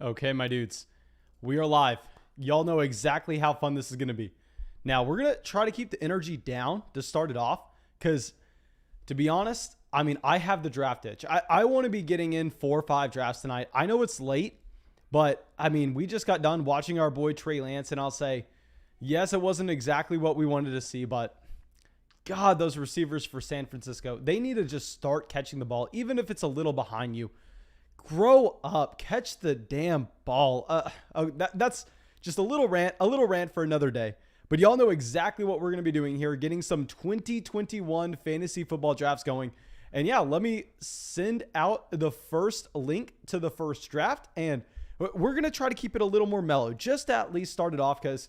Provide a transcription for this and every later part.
Okay, my dudes, we are live. Y'all know exactly how fun this is going to be. Now, we're going to try to keep the energy down to start it off because, to be honest, I have the draft itch. I want to be getting in 4 or 5 drafts tonight. I know it's late, but, we just got done watching our boy Trey Lance, and I'll say, yes, it wasn't exactly what we wanted to see, but God, those receivers for San Francisco, they need to just start catching the ball, even if it's a little behind you. Grow up, catch the damn ball. That's just a little rant for another day. But y'all know exactly what we're going to be doing here, getting some 2021 fantasy football drafts going. And yeah, let me send out the first link to the first draft. And we're going to try to keep it a little more mellow, just to at least start it off, because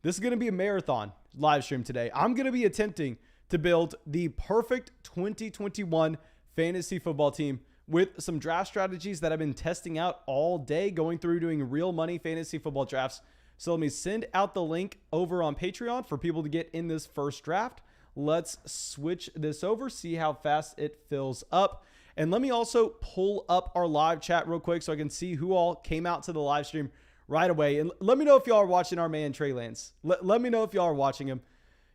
this is going to be a marathon live stream today. I'm going to be attempting to build the perfect 2021 fantasy football team with some draft strategies that I've been testing out all day, going through doing real money fantasy football drafts. So let me send out the link over on Patreon for people to get in this first draft. Let's switch this over, see how fast it fills up. And let me also pull up our live chat real quick so I can see who all came out to the live stream right away. And let me know if y'all are watching our man Trey Lance. Let me know if y'all are watching him,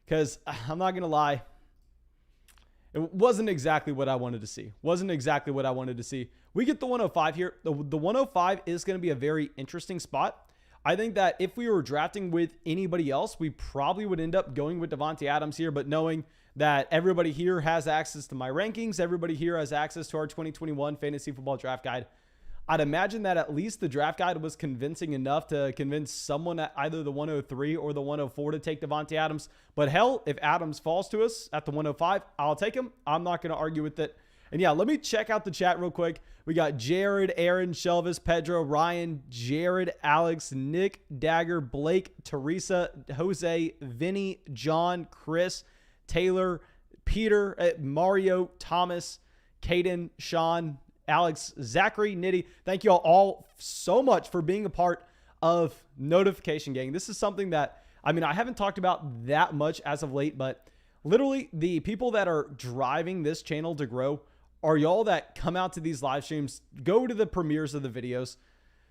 because I'm not going to lie, it wasn't exactly what I wanted to see. We get the 105 here. The 105 is going to be a very interesting spot. I think that if we were drafting with anybody else, we probably would end up going with Davante Adams here. But knowing that everybody here has access to my rankings, everybody here has access to our 2021 fantasy football draft guide, I'd imagine that at least the draft guide was convincing enough to convince someone at either the 103 or the 104 to take Davante Adams. But hell, if Adams falls to us at the 105, I'll take him. I'm not going to argue with it. And yeah, let me check out the chat real quick. We got Jared, Aaron, Shelvis, Pedro, Ryan, Jared, Alex, Nick, Dagger, Blake, Teresa, Jose, Vinny, John, Chris, Taylor, Peter, Mario, Thomas, Caden, Sean, Alex, Zachary, Nitty. Thank you all so much for being a part of Notification Gang. This is something that, I haven't talked about that much as of late, but literally the people that are driving this channel to grow are y'all that come out to these live streams, go to the premieres of the videos.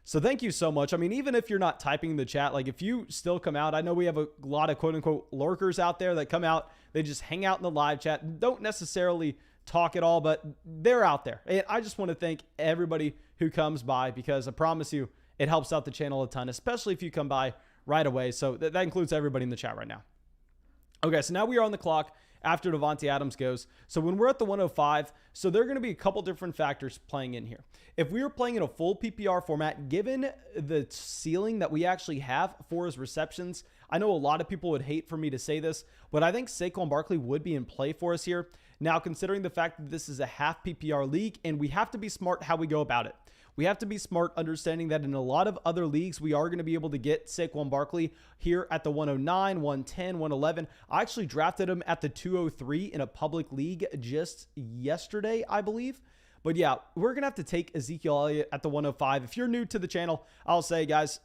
So thank you so much. Even if you're not typing in the chat, like if you still come out, I know we have a lot of quote unquote lurkers out there that come out, they just hang out in the live chat, don't necessarily talk at all, but they're out there. And I just want to thank everybody who comes by, because I promise you it helps out the channel a ton, especially if you come by right away. So that includes everybody in the chat right now. Okay, so now we are on the clock after Davante Adams goes. So when we're at the 105, so there are going to be a couple different factors playing in here. If we were playing in a full PPR format, given the ceiling that we actually have for his receptions, I know a lot of people would hate for me to say this, but I think Saquon Barkley would be in play for us here. Now, considering the fact that this is a half PPR league, and we have to be smart how we go about it. We have to be smart, understanding that in a lot of other leagues, we are going to be able to get Saquon Barkley here at the 109, 110, 111. I actually drafted him at the 203 in a public league just yesterday, I believe. But yeah, we're going to have to take Ezekiel Elliott at the 105. If you're new to the channel, I'll say, guys,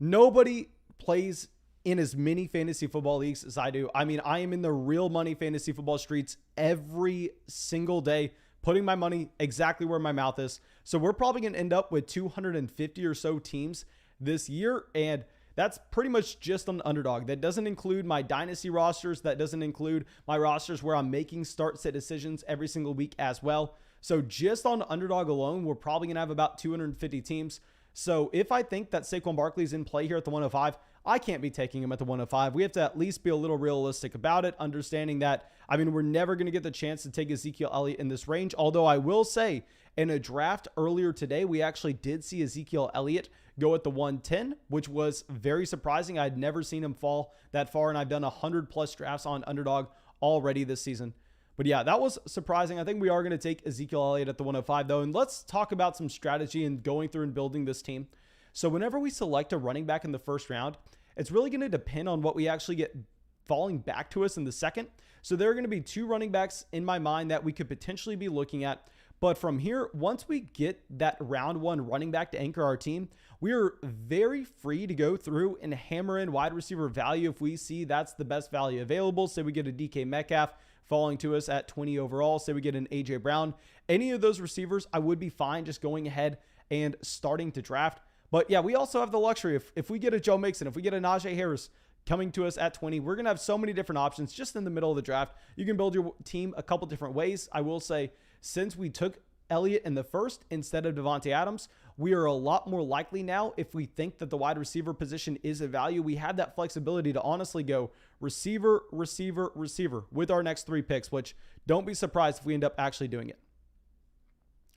nobody plays in as many fantasy football leagues as I do. I am in the real money fantasy football streets every single day, putting my money exactly where my mouth is. So we're probably going to end up with 250 or so teams this year. And that's pretty much just on Underdog. That doesn't include my dynasty rosters. That doesn't include my rosters where I'm making start-sit decisions every single week as well. So just on Underdog alone, we're probably going to have about 250 teams. So if I think that Saquon Barkley is in play here at the 105, I can't be taking him at the 105. We have to at least be a little realistic about it, understanding that, we're never going to get the chance to take Ezekiel Elliott in this range. Although I will say, in a draft earlier today, we actually did see Ezekiel Elliott go at the 110, which was very surprising. I'd never seen him fall that far, and I've done 100+ drafts on Underdog already this season. But yeah, that was surprising. I think we are going to take Ezekiel Elliott at the 105, though. And let's talk about some strategy and going through and building this team. So whenever we select a running back in the first round, it's really going to depend on what we actually get falling back to us in the second. So there are going to be 2 running backs in my mind that we could potentially be looking at. But from here, once we get that round 1 running back to anchor our team, we are very free to go through and hammer in wide receiver value if we see that's the best value available. Say we get a DK Metcalf falling to us at 20 overall. Say we get an AJ Brown. Any of those receivers, I would be fine just going ahead and starting to draft. But yeah, we also have the luxury. If we get a Joe Mixon, if we get a Najee Harris coming to us at 20, we're going to have so many different options just in the middle of the draft. You can build your team a couple different ways. I will say, since we took Elliott in the first instead of Devontae Adams, we are a lot more likely now, if we think that the wide receiver position is a value, we have that flexibility to honestly go receiver, receiver, receiver with our next 3 picks, which don't be surprised if we end up actually doing it.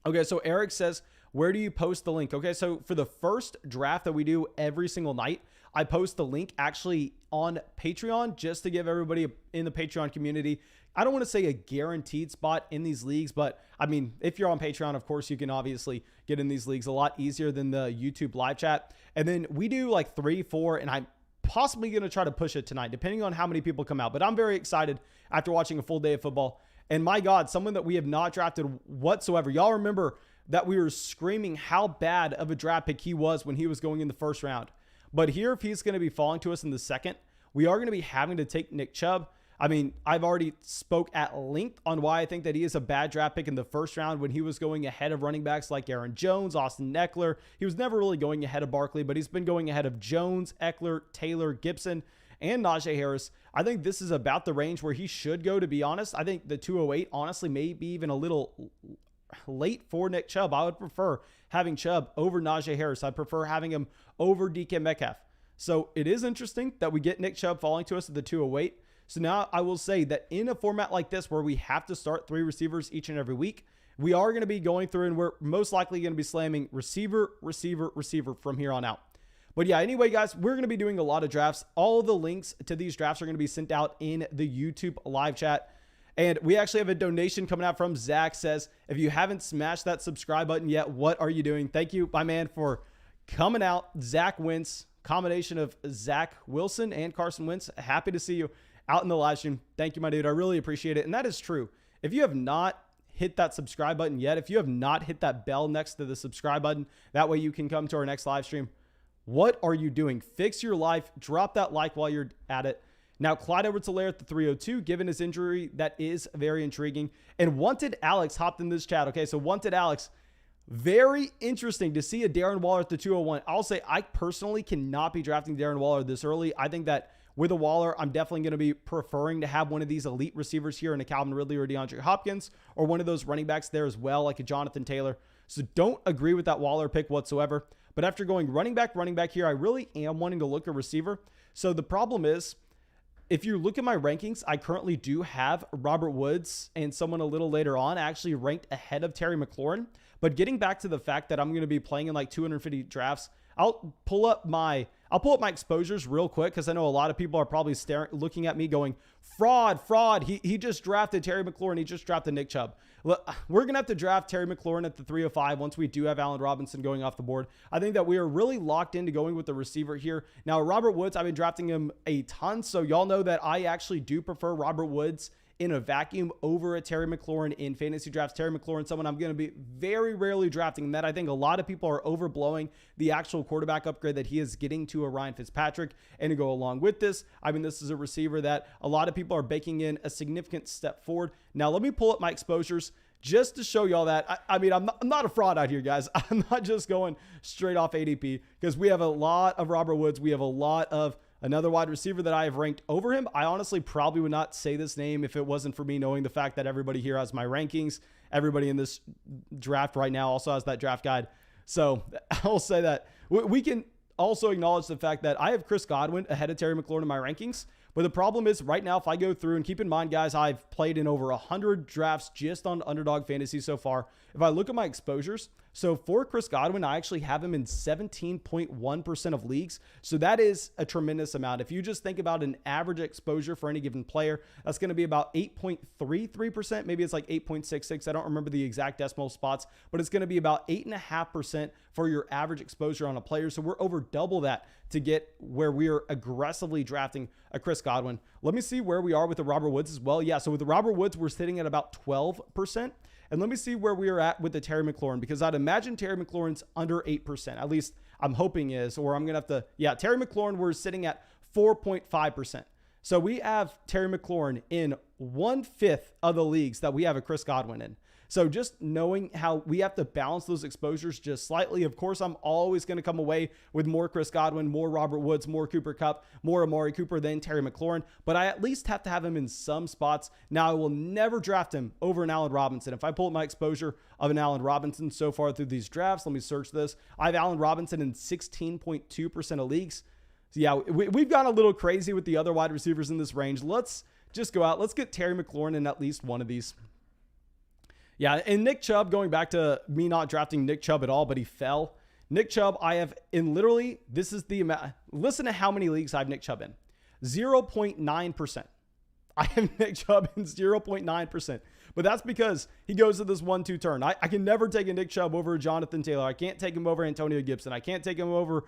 Okay, so Eric says, where do you post the link? Okay, so for the first draft that we do every single night, I post the link actually on Patreon just to give everybody in the Patreon community, I don't want to say a guaranteed spot in these leagues, but I mean, if you're on Patreon, of course, you can obviously get in these leagues a lot easier than the YouTube live chat. And then we do like 3, 4, and I'm possibly going to try to push it tonight, depending on how many people come out. But I'm very excited after watching a full day of football. And my God, someone that we have not drafted whatsoever. Y'all remember that we were screaming how bad of a draft pick he was when he was going in the first round. But here, if he's going to be falling to us in the second, we are going to be having to take Nick Chubb. I mean, I've already spoke at length on why I think that he is a bad draft pick in the first round when he was going ahead of running backs like Aaron Jones, Austin Eckler. He was never really going ahead of Barkley, but he's been going ahead of Jones, Eckler, Taylor, Gibson, and Najee Harris. I think this is about the range where he should go, to be honest. I think the 208, honestly, may be even a little late for Nick Chubb. I would prefer having Chubb over Najee Harris. I'd prefer having him over DK Metcalf. So it is interesting that we get Nick Chubb falling to us at the 208. So now I will say that in a format like this where we have to start 3 receivers each and every week, we are going to be going through and we're most likely going to be slamming receiver, receiver, receiver from here on out. But yeah, anyway, guys, we're going to be doing a lot of drafts. All the links to these drafts are going to be sent out in the YouTube live chat. And we actually have a donation coming out from Zach. Says, if you haven't smashed that subscribe button yet, what are you doing? Thank you, my man, for coming out. Zach Wentz, combination of Zach Wilson and Carson Wentz. Happy to see you out in the live stream. Thank you, my dude. I really appreciate it. And that is true. If you have not hit that subscribe button yet, if you have not hit that bell next to the subscribe button, that way you can come to our next live stream. What are you doing? Fix your life. Drop that like while you're at it. Now, Clyde Edwards-Helaire at the 302, given his injury, that is very intriguing. And Wanted Alex hopped in this chat. Okay, so Wanted Alex, very interesting to see a Darren Waller at the 201. I'll say I personally cannot be drafting Darren Waller this early. I think that with a Waller, I'm definitely going to be preferring to have one of these elite receivers here in a Calvin Ridley or DeAndre Hopkins, or one of those running backs there as well, like a Jonathan Taylor. So don't agree with that Waller pick whatsoever. But after going running back here, I really am wanting to look at receiver. So the problem is, if you look at my rankings, I currently do have Robert Woods and someone a little later on actually ranked ahead of Terry McLaurin. But getting back to the fact that I'm going to be playing in like 250 drafts, I'll pull up my exposures real quick, because I know a lot of people are probably looking at me going, fraud. He just drafted Terry McLaurin. He just drafted Nick Chubb. We're going to have to draft Terry McLaurin at the 305 once we do have Allen Robinson going off the board. I think that we are really locked into going with the receiver here. Now, Robert Woods, I've been drafting him a ton, so y'all know that I actually do prefer Robert Woods in a vacuum over a Terry McLaurin in fantasy drafts. Terry McLaurin, someone I'm going to be very rarely drafting, and that I think a lot of people are overblowing the actual quarterback upgrade that he is getting to a Ryan Fitzpatrick. And to go along with this, I mean, this is a receiver that a lot of people are baking in a significant step forward. Now, let me pull up my exposures just to show y'all that. I mean, I'm not a fraud out here, guys. I'm not just going straight off ADP, because we have a lot of Robert Woods. We have a lot of another wide receiver that I have ranked over him. I honestly probably would not say this name if it wasn't for me knowing the fact that everybody here has my rankings. Everybody in this draft right now also has that draft guide. So I'll say that we can also acknowledge the fact that I have Chris Godwin ahead of Terry McLaurin in my rankings. But the problem is right now, if I go through, and keep in mind, guys, I've played in over 100 drafts just on Underdog Fantasy so far. If I look at my exposures, so for Chris Godwin, I actually have him in 17.1% of leagues. So that is a tremendous amount. If you just think about an average exposure for any given player, that's going to be about 8.33%. Maybe it's like 8.66. I don't remember the exact decimal spots, but it's going to be about 8.5% for your average exposure on a player. So we're over double that to get where we are aggressively drafting a Chris Godwin. Let me see where we are with the Robert Woods as well. Yeah, so with the Robert Woods, we're sitting at about 12%. And let me see where we are at with the Terry McLaurin, because I'd imagine Terry McLaurin's under 8%. At least I'm hoping is, or I'm going to have to, yeah, Terry McLaurin, we're sitting at 4.5%. So we have Terry McLaurin in 1/5 of the leagues that we have a Chris Godwin in. So just knowing how we have to balance those exposures just slightly. Of course, I'm always going to come away with more Chris Godwin, more Robert Woods, more Cooper Kupp, more Amari Cooper than Terry McLaurin, but I at least have to have him in some spots. Now, I will never draft him over an Allen Robinson. If I pull up my exposure of an Allen Robinson so far through these drafts, let me search this. I have Allen Robinson in 16.2% of leagues. So yeah, we've gone a little crazy with the other wide receivers in this range. Let's just go out. Let's get Terry McLaurin in at least one of these. Yeah, and Nick Chubb, going back to me not drafting Nick Chubb at all, but he fell. Nick Chubb, I have in literally, this is the amount. Listen to how many leagues I have Nick Chubb in. 0.9%. I have Nick Chubb in 0.9%. But that's because he goes to this 1-2 turn. I can never take a Nick Chubb over Jonathan Taylor. I can't take him over Antonio Gibson. I can't take him over,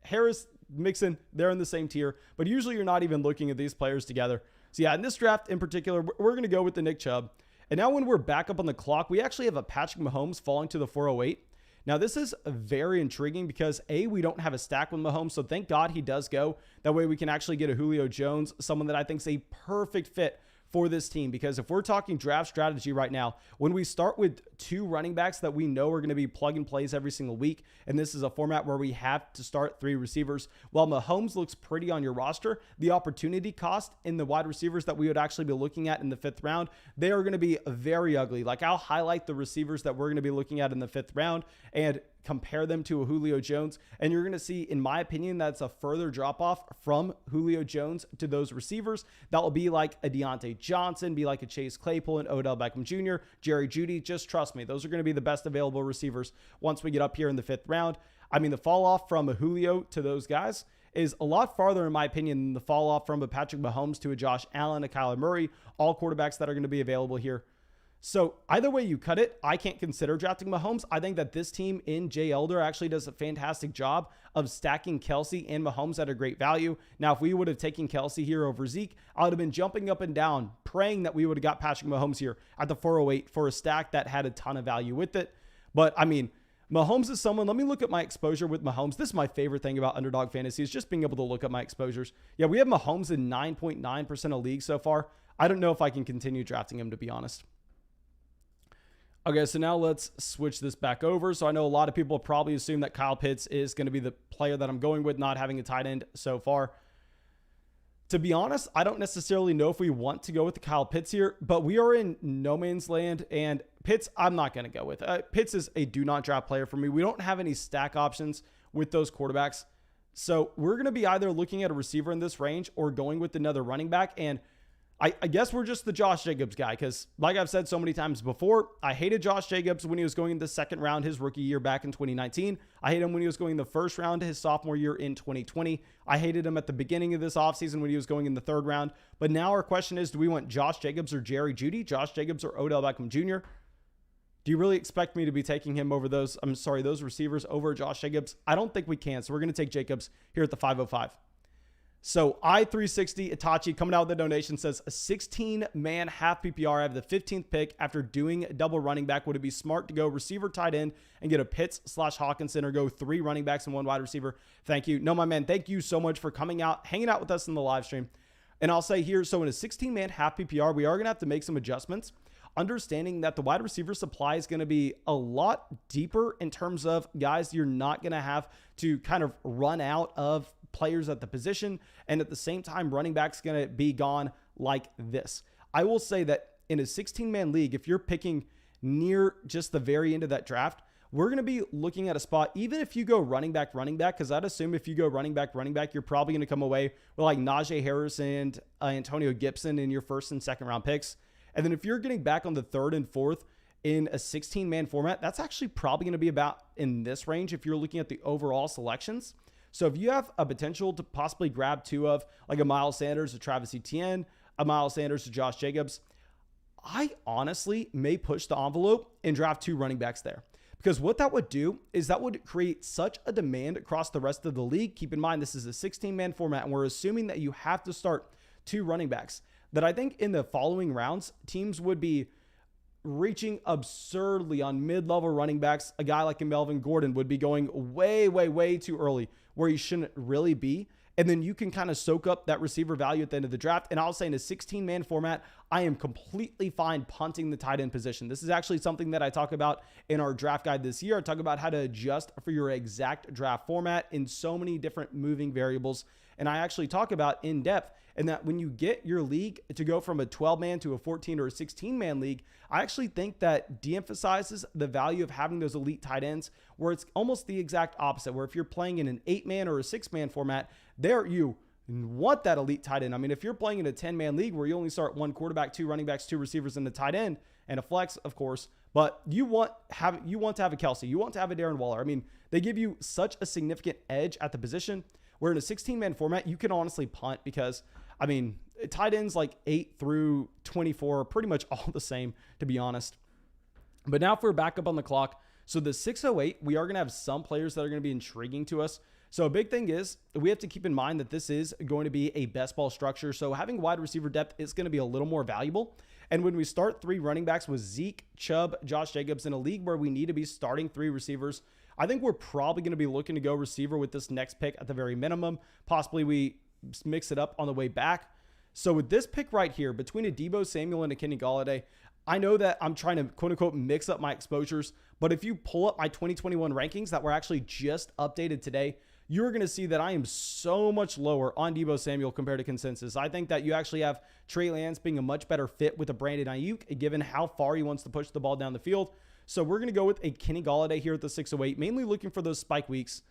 Harris, Mixon, they're in the same tier. But usually you're not even looking at these players together. So yeah, in this draft in particular, we're going to go with the Nick Chubb. And now when we're back up on the clock, we actually have a Patrick Mahomes falling to the 408. Now, this is very intriguing because, A, we don't have a stack with Mahomes, so thank God he does go. That way we can actually get a Julio Jones, someone that I think is a perfect fit for this team, because if we're talking draft strategy right now, when we start with 2 running backs that we know are going to be plug and plays every single week, and this is a format where we have to start 3 receivers, while Mahomes looks pretty on your roster, the opportunity cost in the wide receivers that we would actually be looking at in the 5th round, they are going to be very ugly. Like, I'll highlight the receivers that we're going to be looking at in the 5th round and compare them to a Julio Jones, and you're going to see, in my opinion, that's a further drop off from Julio Jones to those receivers. That will be like a Deontay Johnson, be like a Chase Claypool and Odell Beckham Jr., Jerry Jeudy. Just trust me, those are going to be the best available receivers once we get up here in the 5th round. I mean, the fall off from a Julio to those guys is a lot farther, in my opinion, than the fall off from a Patrick Mahomes to a Josh Allen, a Kyler Murray, all quarterbacks that are going to be available here. So either way you cut it, I can't consider drafting Mahomes. I think that this team in Jay Elder actually does a fantastic job of stacking Kelsey and Mahomes at a great value. Now, if we would have taken Kelsey here over Zeke, I would have been jumping up and down, praying that we would have got Patrick Mahomes here at the 408 for a stack that had a ton of value with it. But I mean, Mahomes is someone, let me look at my exposure with Mahomes. This is my favorite thing about Underdog Fantasy, is just being able to look at my exposures. Yeah, we have Mahomes in 9.9% of leagues so far. I don't know if I can continue drafting him, to be honest. Okay, so now let's switch this back over. So I know a lot of people probably assume that Kyle Pitts is going to be the player that I'm going with, not having a tight end so far. To be honest, I don't necessarily know if we want to go with the Kyle Pitts here, but we are in no man's land, and Pitts, I'm not going to go with. Pitts is a do not draft player for me. We don't have any stack options with those quarterbacks. So we're going to be either looking at a receiver in this range or going with another running back, and I guess we're just the Josh Jacobs guy, because like I've said so many times before, I hated Josh Jacobs when he was going in the 2nd round his rookie year back in 2019. I hated him when he was going in the 1st round his sophomore year in 2020. I hated him at the beginning of this offseason when he was going in the 3rd round. But now our question is, do we want Josh Jacobs or Jerry Jeudy, Josh Jacobs or Odell Beckham Jr.? Do you really expect me to be taking him over those receivers over Josh Jacobs? I don't think we can. So we're going to take Jacobs here at the 505. So I360 Itachi coming out with a donation says a 16-man half PPR. I have the 15th pick after doing double running back. Would it be smart to go receiver tight end and get a Pitts/Hawkinson, or go 3 running backs and 1 wide receiver? Thank you. No, my man, thank you so much for coming out, hanging out with us in the live stream. And I'll say here, so in a 16-man half PPR, we are going to have to make some adjustments, understanding that the wide receiver supply is going to be a lot deeper in terms of guys you're not going to have to kind of run out of players at the position, and at the same time running back's going to be gone like this. I will say that in a 16-man league, if you're picking near just the very end of that draft, we're going to be looking at a spot, even if you go running back, because I'd assume if you go running back, you're probably going to come away with like Najee Harris and Antonio Gibson in your 1st and 2nd round picks. And then if you're getting back on the 3rd and 4th in a 16-man format, that's actually probably going to be about in this range if you're looking at the overall selections. So if you have a potential to possibly grab 2 of like a Miles Sanders, a Travis Etienne, a Miles Sanders, a Josh Jacobs, I honestly may push the envelope and draft 2 running backs there. Because what that would do is that would create such a demand across the rest of the league. Keep in mind, this is a 16-man format, and we're assuming that you have to start 2 running backs, that I think in the following rounds, teams would be reaching absurdly on mid-level running backs. A guy like a Melvin Gordon would be going way, way, way too early where he shouldn't really be. And then you can kind of soak up that receiver value at the end of the draft. And I'll say in a 16-man format, I am completely fine punting the tight end position. This is actually something that I talk about in our draft guide this year. I talk about how to adjust for your exact draft format in so many different moving variables. And I actually talk about in depth, and that when you get your league to go from a 12-man to a 14 or a 16-man league, I actually think that de-emphasizes the value of having those elite tight ends, where it's almost the exact opposite, where if you're playing in an 8-man or a 6-man format, there you want that elite tight end. I mean, if you're playing in a 10-man league where you only start 1 quarterback, 2 running backs, 2 receivers, and a tight end, and a flex, of course, but you want to have a Kelsey, you want to have a Darren Waller. I mean, they give you such a significant edge at the position, where in a 16-man format, you can honestly punt because, I mean, tight ends like 8 through 24 are pretty much all the same, to be honest. But now if we're back up on the clock, so the 608, we are going to have some players that are going to be intriguing to us. So a big thing is we have to keep in mind that this is going to be a best ball structure. So having wide receiver depth is going to be a little more valuable. And when we start 3 running backs with Zeke, Chubb, Josh Jacobs in a league where we need to be starting 3 receivers, I think we're probably going to be looking to go receiver with this next pick at the very minimum. Possibly we mix it up on the way back. So with this pick right here, between a Deebo Samuel and a Kenny Golladay, I know that I'm trying to quote unquote mix up my exposures, but if you pull up my 2021 rankings that were actually just updated today, you're going to see that I am so much lower on Deebo Samuel compared to consensus. I think that you actually have Trey Lance being a much better fit with a Brandon Ayuk, given how far he wants to push the ball down the field. So we're going to go with a Kenny Golladay here at the 608, mainly looking for those spike weeks.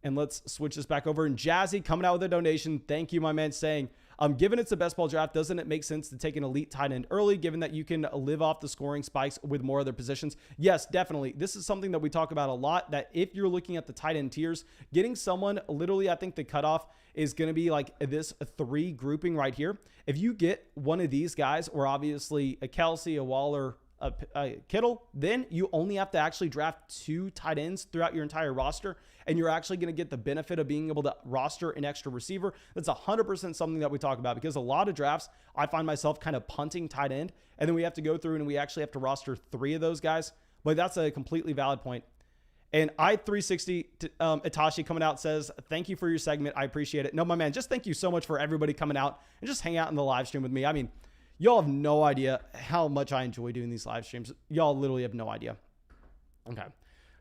And let's switch this back over. And Jazzy coming out with a donation. Thank you, my man, saying, given it's a best ball draft, doesn't it make sense to take an elite tight end early, given that you can live off the scoring spikes with more other positions? Yes, definitely. This is something that we talk about a lot, that if you're looking at the tight end tiers, getting someone, literally, I think the cutoff is going to be like this 3 grouping right here. If you get one of these guys, or obviously a Kelsey, a Waller, a Kittle, then you only have to actually draft 2 tight ends throughout your entire roster, and you're actually going to get the benefit of being able to roster an extra receiver. That's 100% something that we talk about, because a lot of drafts, I find myself kind of punting tight end, and then we have to go through and we actually have to roster 3 of those guys. But that's a completely valid point. And I360 Itachi coming out says, thank you for your segment. I appreciate it. No, my man, just thank you so much for everybody coming out and just hang out in the live stream with me. I mean, y'all have no idea how much I enjoy doing these live streams. Y'all literally have no idea. Okay.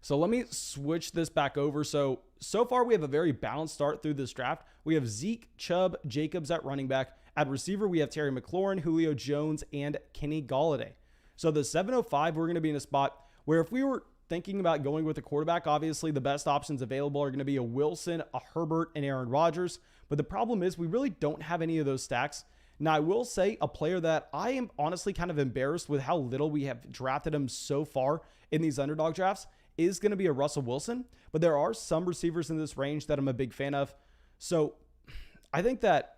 So let me switch this back over. So far we have a very balanced start through this draft. We have Zeke, Chubb, Jacobs at running back. At receiver, we have Terry McLaurin, Julio Jones, and Kenny Golladay. So the 705, we're going to be in a spot where if we were thinking about going with a quarterback, obviously the best options available are going to be a Wilson, a Herbert, and Aaron Rodgers. But the problem is we really don't have any of those stacks. Now, I will say a player that I am honestly kind of embarrassed with how little we have drafted him so far in these underdog drafts is going to be a Russell Wilson. But there are some receivers in this range that I'm a big fan of. So I think that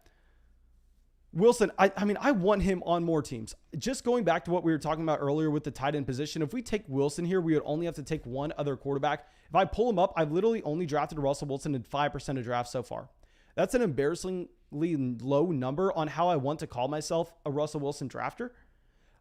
Wilson, I mean, I want him on more teams. Just going back to what we were talking about earlier with the tight end position, if we take Wilson here, we would only have to take one other quarterback. If I pull him up, I've literally only drafted Russell Wilson in 5% of drafts so far. That's an embarrassingly low number on how I want to call myself a Russell Wilson drafter.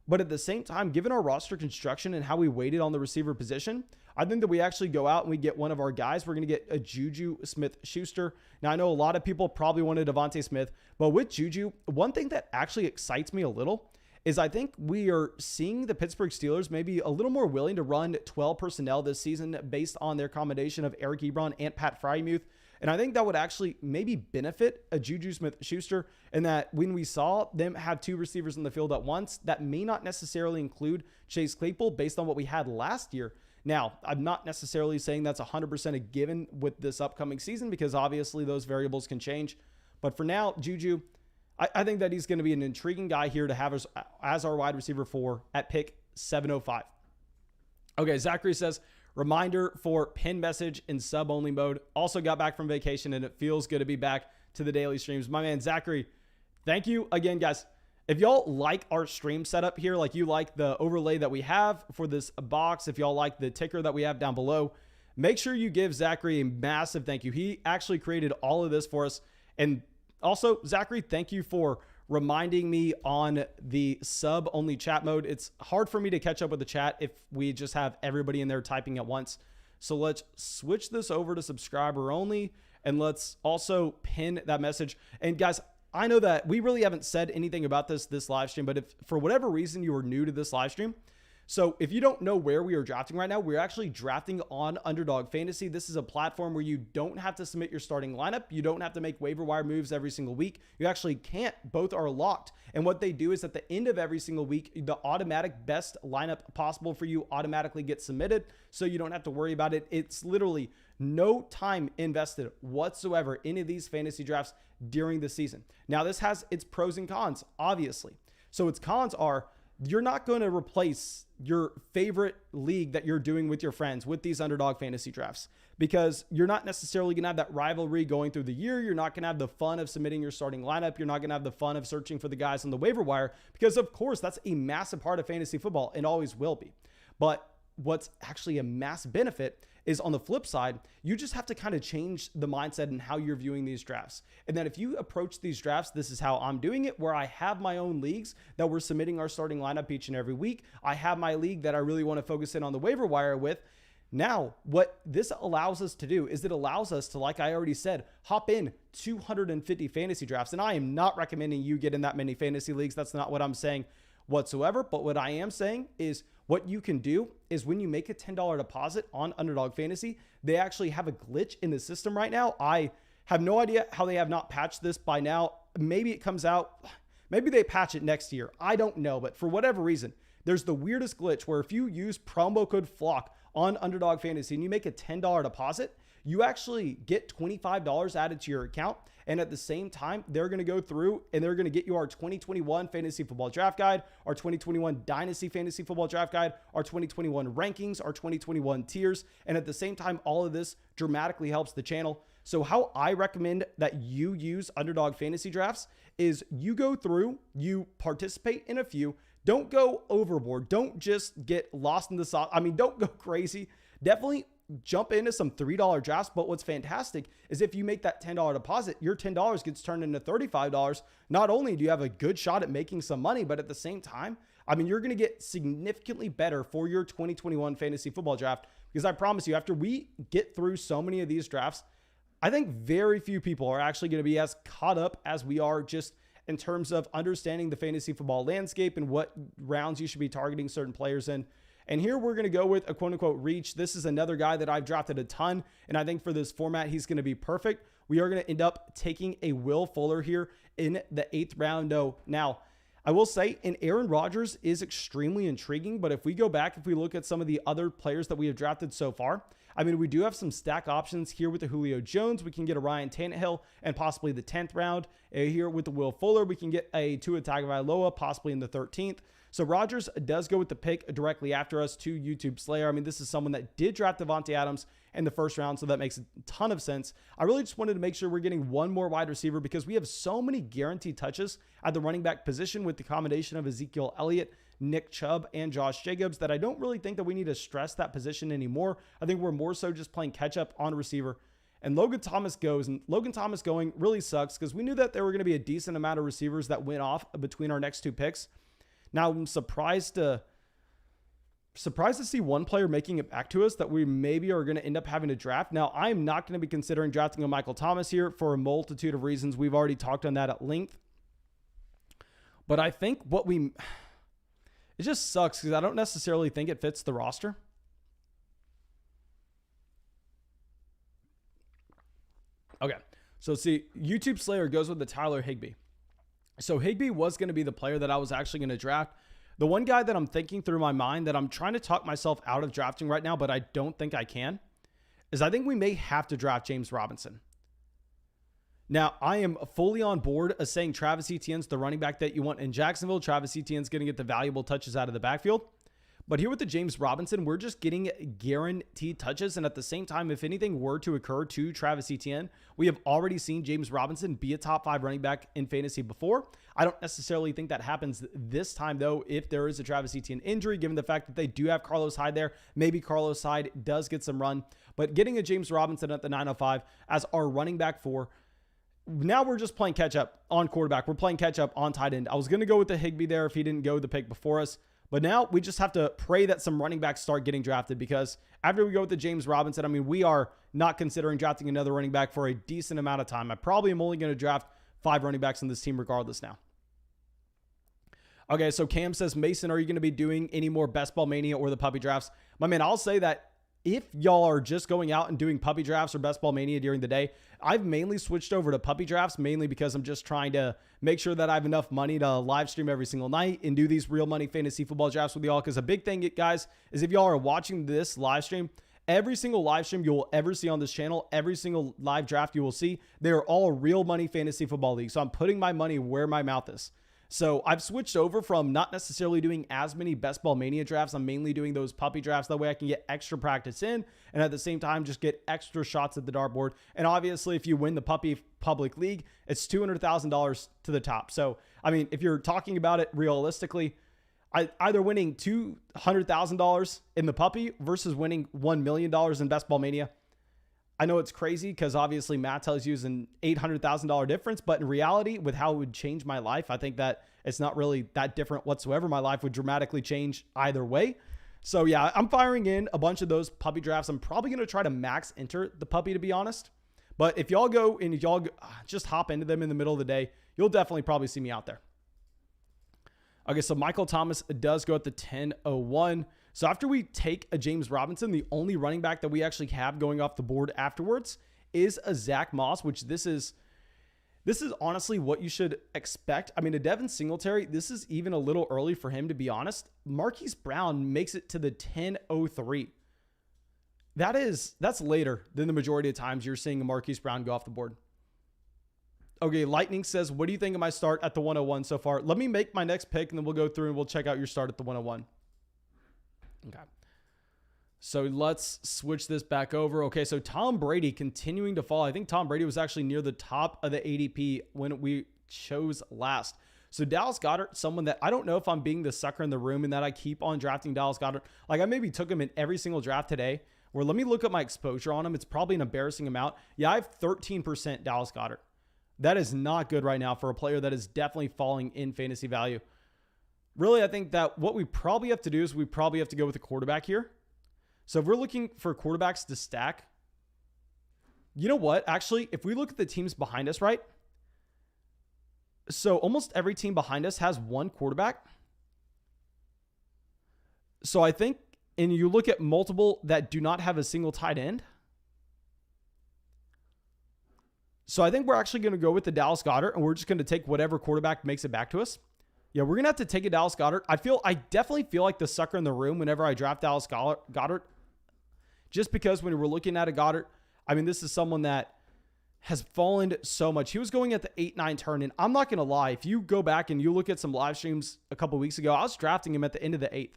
But at the same time, given our roster construction and how we waited on the receiver position, I think that we actually go out and we get one of our guys. We're going to get a Juju Smith-Schuster. Now, I know a lot of people probably wanted Devontae Smith, but with Juju, one thing that actually excites me a little is I think we are seeing the Pittsburgh Steelers maybe a little more willing to run 12 personnel this season based on their combination of Eric Ebron and Pat Freiermuth. And I think that would actually maybe benefit a Juju Smith-Schuster, in that when we saw them have 2 receivers in the field at once, that may not necessarily include Chase Claypool based on what we had last year. Now, I'm not necessarily saying that's 100% a given with this upcoming season, because obviously those variables can change. But for now, Juju, I think that he's going to be an intriguing guy here to have as our wide receiver 4 at pick 705. Okay, Zachary says, reminder for pin message in sub-only mode. Also got back from vacation, and it feels good to be back to the daily streams. My man, Zachary, thank you again, guys. If y'all like our stream setup here, like you like the overlay that we have for this box, if y'all like the ticker that we have down below, make sure you give Zachary a massive thank you. He actually created all of this for us. And also, Zachary, thank you for reminding me on the sub-only chat mode. It's hard for me to catch up with the chat if we just have everybody in there typing at once. So let's switch this over to subscriber only, and let's also pin that message. And guys, I know that we really haven't said anything about this live stream, but if for whatever reason you are new to this live stream, so if you don't know where we are drafting right now, we're actually drafting on Underdog Fantasy. This is a platform where you don't have to submit your starting lineup. You don't have to make waiver wire moves every single week. You actually can't. Both are locked. And what they do is at the end of every single week, the automatic best lineup possible for you automatically gets submitted, so you don't have to worry about it. It's literally no time invested whatsoever in any of these fantasy drafts during the season. Now, this has its pros and cons, obviously. So its cons are you're not going to replace your favorite league that you're doing with your friends with these Underdog Fantasy drafts, because you're not necessarily going to have that rivalry going through the year. You're not going to have the fun of submitting your starting lineup. You're not going to have the fun of searching for the guys on the waiver wire, because of course that's a massive part of fantasy football and always will be. But what's actually a massive benefit is on the flip side, you just have to kind of change the mindset and how you're viewing these drafts. And then if you approach these drafts, this is how I'm doing it, where I have my own leagues that we're submitting our starting lineup each and every week. I have my league that I really want to focus in on the waiver wire with. Now, what this allows us to do is it allows us to, like I already said, hop in 250 fantasy drafts. And I am not recommending you get in that many fantasy leagues. That's not what I'm saying whatsoever. But what I am saying is what you can do is when you make a $10 deposit on Underdog Fantasy, they actually have a glitch in the system right now. I have no idea how they have not patched this by now. Maybe it comes out, maybe they patch it next year. I don't know, but for whatever reason, there's the weirdest glitch where if you use promo code FLOCK on Underdog Fantasy and you make a $10 deposit, you actually get $25 added to your account. And at the same time, they're going to go through and they're going to get you our 2021 Fantasy Football Draft Guide, our 2021 Dynasty Fantasy Football Draft Guide, our 2021 rankings, our 2021 tiers. And at the same time, all of this dramatically helps the channel. So how I recommend that you use Underdog Fantasy Drafts is you go through, you participate in a few, don't go overboard. Don't just get lost in the sauce. I mean, don't go crazy. Definitely jump into some $3 drafts. But what's fantastic is if you make that $10 deposit, your $10 gets turned into $35. Not only do you have a good shot at making some money, but at the same time, I mean, you're going to get significantly better for your 2021 fantasy football draft, because I promise you, after we get through so many of these drafts, I think very few people are actually going to be as caught up as we are just in terms of understanding the fantasy football landscape and what rounds you should be targeting certain players in. And here we're going to go with a quote unquote reach. This is another guy that I've drafted a ton, and I think for this format, he's going to be perfect. We are going to end up taking a Will Fuller here in the 8th round. No, now I will say an Aaron Rodgers is extremely intriguing, but if we go back, if we look at some of the other players that we have drafted so far, I mean, we do have some stack options here with the Julio Jones. We can get a Ryan Tannehill and possibly the 10th round. Here with the Will Fuller, we can get a Tua Tagovailoa possibly in the 13th. So Rodgers does go with the pick directly after us to YouTube Slayer. I mean, this is someone that did draft Devontae Adams in the first round, so that makes a ton of sense. I really just wanted to make sure we're getting one more wide receiver because we have so many guaranteed touches at the running back position with the combination of Ezekiel Elliott, Nick Chubb, and Josh Jacobs that I don't really think that we need to stress that position anymore. I think we're more so just playing catch up on receiver. And Logan Thomas goes, and Logan Thomas going really sucks because we knew that there were going to be a decent amount of receivers that went off between our next two picks. Now I'm surprised to see one player making it back to us that we maybe are going to end up having to draft. Now, I'm not going to be considering drafting a Michael Thomas here for a multitude of reasons. We've already talked on that at length. But I think it just sucks because I don't necessarily think it fits the roster. Okay, so see, YouTube Slayer goes with the Tyler Higbee. So Higbee was going to be the player that I was actually going to draft. The one guy that I'm thinking through my mind that I'm trying to talk myself out of drafting right now, but I don't think I can, is I think we may have to draft James Robinson. Now, I am fully on board as saying Travis Etienne's the running back that you want in Jacksonville. Travis Etienne's going to get the valuable touches out of the backfield. But here with the James Robinson, we're just getting guaranteed touches. And at the same time, if anything were to occur to Travis Etienne, we have already seen James Robinson be a top 5 running back in fantasy before. I don't necessarily think that happens this time, though, if there is a Travis Etienne injury, given the fact that they do have Carlos Hyde there. Maybe Carlos Hyde does get some run. But getting a James Robinson at the 905 as our running back 4, now we're just playing catch up on quarterback. We're playing catch up on tight end. I was going to go with the Higbee there if he didn't go the pick before us. But now we just have to pray that some running backs start getting drafted, because after we go with the James Robinson, I mean, we are not considering drafting another running back for a decent amount of time. I probably am only going to draft 5 running backs on this team regardless now. Okay, so Cam says, Mason, are you going to be doing any more Best Ball Mania or the puppy drafts? My man, I'll say that if y'all are just going out and doing puppy drafts or Best Ball Mania during the day, I've mainly switched over to puppy drafts, mainly because I'm just trying to make sure that I have enough money to live stream every single night and do these real money fantasy football drafts with y'all. Because a big thing, guys, is if y'all are watching this live stream, every single live stream you will ever see on this channel, every single live draft you will see, they are all real money fantasy football leagues. So I'm putting my money where my mouth is. So I've switched over from not necessarily doing as many Best Ball Mania drafts. I'm mainly doing those puppy drafts. That way I can get extra practice in and at the same time just get extra shots at the dartboard. And obviously if you win the puppy public league, it's $200,000 to the top. So, I mean, if you're talking about it realistically, either winning $200,000 in the puppy versus winning $1 million in Best Ball Mania. I know it's crazy because obviously Matt tells you is an $800,000 difference, but in reality, with how it would change my life, I think that it's not really that different whatsoever. My life would dramatically change either way. So yeah, I'm firing in a bunch of those puppy drafts. I'm probably going to try to max enter the puppy, to be honest. But if y'all go and y'all just hop into them in the middle of the day, you'll definitely probably see me out there. Okay, so Michael Thomas does go at the 10:01. So after we take a James Robinson, the only running back that we actually have going off the board afterwards is a Zach Moss, which this is honestly what you should expect. I mean, a Devin Singletary, this is even a little early for him, to be honest. Marquise Brown makes it to the 10:03. That's later than the majority of times you're seeing a Marquise Brown go off the board. Okay, Lightning says, what do you think of my start at the 101 so far? Let me make my next pick, and then we'll go through and we'll check out your start at the 101. Okay. So let's switch this back over. Okay, so Tom Brady continuing to fall. I think Tom Brady was actually near the top of the ADP when we chose last. So Dallas Goedert, someone that I don't know if I'm being the sucker in the room and that I keep on drafting Dallas Goedert. Like I maybe took him in every single draft today, where let me look at my exposure on him. It's probably an embarrassing amount. Yeah, I have 13% Dallas Goedert. That is not good right now for a player that is definitely falling in fantasy value. Really, I think that what we probably have to do is we probably have to go with a quarterback here. So if we're looking for quarterbacks to stack, you know what? Actually, if we look at the teams behind us, right? So almost every team behind us has one quarterback. So I think, and you look at multiple that do not have a single tight end. So I think we're actually going to go with the Dallas Goedert, and we're just going to take whatever quarterback makes it back to us. Yeah, we're going to have to take a Dallas Goedert. I definitely feel like the sucker in the room whenever I draft Dallas Goedert, just because when we're looking at a Goedert, I mean, this is someone that has fallen so much. He was going at the 8-9 turn, and I'm not going to lie. If you go back and you look at some live streams a couple weeks ago, I was drafting him at the end of the 8th,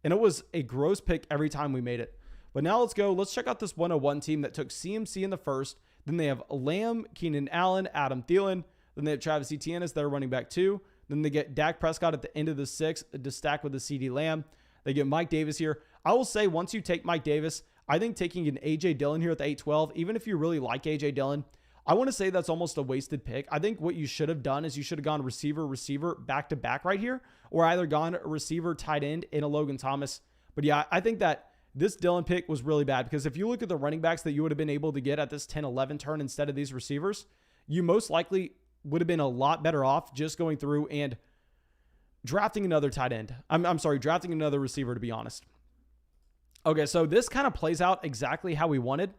and it was a gross pick every time we made it. But now let's go. Let's check out this 101 team that took CMC in the first. Then they have Lamb, Keenan Allen, Adam Thielen. Then they have Travis Etienne as their running back 2. Then they get Dak Prescott at the end of the 6th to stack with the CeeDee Lamb. They get Mike Davis here. I will say once you take Mike Davis, I think taking an A.J. Dillon here at the 8-12, even if you really like A.J. Dillon, I want to say that's almost a wasted pick. I think what you should have done is you should have gone receiver back-to-back right here, or either gone receiver tight end in a Logan Thomas. But yeah, I think that this Dillon pick was really bad because if you look at the running backs that you would have been able to get at this 10-11 turn instead of these receivers, you most likely would have been a lot better off just going through and drafting another tight end. I'm sorry, drafting another receiver, to be honest. Okay, so this kind of plays out exactly how we wanted,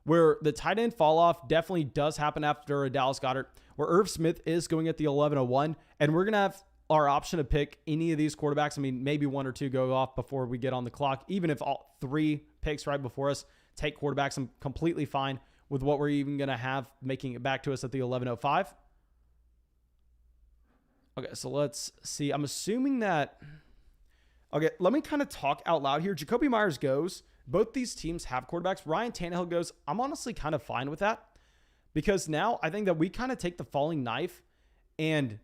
where the tight end fall off definitely does happen after a Dallas Goedert, where Irv Smith is going at the 11:01, and we're going to have our option to pick any of these quarterbacks. I mean, maybe 1 or 2 go off before we get on the clock. Even if all 3 picks right before us take quarterbacks, I'm completely fine with what we're even going to have making it back to us at the 11:05. Okay, so let's see. I'm assuming that... Okay, let me kind of talk out loud here. Jacoby Myers goes. Both these teams have quarterbacks. Ryan Tannehill goes. I'm honestly kind of fine with that because now I think that we kind of take the falling knife, and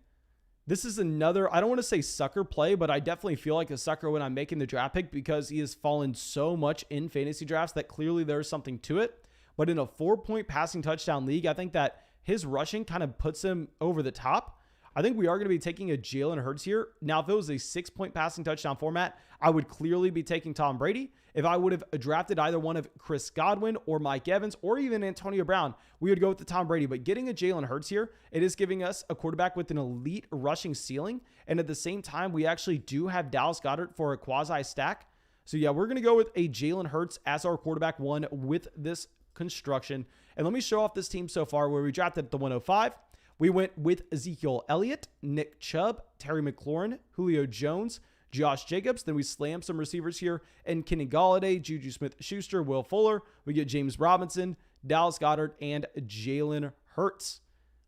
this is another, I don't want to say sucker play, but I definitely feel like a sucker when I'm making the draft pick because he has fallen so much in fantasy drafts that clearly there's something to it. But in a 4-point passing touchdown league, I think that his rushing kind of puts him over the top. I think we are going to be taking a Jalen Hurts here. Now, if it was a 6-point passing touchdown format, I would clearly be taking Tom Brady. If I would have drafted either one of Chris Godwin or Mike Evans or even Antonio Brown, we would go with the Tom Brady. But getting a Jalen Hurts here, it is giving us a quarterback with an elite rushing ceiling. And at the same time, we actually do have Dallas Goedert for a quasi stack. So yeah, we're going to go with a Jalen Hurts as our quarterback one with this construction. And let me show off this team so far where we drafted at the 105. We went with Ezekiel Elliott, Nick Chubb, Terry McLaurin, Julio Jones, Josh Jacobs. Then we slam some receivers here and Kenny Golladay, Juju Smith-Schuster, Will Fuller. We get James Robinson, Dallas Goedert, and Jalen Hurts.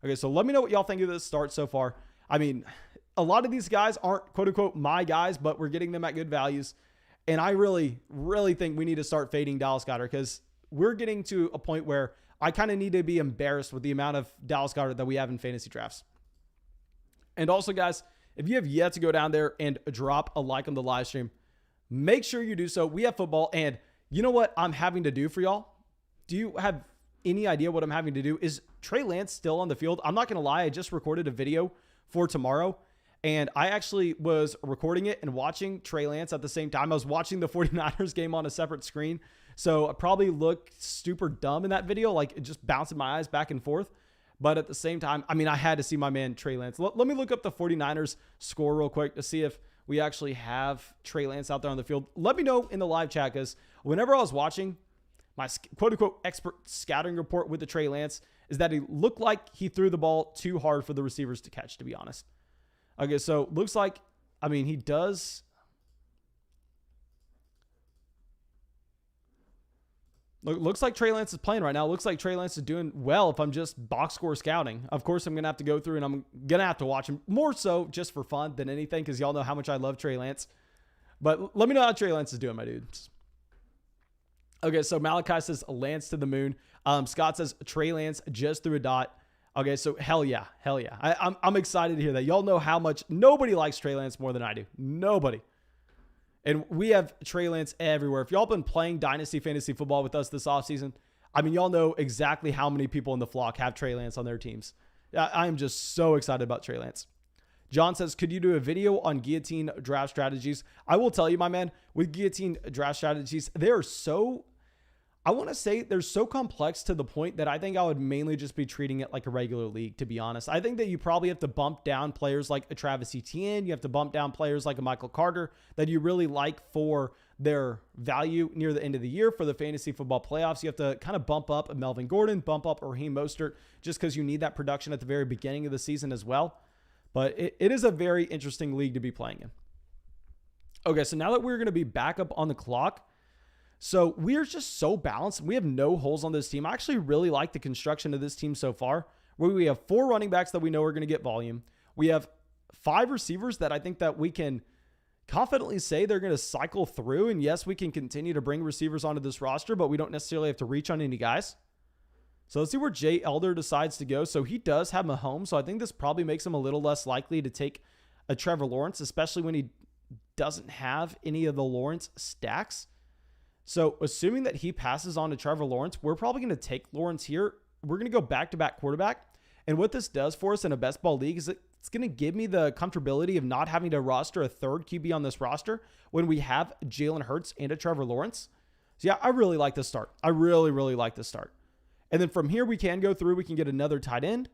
Okay, so let me know what y'all think of this start so far. I mean, a lot of these guys aren't quote-unquote my guys, but we're getting them at good values. And I really, really think we need to start fading Dallas Goedert because we're getting to a point where I kind of need to be embarrassed with the amount of Dallas Goedert that we have in fantasy drafts. And also, guys, if you have yet to go down there and drop a like on the live stream, make sure you do so. We have football, and you know what I'm having to do for y'all? Do you have any idea what I'm having to do? Is Trey Lance still on the field? I'm not going to lie. I just recorded a video for tomorrow, and I actually was recording it and watching Trey Lance at the same time. I was watching the 49ers game on a separate screen, so I probably look super dumb in that video, like it just bouncing my eyes back and forth. But at the same time, I mean, I had to see my man Trey Lance. Let me look up the 49ers score real quick to see if we actually have Trey Lance out there on the field. Let me know in the live chat, because whenever I was watching my quote-unquote expert scouting report with the Trey Lance, is that he looked like he threw the ball too hard for the receivers to catch, to be honest. Okay, so looks like, I mean, he does. Looks like Trey Lance is playing right now. Looks like Trey Lance is doing well if I'm just box score scouting. Of course, I'm going to have to go through and I'm going to have to watch him more so just for fun than anything, because y'all know how much I love Trey Lance. But let me know how Trey Lance is doing, my dudes. Okay, so Malachi says Lance to the moon. Scott says Trey Lance just threw a dot. Okay, so hell yeah. Hell yeah. I'm excited to hear that. Y'all know how much nobody likes Trey Lance more than I do. Nobody. And we have Trey Lance everywhere. If y'all been playing Dynasty Fantasy Football with us this offseason, I mean, y'all know exactly how many people in the flock have Trey Lance on their teams. I am just so excited about Trey Lance. John says, could you do a video on guillotine draft strategies? I will tell you, my man, with guillotine draft strategies, they are so, I want to say they're so complex to the point that I think I would mainly just be treating it like a regular league, to be honest. I think that you probably have to bump down players like a Travis Etienne. You have to bump down players like a Michael Carter that you really like for their value near the end of the year for the fantasy football playoffs. You have to kind of bump up a Melvin Gordon, bump up a Raheem Mostert, just because you need that production at the very beginning of the season as well. But it is a very interesting league to be playing in. Okay, so now that we're going to be back up on the clock, so we're just so balanced. We have no holes on this team. I actually really like the construction of this team so far, where we have 4 running backs that we know are going to get volume. We have 5 receivers that I think that we can confidently say they're going to cycle through. And yes, we can continue to bring receivers onto this roster, but we don't necessarily have to reach on any guys. So let's see where Jay Elder decides to go. So he does have Mahomes. So I think this probably makes him a little less likely to take a Trevor Lawrence, especially when he doesn't have any of the Lawrence stacks. So assuming that he passes on to Trevor Lawrence, we're probably going to take Lawrence here. We're going to go back-to-back quarterback. And what this does for us in a best ball league is it's going to give me the comfortability of not having to roster a third QB on this roster when we have Jalen Hurts and a Trevor Lawrence. So yeah, I really like this start. I really, really like this start. And then from here, we can go through. We can get another tight end.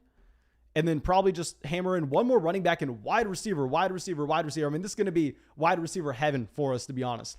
And then probably just hammer in one more running back and wide receiver, wide receiver, wide receiver. I mean, this is going to be wide receiver heaven for us, to be honest.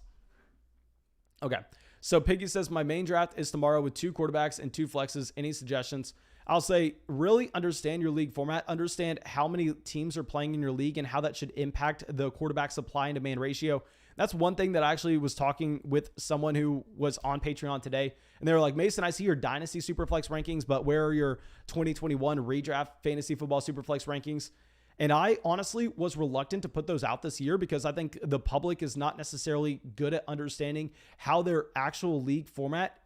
Okay, so Piggy says, my main draft is tomorrow with 2 quarterbacks and 2 flexes. Any suggestions? I'll say, really understand your league format. Understand how many teams are playing in your league and how that should impact the quarterback supply and demand ratio. That's one thing that I actually was talking with someone who was on Patreon today. And they were like, Mason, I see your Dynasty Superflex rankings, but where are your 2021 redraft fantasy football Superflex rankings? And I honestly was reluctant to put those out this year because I think the public is not necessarily good at understanding how their actual league format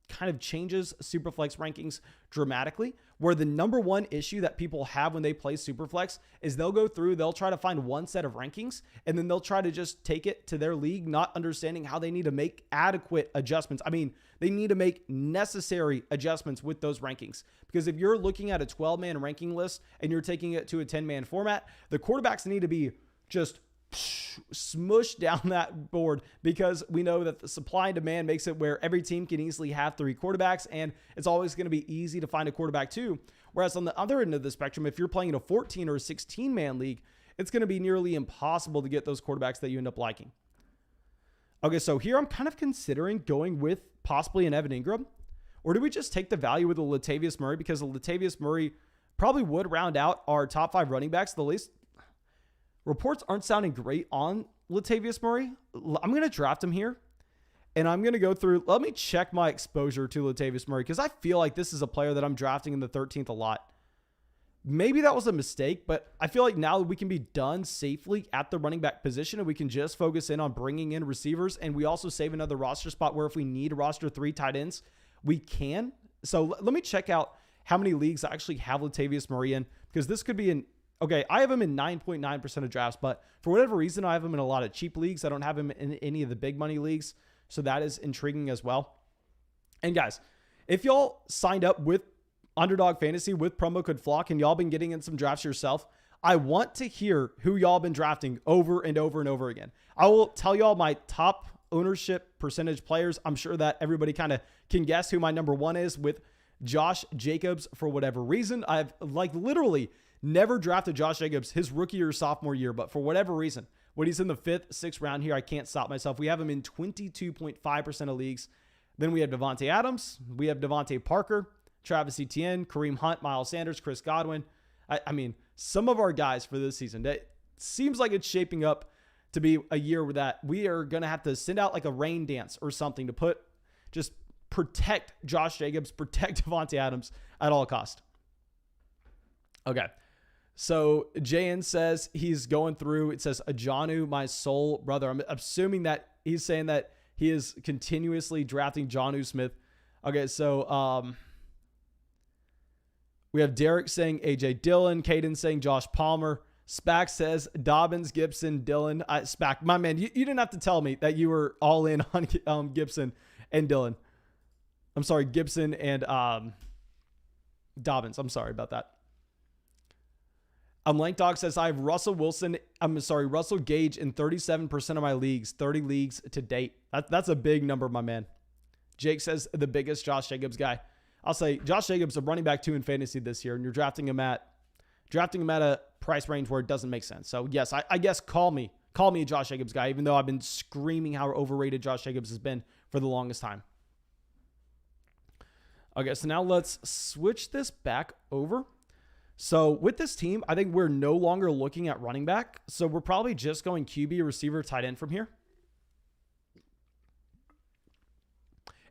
kind of changes Superflex rankings dramatically, where the number one issue that people have when they play Superflex is they'll go through, they'll try to find one set of rankings, and then they'll try to just take it to their league, not understanding how they need to make adequate adjustments. I mean, they need to make necessary adjustments with those rankings. Because if you're looking at a 12-man ranking list and you're taking it to a 10-man format, the quarterbacks need to be just smush down that board, because we know that the supply and demand makes it where every team can easily have 3 quarterbacks, and it's always going to be easy to find a quarterback too. Whereas on the other end of the spectrum, if you're playing in a 14 or a 16-man league, it's going to be nearly impossible to get those quarterbacks that you end up liking. Okay, so here I'm kind of considering going with possibly an Evan Ingram, or do we just take the value with a Latavius Murray, because a Latavius Murray probably would round out our top 5 running backs. The least reports aren't sounding great on Latavius Murray. I'm going to draft him here, and I'm going to go through. Let me check my exposure to Latavius Murray, because I feel like this is a player that I'm drafting in the 13th a lot. Maybe that was a mistake, but I feel like now we can be done safely at the running back position, and we can just focus in on bringing in receivers, and we also save another roster spot where if we need to roster 3 tight ends, we can. So let me check out how many leagues I actually have Latavius Murray in, because this could be an okay, I have him in 9.9% of drafts, but for whatever reason, I have him in a lot of cheap leagues. I don't have him in any of the big money leagues, so that is intriguing as well. And guys, if y'all signed up with Underdog Fantasy with promo code FLOCK and y'all been getting in some drafts yourself, I want to hear who y'all been drafting over and over and over again. I will tell y'all my top ownership percentage players. I'm sure that everybody kind of can guess who my number 1 is with Josh Jacobs. For whatever reason, I've literally never drafted Josh Jacobs his rookie or sophomore year, but for whatever reason, when he's in the 5th, 6th round here, I can't stop myself. We have him in 22.5% of leagues. Then we have Devontae Adams. We have Devontae Parker, Travis Etienne, Kareem Hunt, Miles Sanders, Chris Godwin. I mean, some of our guys for this season, it seems like it's shaping up to be a year that we are going to have to send out like a rain dance or something to just protect Josh Jacobs, protect Devontae Adams at all costs. Okay. So JN says he's going through, it says, Ajanu, my soul brother. I'm assuming that he's saying that he is continuously drafting Juju Smith. Okay, so we have Derek saying AJ Dillon, Caden saying Josh Palmer. Spack says Dobbins, Gibson, Dillon. Spack, my man, you didn't have to tell me that you were all in on Gibson and Dillon. I'm sorry, Gibson and Dobbins. I'm sorry about that. Lankdog says I have Russell Gage in 37% of my leagues, 30 leagues to date. That's a big number, my man. Jake says the biggest Josh Jacobs guy. I'll say Josh Jacobs a running back 2 in fantasy this year, and you're drafting him at a price range where it doesn't make sense. So yes, I guess call me a Josh Jacobs guy, even though I've been screaming how overrated Josh Jacobs has been for the longest time. Okay, so now let's switch this back over. So with this team, I think we're no longer looking at running back. So we're probably just going QB, receiver, tight end from here.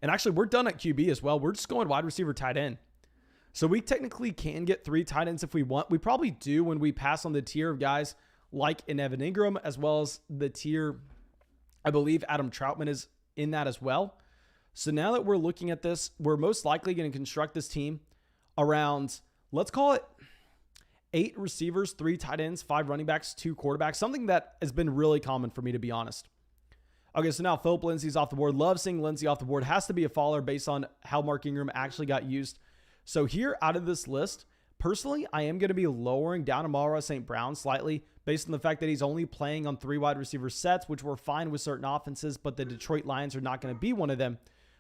And actually, we're done at QB as well. We're just going wide receiver, tight end. So we technically can get 3 tight ends if we want. We probably do when we pass on the tier of guys like an Evan Ingram, as well as the tier, I believe Adam Troutman is in that as well. So now that we're looking at this, we're most likely going to construct this team around, let's call it 8 receivers, 3 tight ends, 5 running backs, 2 quarterbacks, something that has been really common for me, to be honest. Okay, so now Philip Lindsay's off the board. Love seeing Lindsay off the board. Has to be a faller based on how Mark Ingram actually got used. So here, out of this list, personally, I am going to be lowering down Amara St. Brown slightly based on the fact that he's only playing on 3 wide receiver sets, which we're fine with certain offenses, but the Detroit Lions are not going to be one of them.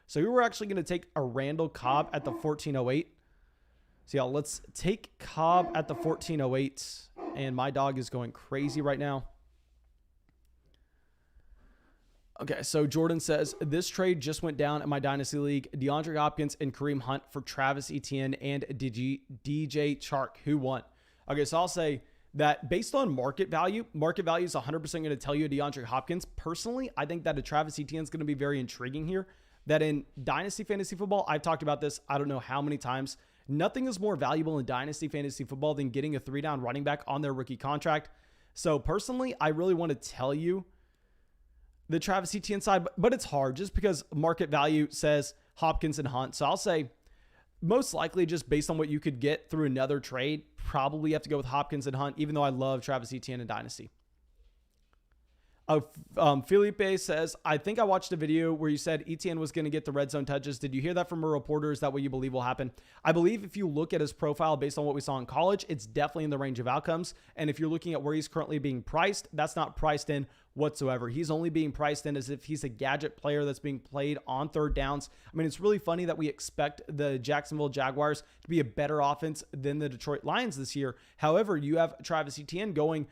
So here we're actually going to take a Randall Cobb at the 1408. So yeah, let's take Cobb at the 1408. And my dog is going crazy right now. Okay, so Jordan says, this trade just went down in my Dynasty League. DeAndre Hopkins and Kareem Hunt for Travis Etienne and DJ Chark. Who won? Okay, so I'll say that based on market value is 100% going to tell you DeAndre Hopkins. Personally, I think that a Travis Etienne is going to be very intriguing here. That in Dynasty Fantasy Football, I've talked about this, I don't know how many times. Nothing is more valuable in Dynasty Fantasy Football than getting a 3-down running back on their rookie contract. So personally, I really want to tell you the Travis Etienne side, but it's hard just because market value says Hopkins and Hunt. So I'll say most likely just based on what you could get through another trade, probably have to go with Hopkins and Hunt, even though I love Travis Etienne in Dynasty. Felipe says, I think I watched a video where you said Etienne was going to get the red zone touches. Did you hear that from a reporter? Is that what you believe will happen? I believe if you look at his profile based on what we saw in college, it's definitely in the range of outcomes. And if you're looking at where he's currently being priced, that's not priced in whatsoever. He's only being priced in as if he's a gadget player that's being played on third downs. I mean, it's really funny that we expect the Jacksonville Jaguars to be a better offense than the Detroit Lions this year. However, you have Travis Etienne going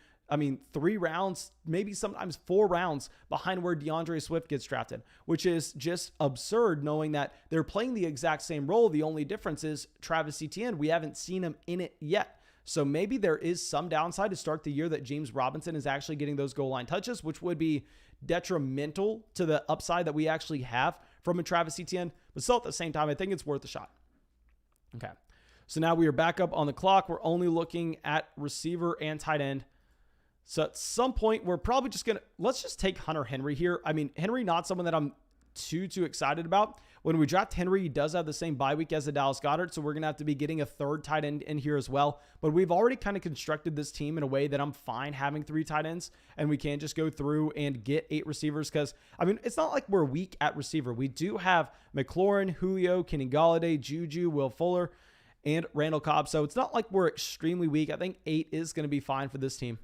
3 rounds, maybe sometimes 4 rounds behind where DeAndre Swift gets drafted, which is just absurd knowing that they're playing the exact same role. The only difference is Travis Etienne, we haven't seen him in it yet. So maybe there is some downside to start the year that James Robinson is actually getting those goal line touches, which would be detrimental to the upside that we actually have from a Travis Etienne. But still at the same time, I think it's worth a shot. Okay. So now we are back up on the clock. We're only looking at receiver and tight end. So at some point, we're probably just going to, let's just take Hunter Henry here. I mean, Henry, not someone that I'm too excited about. When we draft Henry, he does have the same bye week as the Dallas Goedert, so we're going to have to be getting a third tight end in here as well. But we've already kind of constructed this team in a way that I'm fine having 3 tight ends, and we can just go through and get 8 receivers because, I mean, it's not like we're weak at receiver. We do have McLaurin, Julio, Kenny Golladay, Juju, Will Fuller, and Randall Cobb. So it's not like we're extremely weak. I think 8 is going to be fine for this team.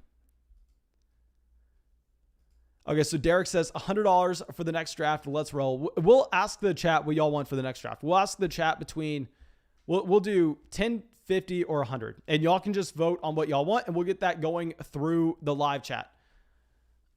Okay, so Derek says $100 for the next draft. Let's roll. We'll ask the chat what y'all want for the next draft. We'll ask the chat between, we'll do 10, 50, or 100. And y'all can just vote on what y'all want, and we'll get that going through the live chat.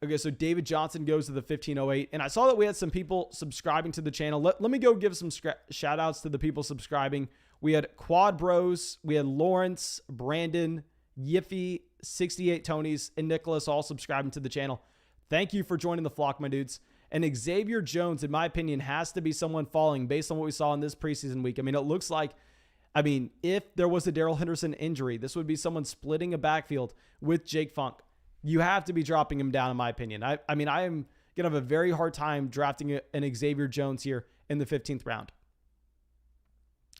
Okay, so David Johnson goes to the 1508. And I saw that we had some people subscribing to the channel. Let me go give some shout outs to the people subscribing. We had Quad Bros, we had Lawrence, Brandon, Yiffy, 68 Tonys, and Nicholas all subscribing to the channel. Thank you for joining the flock, my dudes. And Xavier Jones, in my opinion, has to be someone falling based on what we saw in this preseason week. I mean, it looks like, if there was a Darrell Henderson injury, this would be someone splitting a backfield with Jake Funk. You have to be dropping him down, in my opinion. I am going to have a very hard time drafting an Xavier Jones here in the 15th round.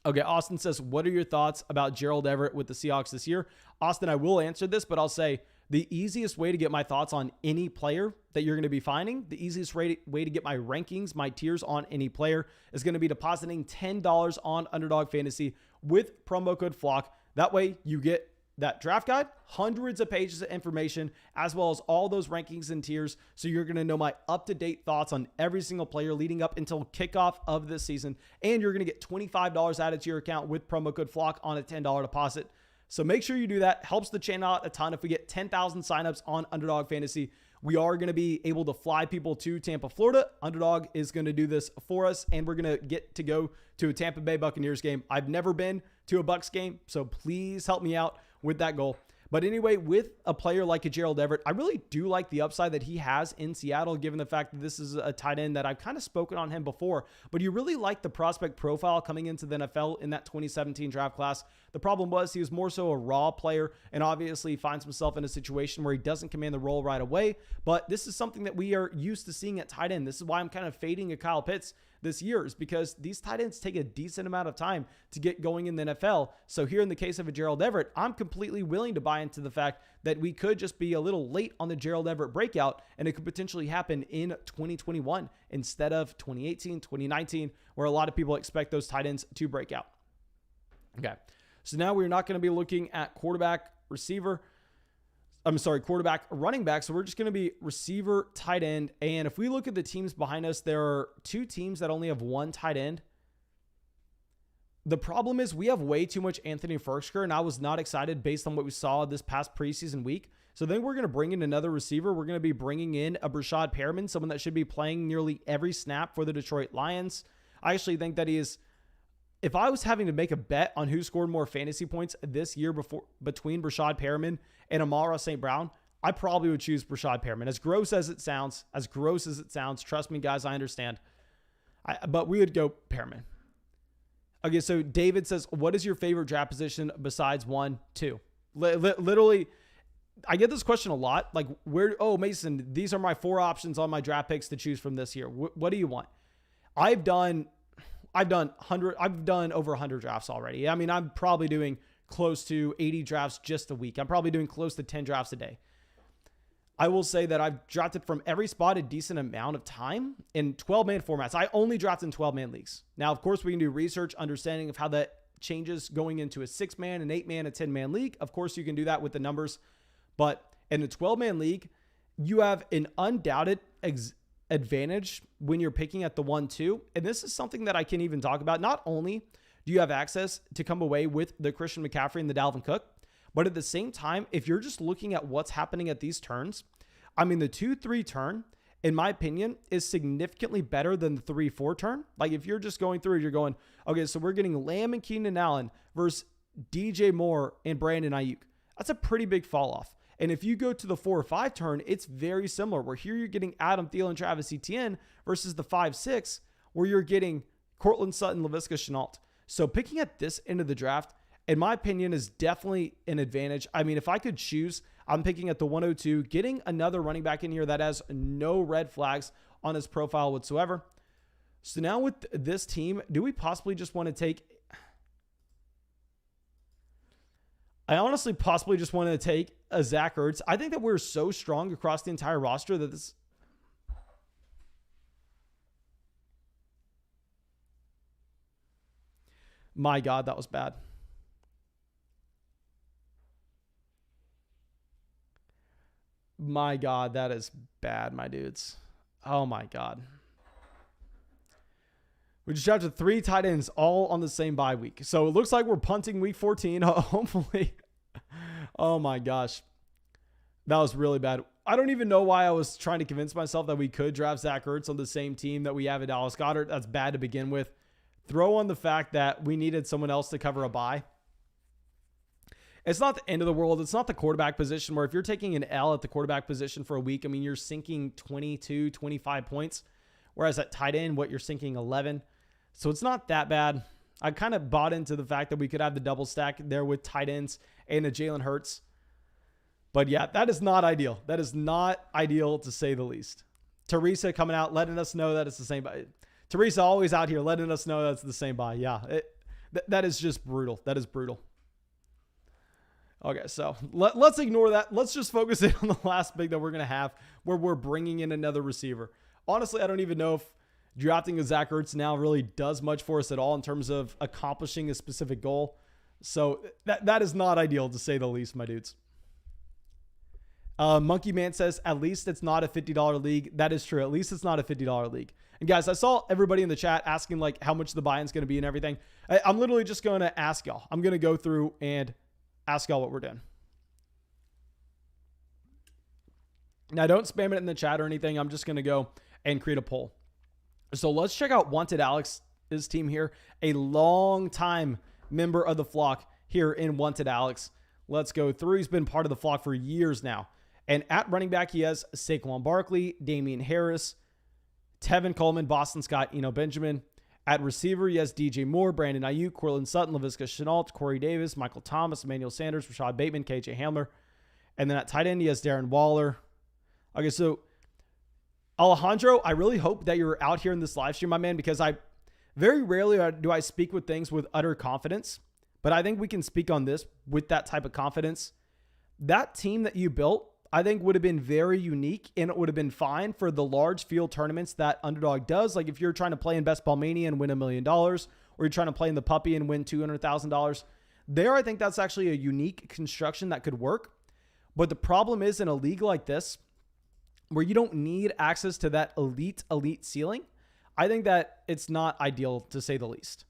Okay, Austin says, what are your thoughts about Gerald Everett with the Seahawks this year? Austin, I will answer this, but I'll say, the easiest way to get my thoughts on any player that you're going to be finding, the easiest way to get my rankings, my tiers on any player is going to be depositing $10 on Underdog Fantasy with promo code FLOCK. That way you get that draft guide, hundreds of pages of information, as well as all those rankings and tiers. So you're going to know my up-to-date thoughts on every single player leading up until kickoff of this season. And you're going to get $25 added to your account with promo code FLOCK on a $10 deposit. So make sure you do that. Helps the channel out a ton. If we get 10,000 signups on Underdog Fantasy, we are going to be able to fly people to Tampa, Florida. Underdog is going to do this for us, and we're going to get to go to a Tampa Bay Buccaneers game. I've never been to a Bucs game, so please help me out with that goal. But anyway, with a player like a Gerald Everett, I really do like the upside that he has in Seattle, given the fact that this is a tight end that I've kind of spoken on him before. But you really like the prospect profile coming into the NFL in that 2017 draft class. The problem was he was more so a raw player, and obviously he finds himself in a situation where he doesn't command the role right away. But this is something that we are used to seeing at tight end. This is why I'm kind of fading a Kyle Pitts this year, is because these tight ends take a decent amount of time to get going in the NFL. So here in the case of a Gerald Everett, I'm completely willing to buy into the fact that we could just be a little late on the Gerald Everett breakout, and it could potentially happen in 2021 instead of 2018, 2019, where a lot of people expect those tight ends to break out. Okay, so now we're not going to be looking at quarterback, running back. So we're just going to be receiver, tight end. And if we look at the teams behind us, there are 2 teams that only have 1 tight end. The problem is we have way too much Anthony Firkser, and I was not excited based on what we saw this past preseason week. So then we're going to bring in another receiver. We're going to be bringing in a Rashad Perriman, someone that should be playing nearly every snap for the Detroit Lions. I actually think that he is, if I was having to make a bet on who scored more fantasy points this year between Rashad Perriman and Amara St. Brown, I probably would choose Rashad Perriman. As gross as it sounds, trust me, guys, I understand. But we would go Perriman. Okay, so David says, what is your favorite draft position besides 1, 2? Literally, I get this question a lot. Like, Mason, these are my 4 options on my draft picks to choose from this year. What do you want? I've done over 100 drafts already. I mean, I'm probably doing close to 80 drafts just a week. I'm probably doing close to 10 drafts a day. I will say that I've drafted from every spot a decent amount of time in 12-man formats. I only draft in 12-man leagues. Now, of course, we can do research, understanding of how that changes going into a 6-man, an 8-man, a 10-man league. Of course, you can do that with the numbers. But in a 12-man league, you have an undoubted advantage when you're picking at the 1-2. And this is something that I can even talk about. Not only do you have access to come away with the Christian McCaffrey and the Dalvin Cook, but at the same time, if you're just looking at what's happening at these turns, I mean, the 2-3 turn, in my opinion, is significantly better than the 3-4 turn. Like if you're just going through, you're going, okay, so we're getting Lamb and Keenan Allen versus DJ Moore and Brandon Ayuk. That's a pretty big fall off. And if you go to the 4 or 5 turn, it's very similar. Where here you're getting Adam Thielen, Travis Etienne versus the 5-6, where you're getting Cortland Sutton, Laviska Shenault. So picking at this end of the draft, in my opinion, is definitely an advantage. I mean, if I could choose, I'm picking at the 102, getting another running back in here that has no red flags on his profile whatsoever. So now with this team, do we possibly just want to take... I honestly possibly just want to take a Zach Ertz. I think that we're so strong across the entire roster that this... My God, that was bad. My God, that is bad, my dudes. Oh, my God. We just drafted 3 tight ends all on the same bye week. So it looks like we're punting week 14, hopefully. Oh, my gosh. That was really bad. I don't even know why I was trying to convince myself that we could draft Zach Ertz on the same team that we have at Dallas Goedert. That's bad to begin with. Throw on the fact that we needed someone else to cover a bye. It's not the end of the world. It's not the quarterback position where if you're taking an L at the quarterback position for a week, I mean, you're sinking 22, 25 points. Whereas at tight end, you're sinking 11. So it's not that bad. I kind of bought into the fact that we could have the double stack there with tight ends and a Jalen Hurts. But yeah, that is not ideal. That is not ideal to say the least. Teresa coming out, letting us know that it's the same buy. Teresa always out here letting us know that's the same buy. Yeah, that is just brutal. That is brutal. Okay, so let's ignore that. Let's just focus in on the last pick that we're going to have where we're bringing in another receiver. Honestly, I don't even know if drafting a Zach Ertz now really does much for us at all in terms of accomplishing a specific goal. So that is not ideal to say the least, my dudes. Monkey Man says, at least it's not a $50 league. That is true. At least it's not a $50 league. And guys, I saw everybody in the chat asking like how much the buy-in's going to be and everything. I'm literally just going to ask y'all. I'm going to go through and ask y'all what we're doing. Now, don't spam it in the chat or anything. I'm just going to go and create a poll. So let's check out Wanted Alex's team here. A long time member of the flock here in Wanted Alex. Let's go through. He's been part of the flock for years now. And at running back, he has Saquon Barkley, Damian Harris, Tevin Coleman, Boston Scott, Eno Benjamin. At receiver, he has DJ Moore, Brandon Ayuk, Cortland Sutton, Laviska Shenault, Corey Davis, Michael Thomas, Emmanuel Sanders, Rashad Bateman, KJ Hamler. And then at tight end, he has Darren Waller. Okay, so Alejandro, I really hope that you're out here in this live stream, my man, because I very rarely do I speak with things with utter confidence, but I think we can speak on this with that type of confidence. That team that you built, I think would have been very unique, and it would have been fine for the large field tournaments that Underdog does. Like if you're trying to play in Best Ball Mania and win $1 million, or you're trying to play in the Puppy and win $200,000. There, I think that's actually a unique construction that could work. But the problem is in a league like this, where you don't need access to that elite ceiling, I think that it's not ideal to say the least.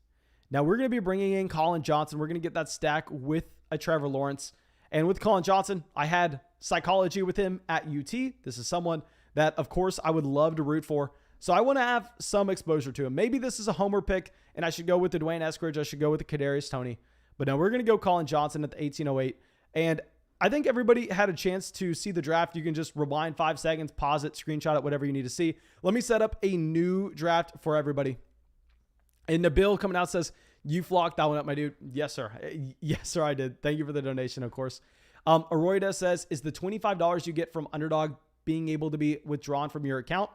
Now we're going to be bringing in Colin Johnson. We're going to get that stack with a Trevor Lawrence. And with Colin Johnson, I had psychology with him at UT. This is someone that, of course, I would love to root for. So I want to have some exposure to him. Maybe this is a homer pick, and I should go with the Dwayne Eskridge. I should go with the Kadarius Toney. But no, we're going to go Colin Johnson at the 1808. And I think everybody had a chance to see the draft. You can just rewind 5 seconds, pause it, screenshot it, whatever you need to see. Let me set up a new draft for everybody. And Nabil coming out says, you flocked that one up, my dude. Yes, sir. Yes, sir, I did. Thank you for the donation, of course. Aroida says, is the $25 you get from Underdog being able to be withdrawn from your account?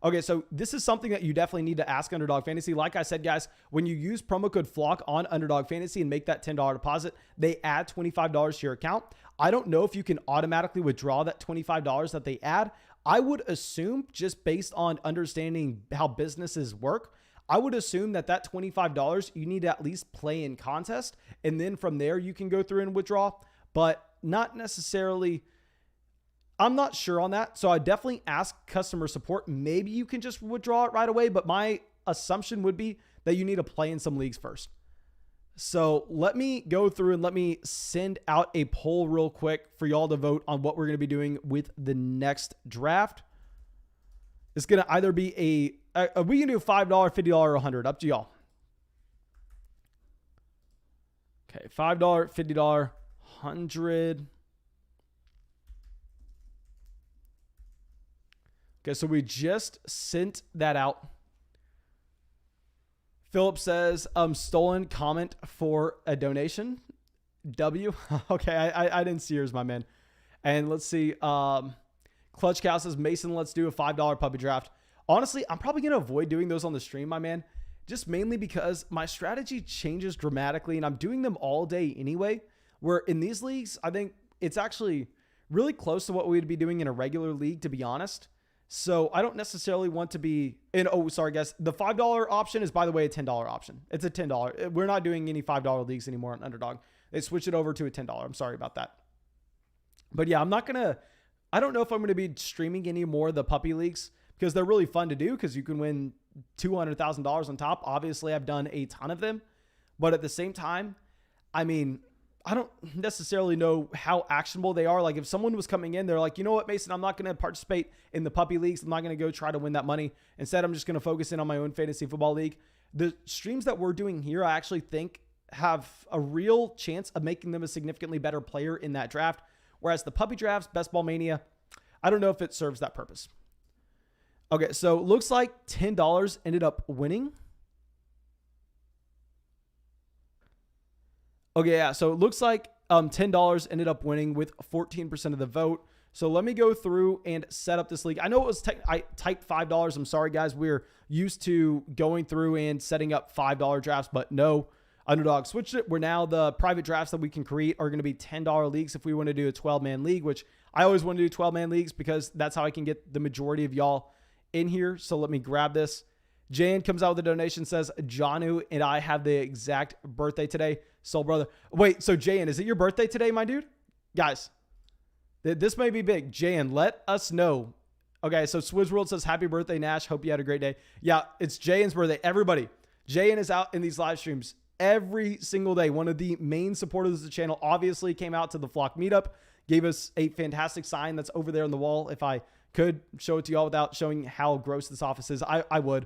Okay, so this is something that you definitely need to ask Underdog Fantasy. Like I said, guys, when you use promo code FLOCK on Underdog Fantasy and make that $10 deposit, they add $25 to your account. I don't know if you can automatically withdraw that $25 that they add. I would assume, just based on understanding how businesses work, I would assume that that $25, you need to at least play in contest. And then from there, you can go through and withdraw, but not necessarily. I'm not sure on that. So I definitely ask customer support. Maybe you can just withdraw it right away, but my assumption would be that you need to play in some leagues first. So let me go through and let me send out a poll real quick for y'all to vote on what we're going to be doing with the next draft. It's going to either be we can do $5, $50, or $100. Up to y'all. Okay, $5, $50, $100. Okay, so we just sent that out. Philip says, stolen comment for a donation. W. Okay, I didn't see yours, my man. And let's see. Clutch Cow says, Mason, let's do a $5 puppy draft. Honestly, I'm probably going to avoid doing those on the stream, my man. Just mainly because my strategy changes dramatically and I'm doing them all day anyway. Where in these leagues, I think it's actually really close to what we'd be doing in a regular league, to be honest. So I don't necessarily want to be in. Oh, sorry, guys. The $5 option is, by the way, a $10 option. It's a $10. We're not doing any $5 leagues anymore on Underdog. They switched it over to a $10. I'm sorry about that. But yeah, I don't know if I'm going to be streaming any more of the puppy leagues because they're really fun to do because you can win $200,000 on top. Obviously, I've done a ton of them. But at the same time, I mean, I don't necessarily know how actionable they are. Like if someone was coming in, they're like, you know what, Mason, I'm not going to participate in the puppy leagues. I'm not going to go try to win that money. Instead, I'm just going to focus in on my own fantasy football league. The streams that we're doing here, I actually think have a real chance of making them a significantly better player in that draft. Whereas the puppy drafts, Best Ball Mania, I don't know if it serves that purpose. Okay, so looks like $10 ended up winning. Okay, yeah, so it looks like $10 ended up winning with 14% of the vote. So let me go through and set up this league. I know it was I typed $5. I'm sorry, guys. We're used to going through and setting up $5 drafts, but no, Underdog switched it. We're now the private drafts that we can create are going to be $10 leagues if we want to do a 12-man league, which I always want to do 12-man leagues because that's how I can get the majority of y'all in here. So let me grab this. Jan comes out with a donation, says, Janu and I have the exact birthday today. Soul brother. Wait, so Jan, is it your birthday today, my dude? Guys, this may be big. Jan, let us know. Okay, so Swizzworld says, happy birthday, Nash. Hope you had a great day. Yeah, it's Jan's birthday. Everybody, Jan is out in these live streams every single day. One of the main supporters of the channel obviously came out to the Flock meetup, gave us a fantastic sign that's over there on the wall. If I could show it to y'all without showing how gross this office is, I would.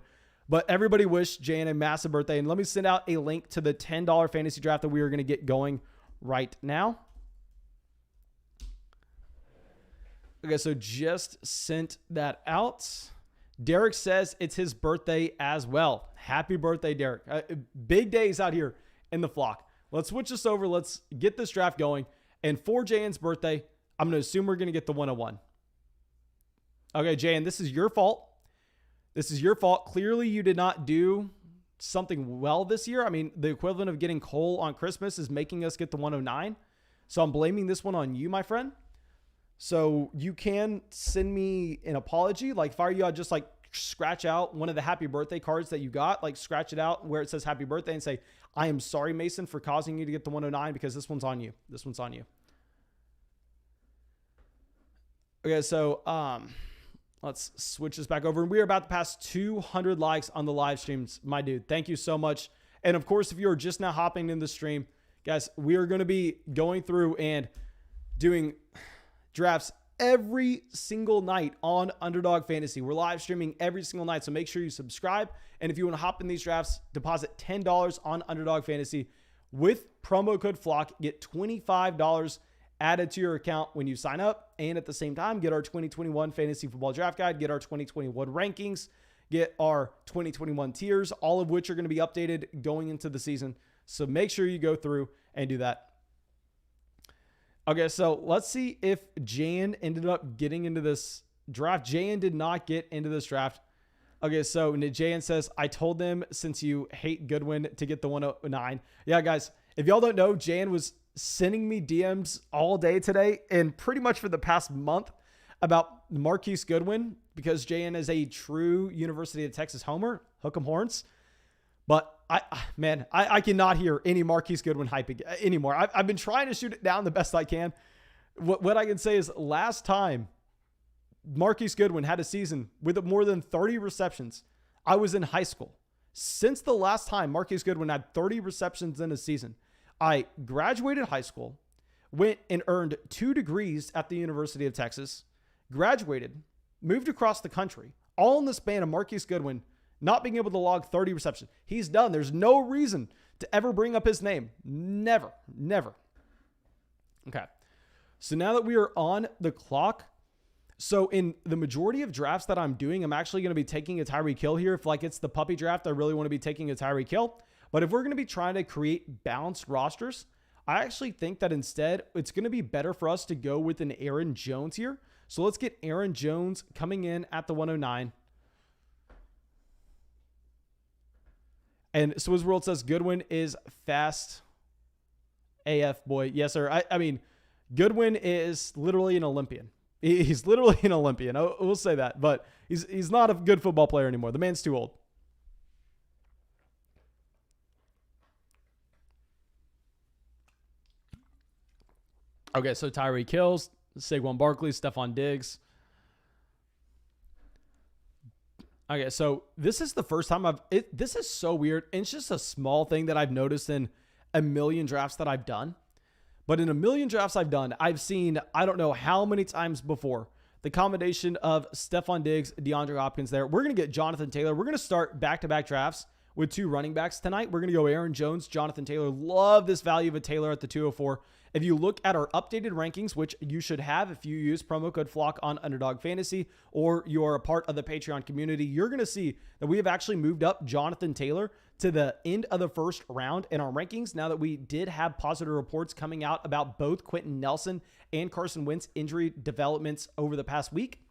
But everybody wish Jan a massive birthday. And let me send out a link to the $10 fantasy draft that we are going to get going right now. Okay, so just sent that out. Derek says it's his birthday as well. Happy birthday, Derek. Big days out here in the flock. Let's switch this over. Let's get this draft going. And for Jan's birthday, I'm going to assume we're going to get the 101. Okay, Jan, this is your fault. This is your fault. Clearly, you did not do something well this year. I mean, the equivalent of getting Cole on Christmas is making us get the 109. So I'm blaming this one on you, my friend. So you can send me an apology. Like if I were you, I'd just like scratch out one of the happy birthday cards that you got, like scratch it out where it says happy birthday and say, I am sorry, Mason, for causing you to get the 109 because this one's on you. This one's on you. Okay, so let's switch this back over. And we are about to pass 200 likes on the live streams, my dude. Thank you so much. And of course, if you're just now hopping in the stream, guys, we are going to be going through and doing drafts every single night on Underdog Fantasy. We're live streaming every single night, so make sure you subscribe. And if you want to hop in these drafts, deposit $10 on Underdog Fantasy with promo code FLOCK. Get $25 added to your account when you sign up. And at the same time, get our 2021 Fantasy Football Draft Guide, get our 2021 rankings, get our 2021 tiers, all of which are going to be updated going into the season. So make sure you go through and do that. Okay, so let's see if Jan ended up getting into this draft. Jan did not get into this draft. Okay, so Nijayan says, I told them since you hate Goodwin to get the 109. Yeah, guys, if y'all don't know, Jan was sending me DMs all day today and pretty much for the past month about Marquise Goodwin because Jan is a true University of Texas homer, hook 'em horns. But I cannot hear any Marquise Goodwin hype anymore. I've been trying to shoot it down the best I can. What I can say is last time Marquise Goodwin had a season with more than 30 receptions, I was in high school. Since the last time Marquise Goodwin had 30 receptions in a season, I graduated high school, went and earned 2 degrees at the University of Texas, graduated, moved across the country, all in the span of Marquise Goodwin not being able to log 30 receptions. He's done. There's no reason to ever bring up his name. Never. Okay. So now that we are on the clock, so in the majority of drafts that I'm doing, I'm actually going to be taking a Tyreek Hill here. If like it's the puppy draft, I really want to be taking a Tyreek Hill. But if we're going to be trying to create balanced rosters, I actually think that instead it's going to be better for us to go with an Aaron Jones here. So let's get Aaron Jones coming in at the 109. And Swizzworld says Goodwin is fast AF boy. Yes, sir. I mean, Goodwin is literally an Olympian. He's literally an Olympian. We'll say that. But he's not a good football player anymore. The man's too old. Okay, so Tyreek Hill, Saquon Barkley, Stephon Diggs. Okay, so this is the first time this is so weird. It's just a small thing that I've noticed in a million drafts that I've done. But in a million drafts I've done, I've seen, I don't know how many times before, the combination of Stephon Diggs, DeAndre Hopkins there. We're going to get Jonathan Taylor. We're going to start back-to-back drafts with 2 running backs tonight. We're going to go Aaron Jones, Jonathan Taylor. Love this value of a Taylor at the 204. If you look at our updated rankings, which you should have if you use promo code FLOCK on Underdog Fantasy or you're a part of the Patreon community, you're going to see that we have actually moved up Jonathan Taylor to the end of the first round in our rankings now that we did have positive reports coming out about both Quentin Nelson and Carson Wentz injury developments over the past week.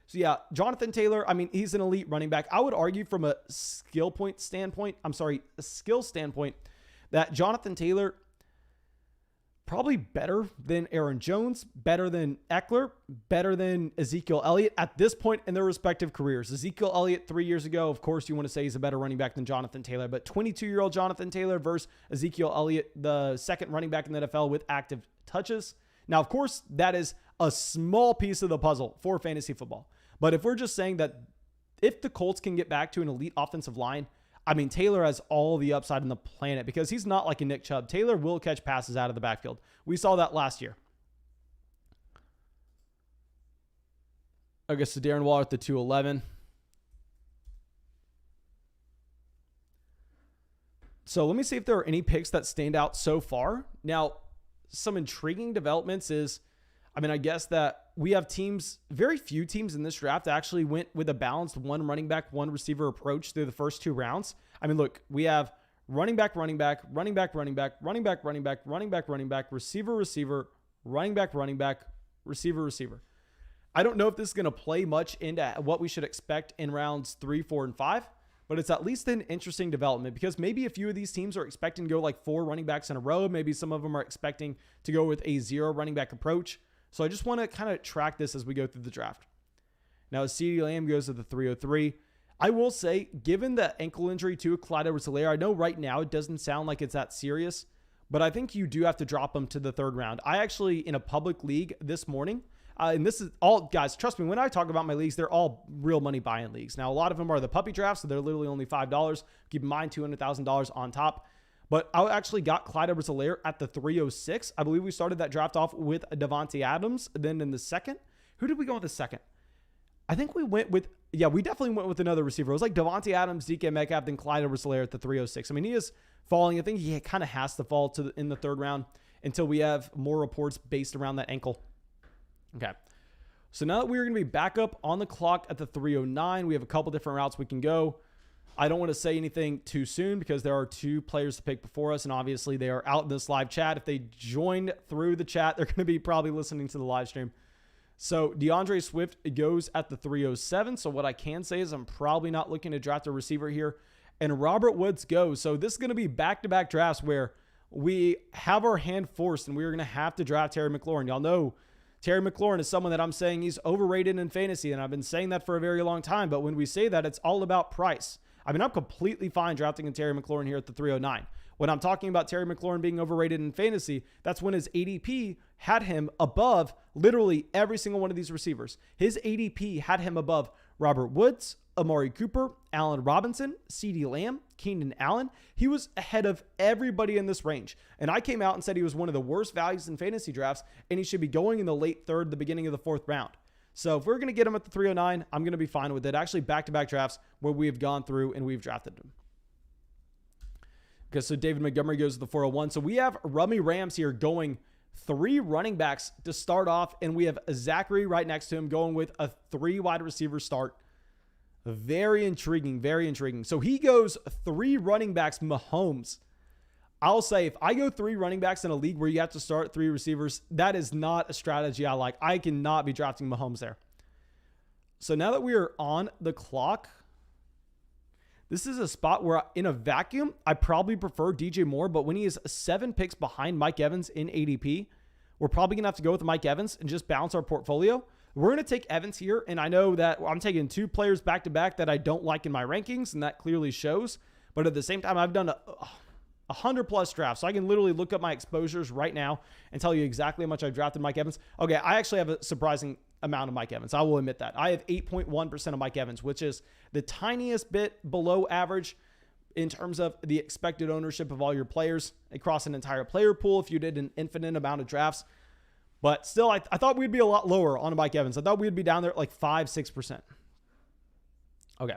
So yeah, Jonathan Taylor, I mean, he's an elite running back. I would argue from a skill standpoint, that Jonathan Taylor probably better than Aaron Jones, better than Eckler, better than Ezekiel Elliott at this point in their respective careers. Ezekiel Elliott 3 years ago, of course, you want to say he's a better running back than Jonathan Taylor, but 22-year-old Jonathan Taylor versus Ezekiel Elliott, the second running back in the NFL with active touches. Now, of course, that is a small piece of the puzzle for fantasy football. But if we're just saying that if the Colts can get back to an elite offensive line, I mean, Taylor has all the upside on the planet because he's not like a Nick Chubb. Taylor will catch passes out of the backfield. We saw that last year. Okay, so Darren Waller at the 211. So let me see if there are any picks that stand out so far. Now, some intriguing developments is, I mean, I guess that we have teams, very few teams in this draft actually went with a balanced 1 running back, 1 receiver approach through the first 2 rounds. I mean, look, we have running back, running back, running back, running back, running back, running back, running back, running back, receiver, receiver, running back, receiver, receiver. I don't know if this is going to play much into what we should expect in rounds 3, 4, and 5, but it's at least an interesting development because maybe a few of these teams are expecting to go like 4 running backs in a row. Maybe some of them are expecting to go with a 0 running back approach. So I just want to kind of track this as we go through the draft. Now, CeeDee Lamb goes to the 303. I will say, given the ankle injury to Clyde Edwards-Helaire, I know right now it doesn't sound like it's that serious, but I think you do have to drop him to the 3rd round. I actually, in a public league this morning, and this is all, guys, trust me, when I talk about my leagues, they're all real money buy-in leagues. Now, a lot of them are the puppy drafts, so they're literally only $5. Keep in mind, $200,000 on top. But I actually got Clyde Edwards-Helaire at the 306. I believe we started that draft off with Davante Adams. Then in the second, who did we go with the second? I think we went with, yeah, we definitely went with another receiver. It was like Davante Adams, DK Metcalf, then Clyde Edwards-Helaire at the 306. I mean, he is falling. I think he kind of has to fall in the 3rd round until we have more reports based around that ankle. Okay. So now that we're going to be back up on the clock at the 309, we have a couple different routes we can go. I don't want to say anything too soon because there are 2 players to pick before us, and obviously they are out in this live chat. If they joined through the chat, they're going to be probably listening to the live stream. So DeAndre Swift goes at the 307. So what I can say is I'm probably not looking to draft a receiver here. And Robert Woods goes. So this is going to be back-to-back drafts where we have our hand forced and we're going to have to draft Terry McLaurin. Y'all know Terry McLaurin is someone that I'm saying he's overrated in fantasy, and I've been saying that for a very long time. But when we say that, it's all about price. I mean, I'm completely fine drafting a Terry McLaurin here at the 309. When I'm talking about Terry McLaurin being overrated in fantasy, that's when his ADP had him above literally every single one of these receivers. His ADP had him above Robert Woods, Amari Cooper, Allen Robinson, CeeDee Lamb, Keenan Allen. He was ahead of everybody in this range. And I came out and said he was one of the worst values in fantasy drafts, and he should be going in the late third, the beginning of the fourth round. So if we're going to get him at the 309, I'm going to be fine with it. Actually, back-to-back drafts where we've gone through and we've drafted him. Okay, so David Montgomery goes to the 401. So we have Rummy Rams here going 3 running backs to start off, and we have Zachary right next to him going with a 3 wide receiver start. Very intriguing, very intriguing. So he goes 3 running backs, Mahomes. I'll say if I go 3 running backs in a league where you have to start 3 receivers, that is not a strategy I like. I cannot be drafting Mahomes there. So now that we are on the clock, this is a spot where in a vacuum, I probably prefer DJ Moore, but when he is 7 picks behind Mike Evans in ADP, we're probably going to have to go with Mike Evans and just balance our portfolio. We're going to take Evans here, and I know that I'm taking 2 players back-to-back that I don't like in my rankings, and that clearly shows. But at the same time, I've done a 100-plus drafts, so I can literally look up my exposures right now and tell you exactly how much I've drafted Mike Evans. Okay, I actually have a surprising amount of Mike Evans. I will admit that. I have 8.1% of Mike Evans, which is the tiniest bit below average in terms of the expected ownership of all your players across an entire player pool if you did an infinite amount of drafts. But still, I thought we'd be a lot lower on Mike Evans. I thought we'd be down there at like 5-6%. Okay.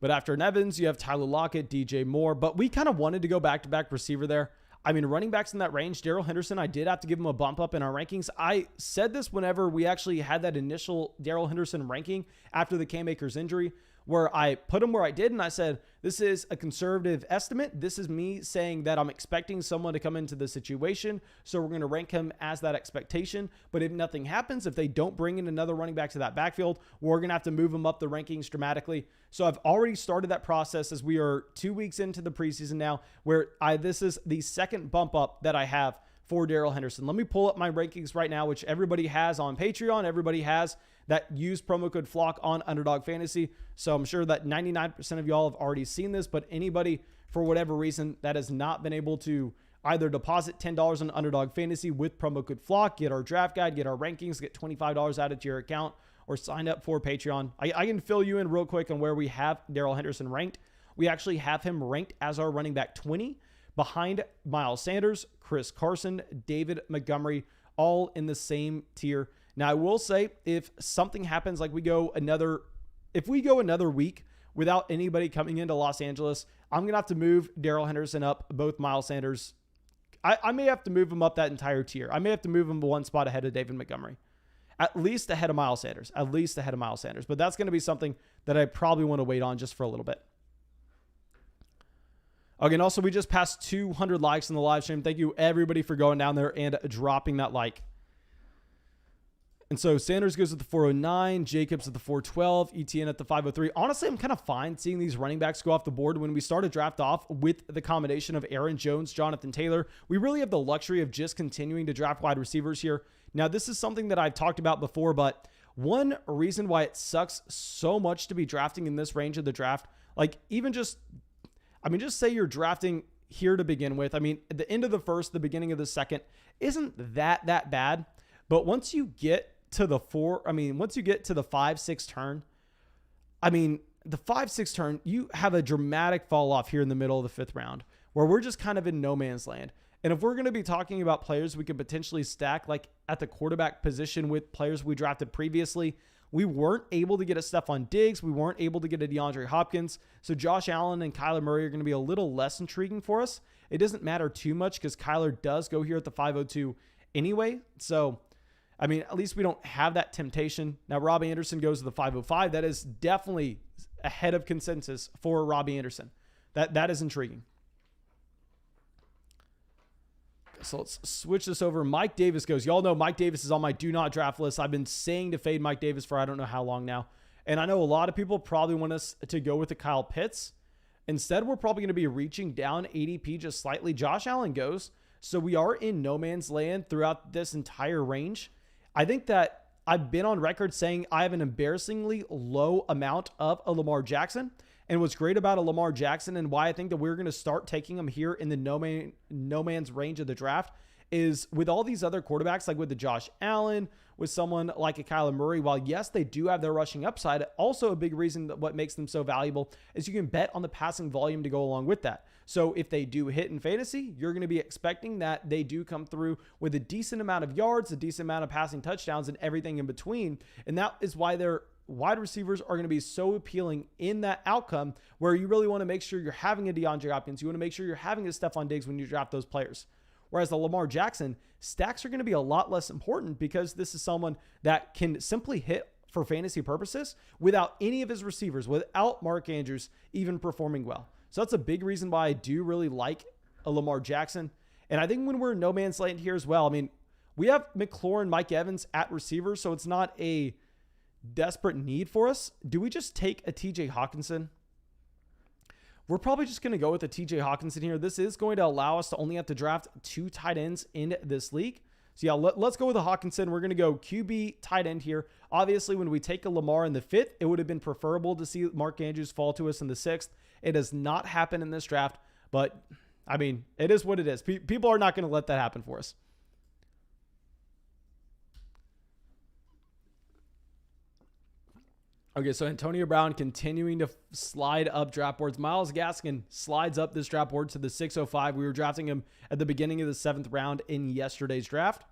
But after an Evans, you have Tyler Lockett, DJ Moore. But we kind of wanted to go back-to-back receiver there. I mean, running backs in that range, Darrell Henderson, I did have to give him a bump up in our rankings. I said this whenever we actually had that initial Darrell Henderson ranking after the Cam Akers injury, where I put him where I did, and I said, this is a conservative estimate. This is me saying that I'm expecting someone to come into the situation, so we're going to rank him as that expectation. But if nothing happens, if they don't bring in another running back to that backfield, we're going to have to move him up the rankings dramatically. So I've already started that process as we are 2 weeks into the preseason now, where this is the second bump up that I have for Darrell Henderson. Let me pull up my rankings right now, which everybody has on Patreon. Everybody has that use promo code FLOCK on Underdog Fantasy. So I'm sure that 99% of y'all have already seen this, but anybody, for whatever reason, that has not been able to either deposit $10 on Underdog Fantasy with promo code FLOCK, get our draft guide, get our rankings, get $25 added to your account, or sign up for Patreon. I can fill you in real quick on where we have Darrell Henderson ranked. We actually have him ranked as our running back 20 behind Miles Sanders, Chris Carson, David Montgomery, all in the same tier. Now, I will say if something happens, like if we go another week without anybody coming into Los Angeles, I'm going to have to move Darrell Henderson up, both Miles Sanders. I may have to move him up that entire tier. I may have to move him 1 spot ahead of David Montgomery. At least ahead of Miles Sanders. But that's going to be something that I probably want to wait on just for a little bit. Okay, and also we just passed 200 likes in the live stream. Thank you, everybody, for going down there and dropping that like. And so Sanders goes at the 409, Jacobs at the 412, ETN at the 503. Honestly, I'm kind of fine seeing these running backs go off the board. When we started draft off with the combination of Aaron Jones, Jonathan Taylor, we really have the luxury of just continuing to draft wide receivers here. Now, this is something that I've talked about before, but one reason why it sucks so much to be drafting in this range of the draft, like even just say you're drafting here to begin with. I mean, at the end of the first, the beginning of the second isn't that bad. But once you get to the 5-6 turn, the 5-6 turn, you have a dramatic fall off here in the middle of the 5th round where we're just kind of in no man's land. And if we're going to be talking about players we could potentially stack like at the quarterback position with players we drafted previously, we weren't able to get a Stephon Diggs. We weren't able to get a DeAndre Hopkins. So Josh Allen and Kyler Murray are going to be a little less intriguing for us. It doesn't matter too much because Kyler does go here at the 502 anyway. So, I mean, at least we don't have that temptation. Now, Robbie Anderson goes to the 505. That is definitely ahead of consensus for Robbie Anderson. That is intriguing. So let's switch this over. Mike Davis goes. Y'all know Mike Davis is on my do not draft list. I've been saying to fade Mike Davis for I don't know how long now. And I know a lot of people probably want us to go with the Kyle Pitts. Instead, we're probably going to be reaching down ADP just slightly. Josh Allen goes. So we are in no man's land throughout this entire range. I think that I've been on record saying I have an embarrassingly low amount of a Lamar Jackson. And what's great about a Lamar Jackson and why I think that we're going to start taking him here in the no man's range of the draft is with all these other quarterbacks, like with the Josh Allen, with someone like a Kyler Murray, while yes, they do have their rushing upside, also a big reason that what makes them so valuable is you can bet on the passing volume to go along with that. So if they do hit in fantasy, you're going to be expecting that they do come through with a decent amount of yards, a decent amount of passing touchdowns, and everything in between. And that is why their wide receivers are going to be so appealing in that outcome where you really want to make sure you're having a DeAndre Hopkins. You want to make sure you're having a Stephon Diggs when you draft those players. Whereas the Lamar Jackson, stacks are going to be a lot less important because this is someone that can simply hit for fantasy purposes without any of his receivers, without Mark Andrews even performing well. So that's a big reason why I do really like a Lamar Jackson. And I think when we're in no man's land here as well, I mean, we have McLaurin, Mike Evans at receiver, so it's not a desperate need for us. Do we just take a TJ Hawkinson? We're probably just going to go with a TJ Hawkinson here. This is going to allow us to only have to draft 2 tight ends in this league. So yeah, let's go with a Hawkinson. We're going to go QB tight end here. Obviously, when we take a Lamar in the 5th, it would have been preferable to see Mark Andrews fall to us in the 6th. It does not happen in this draft, but I mean, it is what it is. People are not going to let that happen for us. Okay, so Antonio Brown continuing to slide up draft boards. Myles Gaskin slides up this draft board to the 605. We were drafting him at the beginning of the 7th round in yesterday's draft.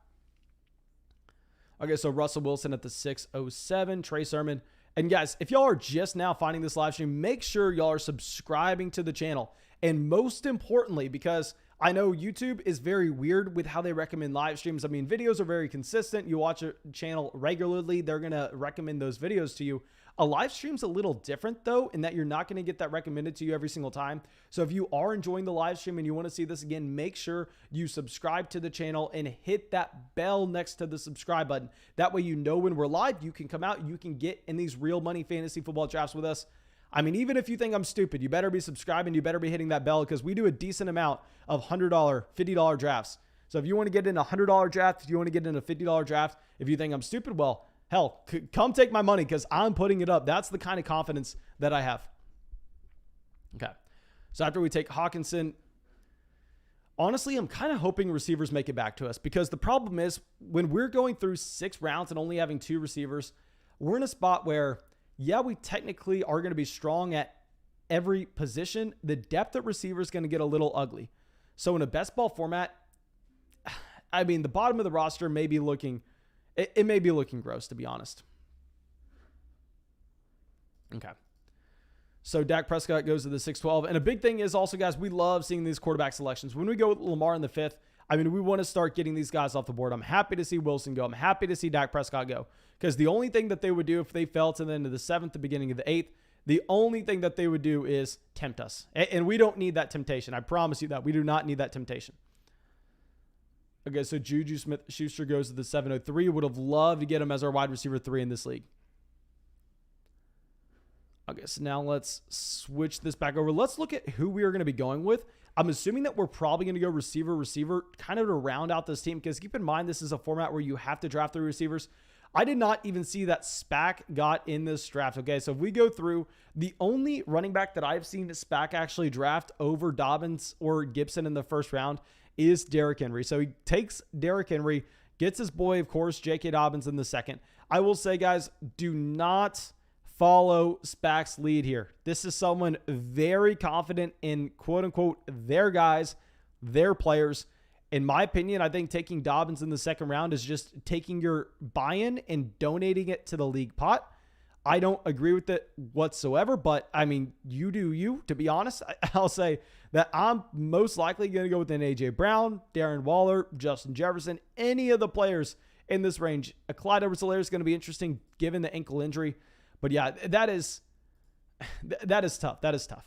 Okay, so Russell Wilson at the 607. Trey Sermon. And guys, if y'all are just now finding this live stream, make sure y'all are subscribing to the channel. And most importantly, because I know YouTube is very weird with how they recommend live streams. I mean, videos are very consistent. You watch a channel regularly, they're going to recommend those videos to you. A live stream's a little different though, in that you're not going to get that recommended to you every single time. So if you are enjoying the live stream and you want to see this again, make sure you subscribe to the channel and hit that bell next to the subscribe button. That way you know when we're live, you can come out, you can get in these real money fantasy football drafts with us. I mean, even if you think I'm stupid, you better be subscribing, you better be hitting that bell because we do a decent amount of $100, $50 drafts. So if you want to get in a $100 draft, if you want to get in a $50 draft, if you think I'm stupid, well, hell, come take my money because I'm putting it up. That's the kind of confidence that I have. Okay. So after we take Hawkinson, honestly, I'm kind of hoping receivers make it back to us because the problem is when we're going through 6 rounds and only having 2 receivers, we're in a spot where, yeah, we technically are going to be strong at every position. The depth at receiver is going to get a little ugly. So in a best ball format, I mean, the bottom of the roster may be looking... It may be looking gross, to be honest. Okay. So Dak Prescott goes to the 612. And a big thing is also, guys, we love seeing these quarterback selections. When we go with Lamar in the 5th, I mean, we want to start getting these guys off the board. I'm happy to see Wilson go. I'm happy to see Dak Prescott go. Because the only thing that they would do if they fell to the end of the 7th, the beginning of the 8th, the only thing that they would do is tempt us. And we don't need that temptation. I promise you that. We do not need that temptation. Okay, so Juju Smith-Schuster goes to the 703. Would have loved to get him as our wide receiver 3 in this league. Okay, so now let's switch this back over. Let's look at who we are going to be going with. I'm assuming that we're probably going to go receiver, kind of to round out this team. Because keep in mind, this is a format where you have to draft 3 receivers. I did not even see that SPAC got in this draft. Okay, so if we go through, the only running back that I've seen SPAC actually draft over Dobbins or Gibson in the 1st round is Derrick Henry. So he takes Derrick Henry, gets his boy, of course, J.K. Dobbins in the 2nd. I will say, guys, do not follow SPAC's lead here. This is someone very confident in, quote-unquote, their guys, their players. In my opinion, I think taking Dobbins in the 2nd round is just taking your buy-in and donating it to the league pot. I don't agree with it whatsoever, but I mean, you do you. To be honest, I'll say that I'm most likely going to go with an A.J. Brown, Darren Waller, Justin Jefferson, any of the players in this range. A Clyde Edwards-Helaire is going to be interesting given the ankle injury. But yeah, that is tough. That is tough.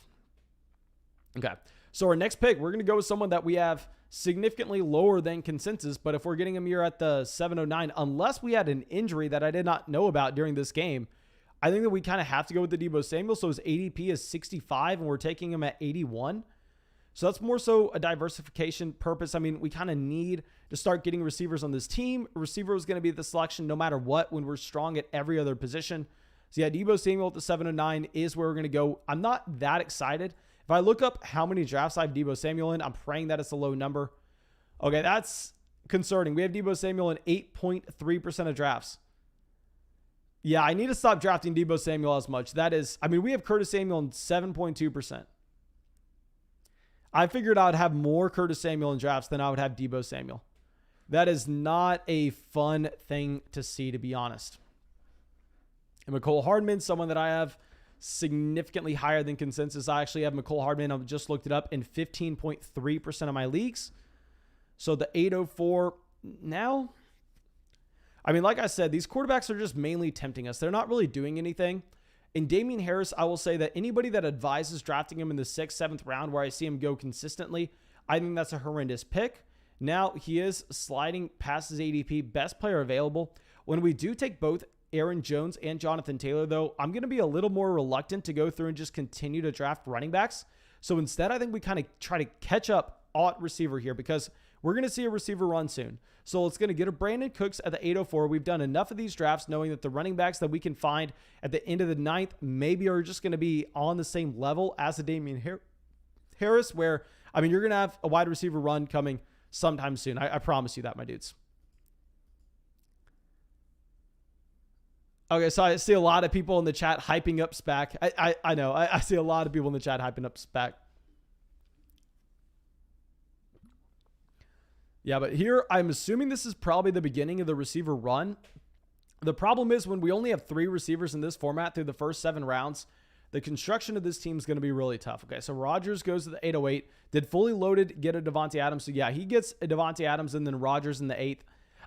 Okay. So our next pick, we're going to go with someone that we have significantly lower than consensus. But if we're getting him here at the 709, unless we had an injury that I did not know about during this game, I think that we kind of have to go with the Deebo Samuel. So his ADP is 65 and we're taking him at 81. So that's more so a diversification purpose. I mean, we kind of need to start getting receivers on this team. A receiver is going to be the selection no matter what when we're strong at every other position. So yeah, Deebo Samuel at the 709 is where we're going to go. I'm not that excited. If I look up how many drafts I have Deebo Samuel in, I'm praying that it's a low number. Okay, that's concerning. We have Deebo Samuel in 8.3% of drafts. Yeah, I need to stop drafting Deebo Samuel as much. That is, I mean, we have Curtis Samuel in 7.2%. I figured I would have more Curtis Samuel in drafts than I would have Deebo Samuel. That is not a fun thing to see, to be honest. And McCole Hardman, someone that I have significantly higher than consensus. I actually have McCole Hardman. I've just looked it up in 15.3% of my leagues. So the 804 now, I mean, like I said, these quarterbacks are just mainly tempting us. They're not really doing anything. In Damian Harris, I will say that anybody that advises drafting him in the 6th, 7th round where I see him go consistently, I think that's a horrendous pick. Now he is sliding past his ADP, best player available. When we do take both Aaron Jones and Jonathan Taylor, though, I'm going to be a little more reluctant to go through and just continue to draft running backs. So instead, I think we kind of try to catch up at receiver here because we're going to see a receiver run soon. So it's going to get a Brandon Cooks at the 804. We've done enough of these drafts knowing that the running backs that we can find at the end of the 9th maybe are just going to be on the same level as a Damian Harris, where, I mean, you're going to have a wide receiver run coming sometime soon. I promise you that, my dudes. Okay, so I see a lot of people in the chat hyping up SPAC. I know. I see a lot of people in the chat hyping up SPAC. Yeah, but here I'm assuming this is probably the beginning of the receiver run. The problem is when we only have 3 receivers in this format through the first 7 rounds, the construction of this team is going to be really tough. Okay, so Rodgers goes to the 808. Did fully loaded get a Devontae Adams? So yeah, he gets a Devontae Adams and then Rodgers in the 8th.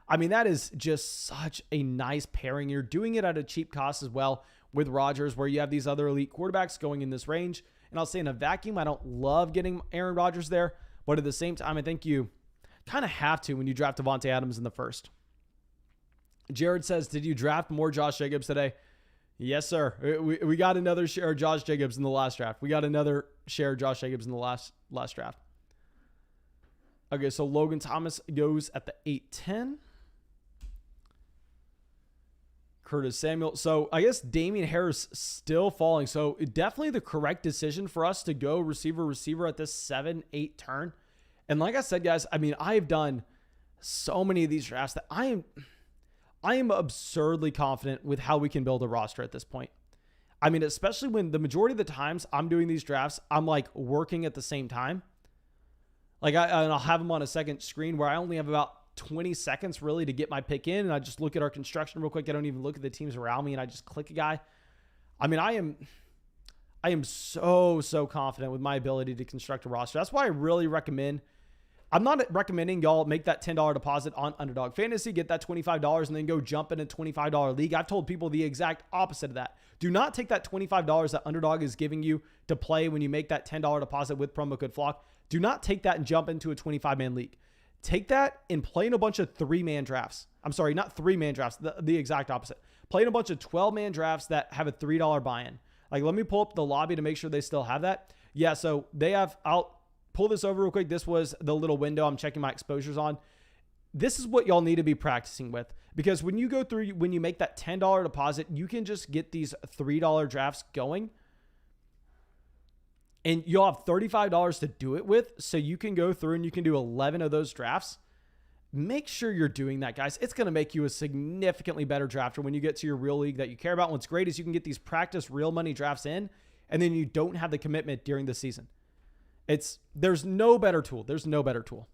I mean, that is just such a nice pairing. You're doing it at a cheap cost as well with Rodgers, where you have these other elite quarterbacks going in this range. And I'll say in a vacuum, I don't love getting Aaron Rodgers there, but at the same time, I think you kind of have to when you draft Devontae Adams in the first. Jared says, did you draft more Josh Jacobs today? Yes, sir. We got another share of Josh Jacobs in the last draft. We got another share of Josh Jacobs in the last draft. Okay, so Logan Thomas goes at the 810. Curtis Samuel. So I guess Damian Harris still falling. So definitely the correct decision for us to go receiver at this 7-8 turn. And like I said, guys, I mean, I've done so many of these drafts that I am absurdly confident with how we can build a roster at this point. I mean, especially when the majority of the times I'm doing these drafts, I'm like working at the same time. Like I'll have them on a second screen where I only have about 20 seconds really to get my pick in. And I just look at our construction real quick. I don't even look at the teams around me and I just click a guy. I mean, I am so confident with my ability to construct a roster. That's why I really recommend. I'm not recommending y'all make that $10 deposit on Underdog Fantasy, get that $25 and then go jump in a $25 league. I've told people the exact opposite of that. Do not take that $25 that Underdog is giving you to play when you make that $10 deposit with promo code FLOCK. Do not take that and jump into a 25-man league. Take that and play in a bunch of 3-man drafts. I'm sorry, not 3-man drafts, the exact opposite. Play in a bunch of 12-man drafts that have a $3 buy-in. Like, let me pull up the lobby to make sure they still have that. Yeah, so they have, I'll pull this over real quick. This was the little window I'm checking my exposures on. This is what y'all need to be practicing with, because when you go through, when you make that $10 deposit, you can just get these $3 drafts going and you'll have $35 to do it with. So you can go through and you can do 11 of those drafts. Make sure you're doing that, guys. It's going to make you a significantly better drafter when you get to your real league that you care about. What's great is you can get these practice real money drafts in, and then you don't have the commitment during the season. There's no better tool. There's no better tool.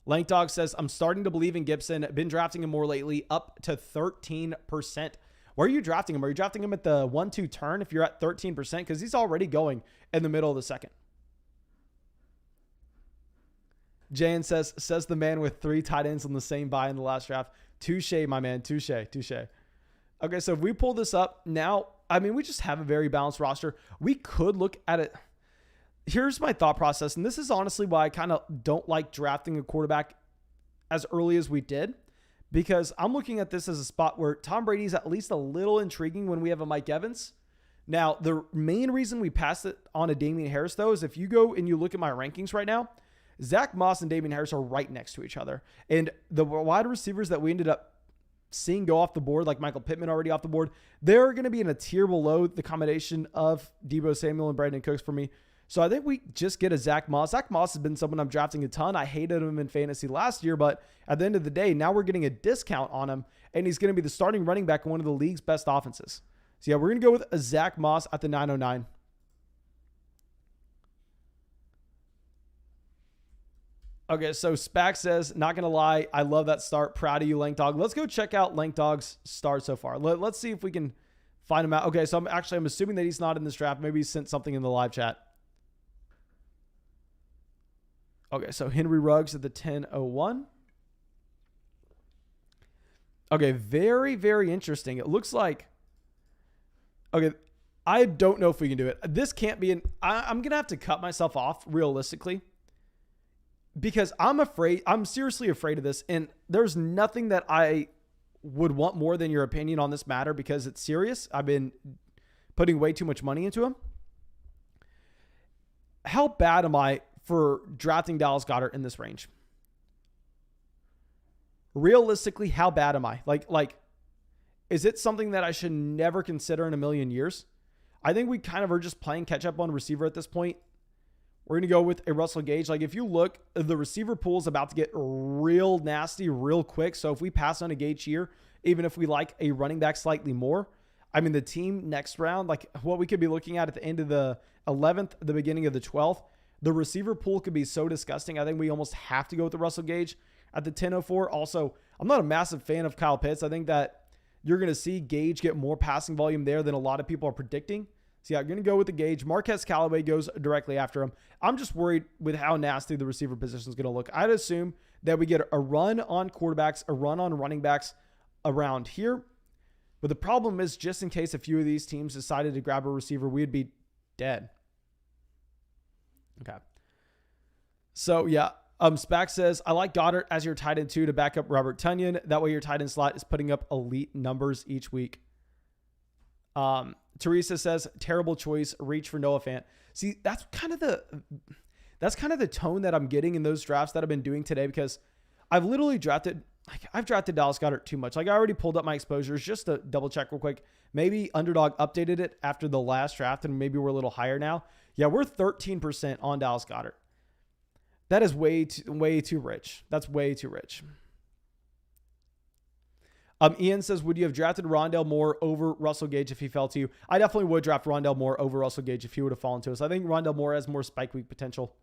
Lankdog says, I'm starting to believe in Gibson. Been drafting him more lately, up to 13%. Where are you drafting him? Are you drafting him at the 1-2 turn if you're at 13%? Because he's already going in the middle of the second. Jan says the man with 3 tight ends on the same buy in the last draft. Touche, my man. Touche. Okay, so if we pull this up now, I mean, we just have a very balanced roster. We could look at it. here's my thought process. And this is honestly why I kind of don't like drafting a quarterback as early as we did, because I'm looking at this as a spot where Tom Brady's at least a little intriguing when we have a Mike Evans. Now, the main reason we passed it on a Damian Harris, though, is if you go and you look at my rankings right now, Zach Moss and Damian Harris are right next to each other. And the wide receivers that we ended up seeing go off the board, like Michael Pittman already off the board, they're going to be in a tier below the combination of Deebo Samuel and Brandon Cooks for me. So I think we just get a Zach Moss. Zach Moss has been someone I'm drafting a ton. I hated him in fantasy last year, but at the end of the day, now we're getting a discount on him, and he's going to be the starting running back in one of the league's best offenses. So yeah, we're going to go with a Zach Moss at the 909. Okay, so Spack says, not going to lie, I love that start. Proud of you, Lank Dog. Let's go check out Lank Dog's start so far. Let's see if we can find him out. Okay, so I'm assuming that he's not in this draft. Maybe he sent something in the live chat. Okay, so Henry Ruggs at the 1001. Okay, very, very interesting. It looks like... Okay, I don't know if we can do it. This can't be I'm going to have to cut myself off realistically, because I'm seriously afraid of this. And there's nothing that I would want more than your opinion on this matter, because it's serious. I've been putting way too much money into him. How bad am I for drafting Dallas Goedert in this range? Realistically, how bad am I? Like, is it something that I should never consider in a million years? I think we kind of are just playing catch up on receiver at this point. We're going to go with a Russell Gage. Like, if you look, the receiver pool is about to get real nasty real quick. So if we pass on a Gage here, even if we like a running back slightly more, I mean, the team next round, like what we could be looking at the end of the 11th, the beginning of the 12th, the receiver pool could be so disgusting. I think we almost have to go with the Russell Gage at the 1004. Also, I'm not a massive fan of Kyle Pitts. I think that you're going to see Gage get more passing volume there than a lot of people are predicting. So yeah, I'm going to go with the Gage. Marquez Callaway goes directly after him. I'm just worried with how nasty the receiver position is going to look. I'd assume that we get a run on quarterbacks, a run on running backs around here. But the problem is, just in case a few of these teams decided to grab a receiver, we'd be dead. Okay. So yeah, Spack says, I like Goddard as your tight end too to back up Robert Tonyan. That way your tight end slot is putting up elite numbers each week. Teresa says, terrible choice, reach for Noah Fant. See, that's kind of the tone that I'm getting in those drafts that I've been doing today, because I've literally drafted Dallas Goedert too much. Like, I already pulled up my exposures just to double check real quick. Maybe Underdog updated it after the last draft and maybe we're a little higher now. Yeah, we're 13% on Dallas Goedert. That is way too rich. That's way too rich. Ian says, would you have drafted Rondale Moore over Russell Gage if he fell to you? I definitely would draft Rondale Moore over Russell Gage if he would have fallen to us. I think Rondale Moore has more spike week potential.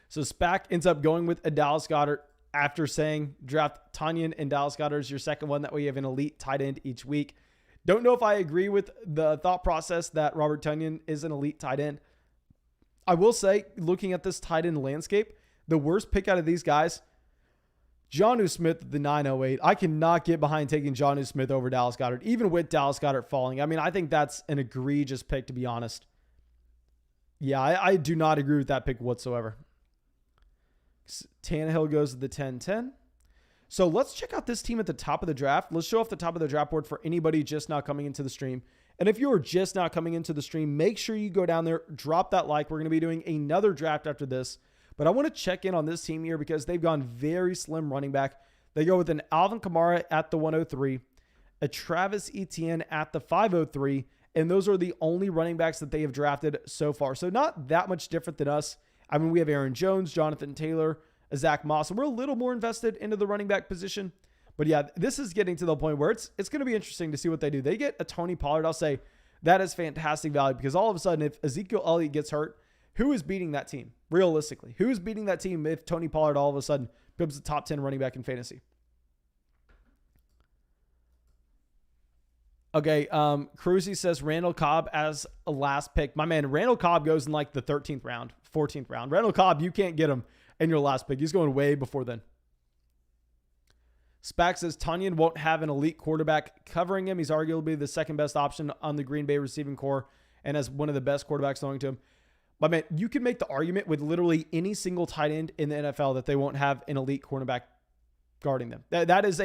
So Spack ends up going with a Dallas Goedert after saying draft Tonyan and Dallas Goedert is your second one. That way you have an elite tight end each week. Don't know if I agree with the thought process that Robert Tonyan is an elite tight end. I will say, looking at this tight end landscape, the worst pick out of these guys, Juju Smith at the 908. I cannot get behind taking Juju Smith over Dallas Goedert, even with Dallas Goedert falling. I mean, I think that's an egregious pick, to be honest. Yeah, I do not agree with that pick whatsoever. Tannehill goes to the 10-10. So let's check out this team at the top of the draft. Let's show off the top of the draft board for anybody just now coming into the stream. And if you're just now coming into the stream, make sure you go down there, drop that like. We're going to be doing another draft after this. But I want to check in on this team here because they've gone very slim running back. They go with an Alvin Kamara at the 103, a Travis Etienne at the 503, and those are the only running backs that they have drafted so far. So not that much different than us. I mean, we have Aaron Jones, Jonathan Taylor, Zach Moss, and we're a little more invested into the running back position. But yeah, this is getting to the point where it's going to be interesting to see what they do. They get a Tony Pollard. I'll say that is fantastic value because all of a sudden, if Ezekiel Elliott gets hurt, who is beating that team? Realistically, who is beating that team if Tony Pollard all of a sudden becomes the top 10 running back in fantasy? Okay, Cruzy says Randall Cobb as a last pick. My man, Randall Cobb goes in like the 13th round, 14th round. Randall Cobb, you can't get him in your last pick. He's going way before then. Spack says Tonyan won't have an elite quarterback covering him. He's arguably the second best option on the Green Bay receiving core and has one of the best quarterbacks throwing to him. But man, you can make the argument with literally any single tight end in the NFL that they won't have an elite cornerback guarding them. That has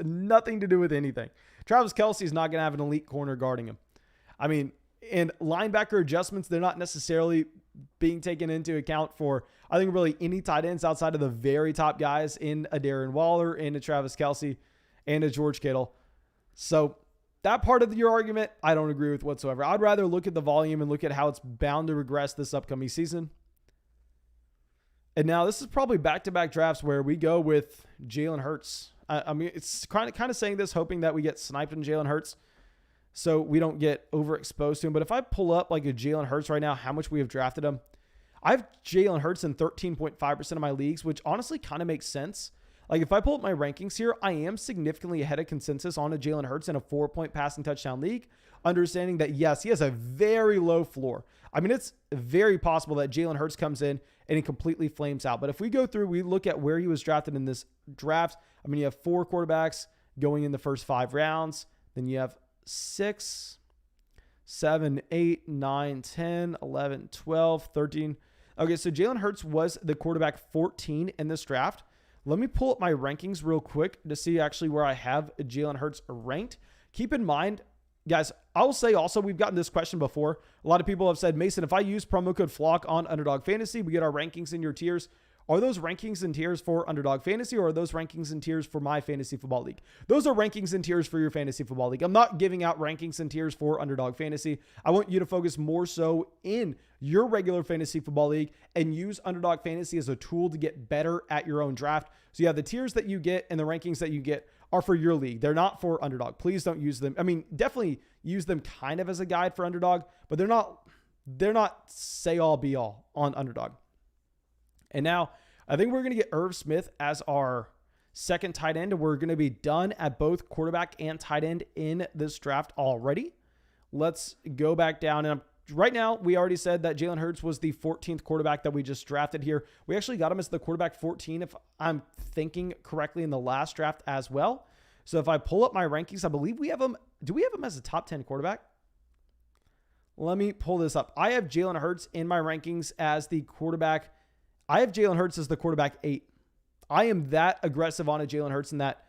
nothing to do with anything. Travis Kelce is not going to have an elite corner guarding him. I mean, and linebacker adjustments, they're not necessarily being taken into account for, I think, really any tight ends outside of the very top guys in a Darren Waller, in a Travis Kelce, and a George Kittle. So that part of your argument, I don't agree with whatsoever. I'd rather look at the volume and look at how it's bound to regress this upcoming season. And now this is probably back-to-back drafts where we go with Jalen Hurts. I mean, it's kind of saying this, hoping that we get sniped in Jalen Hurts so we don't get overexposed to him. But if I pull up like a Jalen Hurts right now, how much we have drafted him, I have Jalen Hurts in 13.5% of my leagues, which honestly kind of makes sense. Like if I pull up my rankings here, I am significantly ahead of consensus on a Jalen Hurts in a 4-point passing touchdown league, understanding that, yes, he has a very low floor. I mean, it's very possible that Jalen Hurts comes in and he completely flames out. But if we go through, we look at where he was drafted in this draft. I mean, you have 4 quarterbacks going in the first 5 rounds. Then you have 6, 7, 8, 9, 10, 11, 12, 13. Okay, so Jalen Hurts was the quarterback 14 in this draft. Let me pull up my rankings real quick to see actually where I have Jalen Hurts ranked. Keep in mind, guys, I will say also, we've gotten this question before. A lot of people have said, Mason, if I use promo code FLOCK on Underdog Fantasy, we get our rankings in your tiers. Are those rankings and tiers for Underdog Fantasy, or are those rankings and tiers for my fantasy football league? Those are rankings and tiers for your fantasy football league. I'm not giving out rankings and tiers for Underdog Fantasy. I want you to focus more so in your regular fantasy football league and use Underdog Fantasy as a tool to get better at your own draft. So yeah, the tiers that you get and the rankings that you get are for your league. They're not for Underdog. Please don't use them. I mean, definitely use them kind of as a guide for Underdog, but they're not say all be all on Underdog. And now I think we're going to get Irv Smith as our second tight end. We're going to be done at both quarterback and tight end in this draft already. Let's go back down. And right now, we already said that Jalen Hurts was the 14th quarterback that we just drafted here. We actually got him as the quarterback 14, if I'm thinking correctly, in the last draft as well. So if I pull up my rankings, I believe we have him. Do we have him as a top 10 quarterback? Let me pull this up. I have Jalen Hurts in my rankings as the quarterback. I have Jalen Hurts as the quarterback 8. I am that aggressive on a Jalen Hurts in that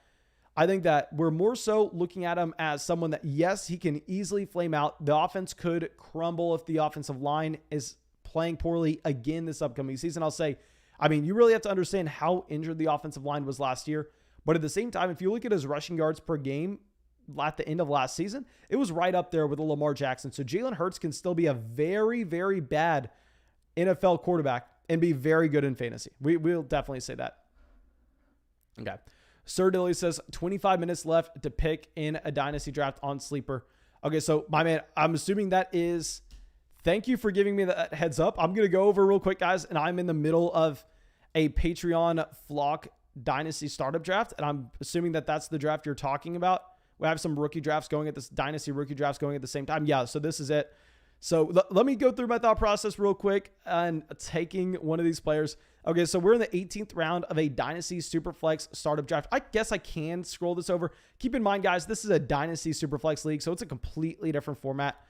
I think that we're more so looking at him as someone that, yes, he can easily flame out. The offense could crumble if the offensive line is playing poorly again this upcoming season. I'll say, I mean, you really have to understand how injured the offensive line was last year. But at the same time, if you look at his rushing yards per game at the end of last season, it was right up there with a Lamar Jackson. So Jalen Hurts can still be a very, very bad NFL quarterback and be very good in fantasy. We'll definitely say that. Okay. Sir Dilly says 25 minutes left to pick in a dynasty draft on Sleeper. Okay, so my man, I'm assuming that is, thank you for giving me that heads up. I'm going to go over real quick, guys, and I'm in the middle of a Patreon Flock dynasty startup draft, and I'm assuming that that's the draft you're talking about. We have some rookie drafts going at this dynasty rookie drafts going at the same time. Yeah, so this is it. So let me go through my thought process real quick and taking one of these players. Okay, so we're in the 18th round of a Dynasty Superflex startup draft. I guess I can scroll this over. Keep in mind, guys, this is a Dynasty Superflex league, so it's a completely different format.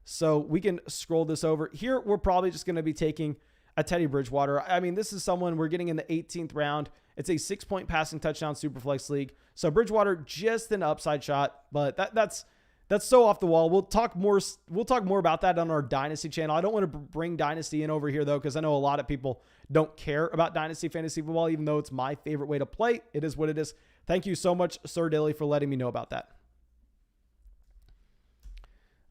So we can scroll this over. Here, we're probably just going to be taking a Teddy Bridgewater. I mean, this is someone we're getting in the 18th round. It's a 6-point passing touchdown Superflex league. So Bridgewater, just an upside shot, but that's so off the wall. We'll talk more about that on our Dynasty channel. I don't want to bring Dynasty in over here, though, because I know a lot of people don't care about Dynasty Fantasy Football, even though it's my favorite way to play. It is what it is. Thank you so much, Sir Dilly, for letting me know about that.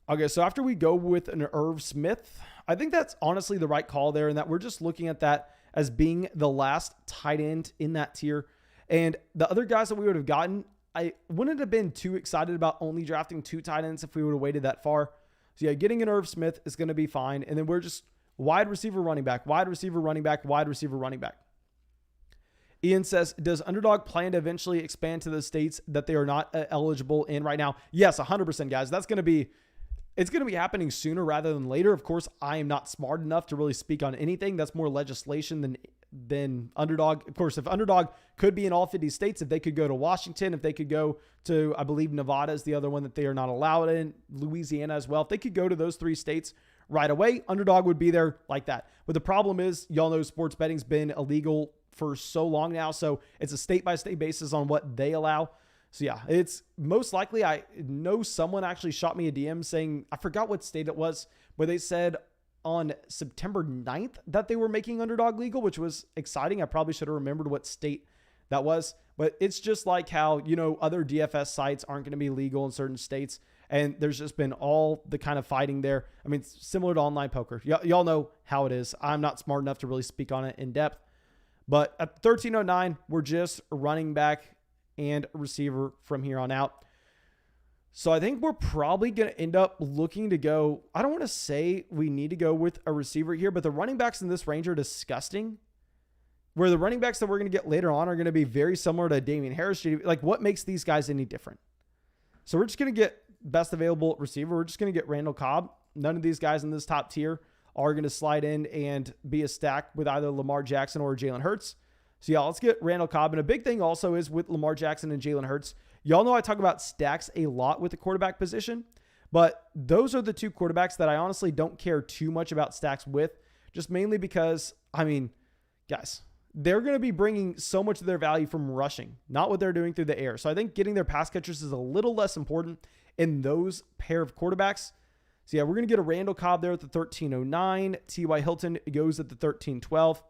Okay, so after we go with an Irv Smith, I think that's honestly the right call there, and that we're just looking at that as being the last tight end in that tier. And the other guys that we would have gotten, I wouldn't have been too excited about only drafting 2 tight ends if we would have waited that far. So yeah, getting an Irv Smith is going to be fine. And then we're just wide receiver, running back, wide receiver, running back, wide receiver, running back. Ian says, does Underdog plan to eventually expand to the states that they are not eligible in right now? Yes, 100%, guys. It's going to be happening sooner rather than later. Of course, I am not smart enough to really speak on anything. That's more legislation than Underdog. Of course, if Underdog could be in all 50 states, if they could go to Washington, if they could go to, I believe Nevada is the other one that they are not allowed in, Louisiana as well. If they could go to those 3 states right away, Underdog would be there like that. But the problem is, y'all know sports betting's been illegal for so long now. So it's a state-by-state basis on what they allow. So yeah, it's most likely, I know someone actually shot me a DM saying, I forgot what state it was, but they said on September 9th that they were making Underdog legal, which was exciting. I probably should have remembered what state that was, but it's just like how, you know, other DFS sites aren't going to be legal in certain states. And there's just been all the kind of fighting there. I mean, it's similar to online poker. Y'all know how it is. I'm not smart enough to really speak on it in depth, but at 1309, we're just running back and a receiver from here on out. So I think we're probably going to end up looking to go, I don't want to say we need to go with a receiver here, but the running backs in this range are disgusting. Where the running backs that we're going to get later on are going to be very similar to Damian Harris. Like, what makes these guys any different? So we're just going to get best available receiver. We're just going to get Randall Cobb. None of these guys in this top tier are going to slide in and be a stack with either Lamar Jackson or Jalen Hurts. So yeah, let's get Randall Cobb. And a big thing also is with Lamar Jackson and Jalen Hurts. Y'all know I talk about stacks a lot with the quarterback position, but those are the two quarterbacks that I honestly don't care too much about stacks with, just mainly because, I mean, guys, they're going to be bringing so much of their value from rushing, not what they're doing through the air. So I think getting their pass catchers is a little less important in those pair of quarterbacks. So yeah, we're going to get a Randall Cobb there at the 1309. T.Y. Hilton goes at the 1312.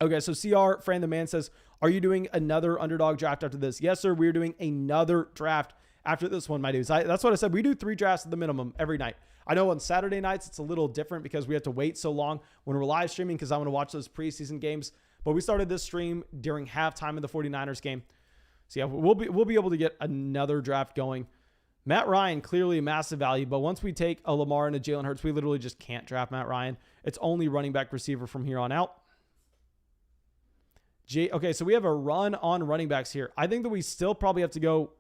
Okay, so CR, Fran the Man says, are you doing another Underdog draft after this? Yes, sir. We're doing another draft after this one, my dudes. That's what I said. We do 3 drafts at the minimum every night. I know on Saturday nights, it's a little different because we have to wait so long when we're live streaming because I want to watch those preseason games. But we started this stream during halftime of the 49ers game. So yeah, we'll be able to get another draft going. Matt Ryan, clearly a massive value, but once we take a Lamar and a Jalen Hurts, we literally just can't draft Matt Ryan. It's only running back receiver from here on out. Okay, so we have a run on running backs here. I think that we still probably have to go.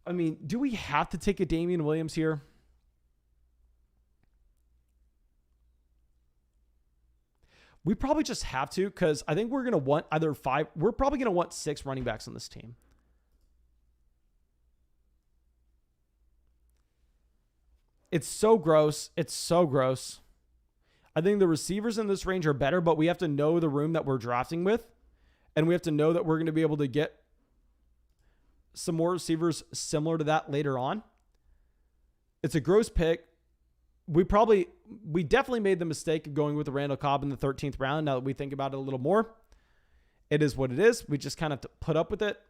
I mean, do we have to take a Damian Williams here? We probably just have to, because I think we're going to want either 5. We're probably going to want 6 running backs on this team. It's so gross. It's so gross. I think the receivers in this range are better, but we have to know the room that we're drafting with. And we have to know that we're going to be able to get some more receivers similar to that later on. It's a gross pick. We definitely made the mistake of going with the Randall Cobb in the 13th round. Now that we think about it a little more, it is what it is. We just kind of have to put up with it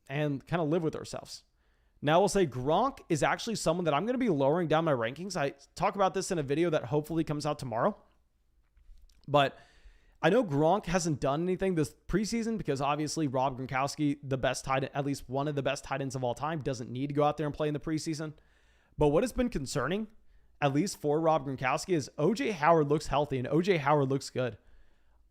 and kind of live with ourselves. Now we'll say Gronk is actually someone that I'm going to be lowering down my rankings. I talk about this in a video that hopefully comes out tomorrow. But I know Gronk hasn't done anything this preseason because obviously Rob Gronkowski, the best tight end, at least one of the best tight ends of all time, doesn't need to go out there and play in the preseason. But what has been concerning, at least for Rob Gronkowski, is OJ Howard looks healthy and OJ Howard looks good.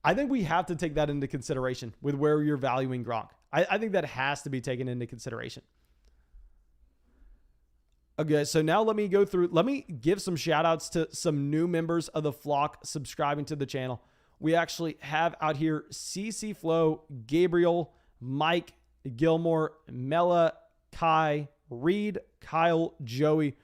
I think we have to take that into consideration with where you're valuing Gronk. I think that has to be taken into consideration. Okay, so now let me give some shout outs to some new members of the flock subscribing to the channel. We actually have out here CC Flow, Gabriel, Mike, Gilmore, Mela, Kai, Reed, Kyle, Joey,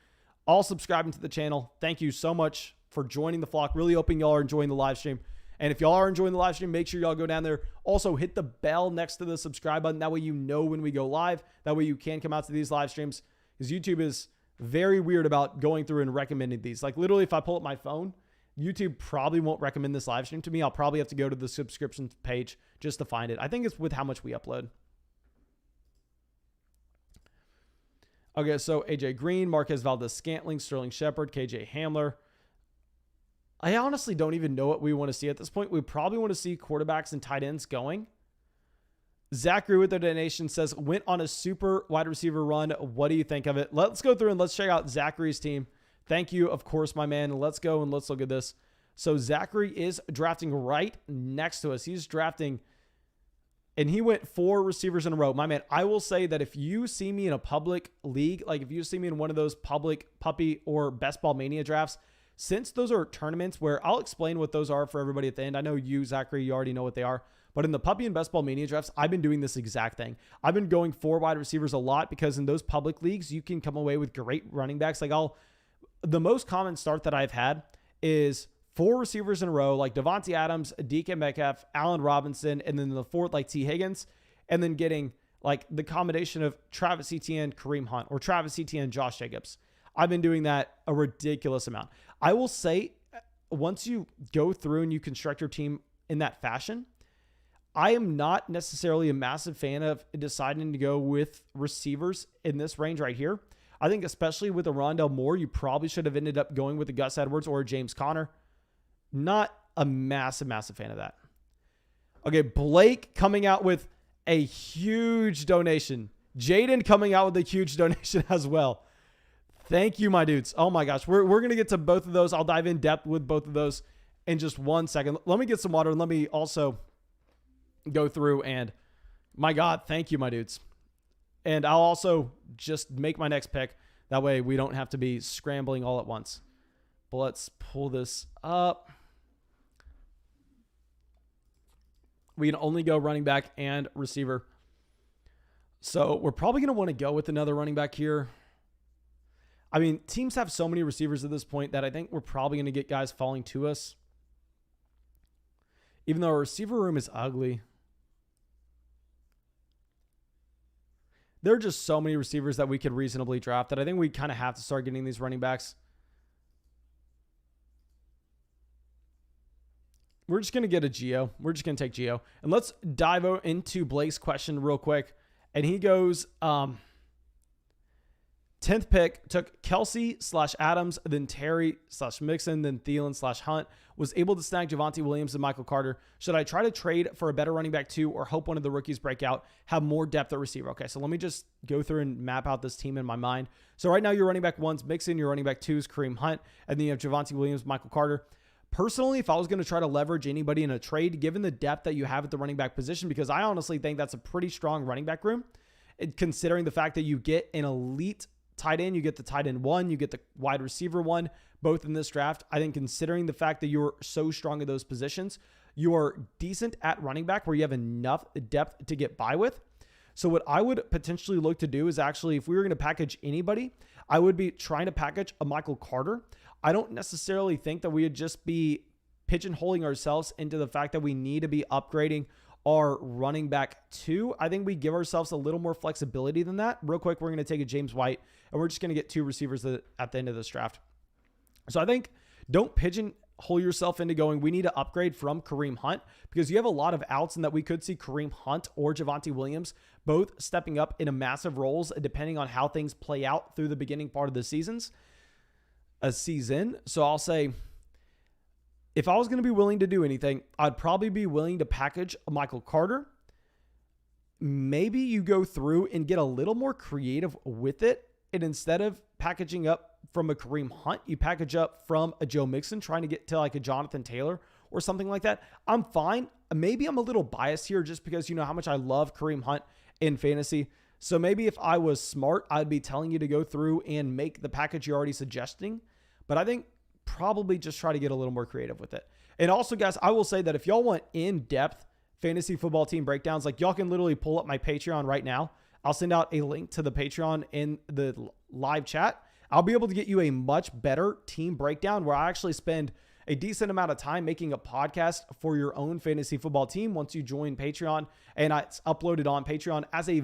all subscribing to the channel. Thank you so much for joining the flock. Really hoping y'all are enjoying the live stream. And if y'all are enjoying the live stream, make sure y'all go down there. Also, hit the bell next to the subscribe button. That way you know when we go live. That way you can come out to these live streams. Because YouTube is very weird about going through and recommending these. Like literally, if I pull up my phone, YouTube probably won't recommend this live stream to me. I'll probably have to go to the subscription page just to find it. I think it's with how much we upload. Okay, so AJ Green, Marquez Valdez-Scantling, Sterling Shepard, KJ Hamler. I honestly don't even know what we want to see at this point. We probably want to see quarterbacks and tight ends going. Zachary with the donation says, went on a super wide receiver run. What do you think of it? Let's go through and let's check out Zachary's team. Thank you, of course, my man. Let's go and let's look at this. So Zachary is drafting right next to us. He's drafting, and he went 4 receivers in a row. My man, I will say that if you see me in a public league, like if you see me in one of those public puppy or best ball mania drafts, since those are tournaments where I'll explain what those are for everybody at the end. I know you, Zachary, you already know what they are. But in the puppy and best ball mania drafts, I've been doing this exact thing. I've been going 4 wide receivers a lot because in those public leagues, you can come away with great running backs. Like the most common start that I've had is 4 receivers in a row, like Devontae Adams, DK Metcalf, Allen Robinson, and then the fourth, like T. Higgins, and then getting like the combination of Travis Etienne, Kareem Hunt, or Travis Etienne, Josh Jacobs. I've been doing that a ridiculous amount. I will say, once you go through and you construct your team in that fashion, I am not necessarily a massive fan of deciding to go with receivers in this range right here. I think especially with a Rondale Moore, you probably should have ended up going with a Gus Edwards or a James Conner. Not a massive fan of that. Okay, Blake coming out with a huge donation. Jaden coming out with a huge donation as well. Thank you, my dudes. Oh my gosh. We're going to get to both of those. I'll dive in depth with both of those in just 1 second. Let me get some water and let me also go through and my God, thank you, my dudes. And I'll also just make my next pick. That way we don't have to be scrambling all at once. But let's pull this up. We can only go running back and receiver. So we're probably going to want to go with another running back here. I mean, teams have so many receivers at this point that I think we're probably going to get guys falling to us. Even though our receiver room is ugly. There are just so many receivers that we could reasonably draft that I think we kind of have to start getting these running backs. We're just going to get a Geo. We're just going to take Geo. And let's dive into Blake's question real quick. And he goes, 10th pick, took Kelsey/Adams, then Terry/Mixon, then Thielen/Hunt. Was able to snag Javonte Williams and Michael Carter. Should I try to trade for a better running back 2 or hope one of the rookies break out, have more depth at receiver? Okay, so let me just go through and map out this team in my mind. So right now your running back 1's Mixon, your running back 2's Kareem Hunt, and then you have Javonte Williams, Michael Carter. Personally, if I was going to try to leverage anybody in a trade, given the depth that you have at the running back position, because I honestly think that's a pretty strong running back room, considering the fact that you get an elite tight end, you get the tight end 1, you get the wide receiver 1, both in this draft. I think considering the fact that you're so strong at those positions, you are decent at running back where you have enough depth to get by with. So what I would potentially look to do is actually, if we were going to package anybody, I would be trying to package a Michael Carter. I don't necessarily think that we would just be pigeonholing ourselves into the fact that we need to be upgrading our running back 2. I think we give ourselves a little more flexibility than that. Real quick, we're going to take a James White, and we're just going to get 2 receivers at the end of this draft. So I think don't pigeonhole yourself into going, we need to upgrade from Kareem Hunt, because you have a lot of outs and that we could see Kareem Hunt or Javonte Williams both stepping up in a massive roles depending on how things play out through the beginning part of the season. So I'll say, if I was going to be willing to do anything, I'd probably be willing to package a Michael Carter. Maybe you go through and get a little more creative with it. And instead of packaging up from a Kareem Hunt, you package up from a Joe Mixon, trying to get to like a Jonathan Taylor or something like that. I'm fine. Maybe I'm a little biased here just because you know how much I love Kareem Hunt in fantasy. So maybe if I was smart, I'd be telling you to go through and make the package you're already suggesting. But I think probably just try to get a little more creative with it. And also, guys, I will say that if y'all want in-depth fantasy football team breakdowns, like y'all can literally pull up my Patreon right now. I'll send out a link to the Patreon in the live chat. I'll be able to get you a much better team breakdown where I actually spend a decent amount of time making a podcast for your own fantasy football team once you join Patreon, and it's uploaded on Patreon as a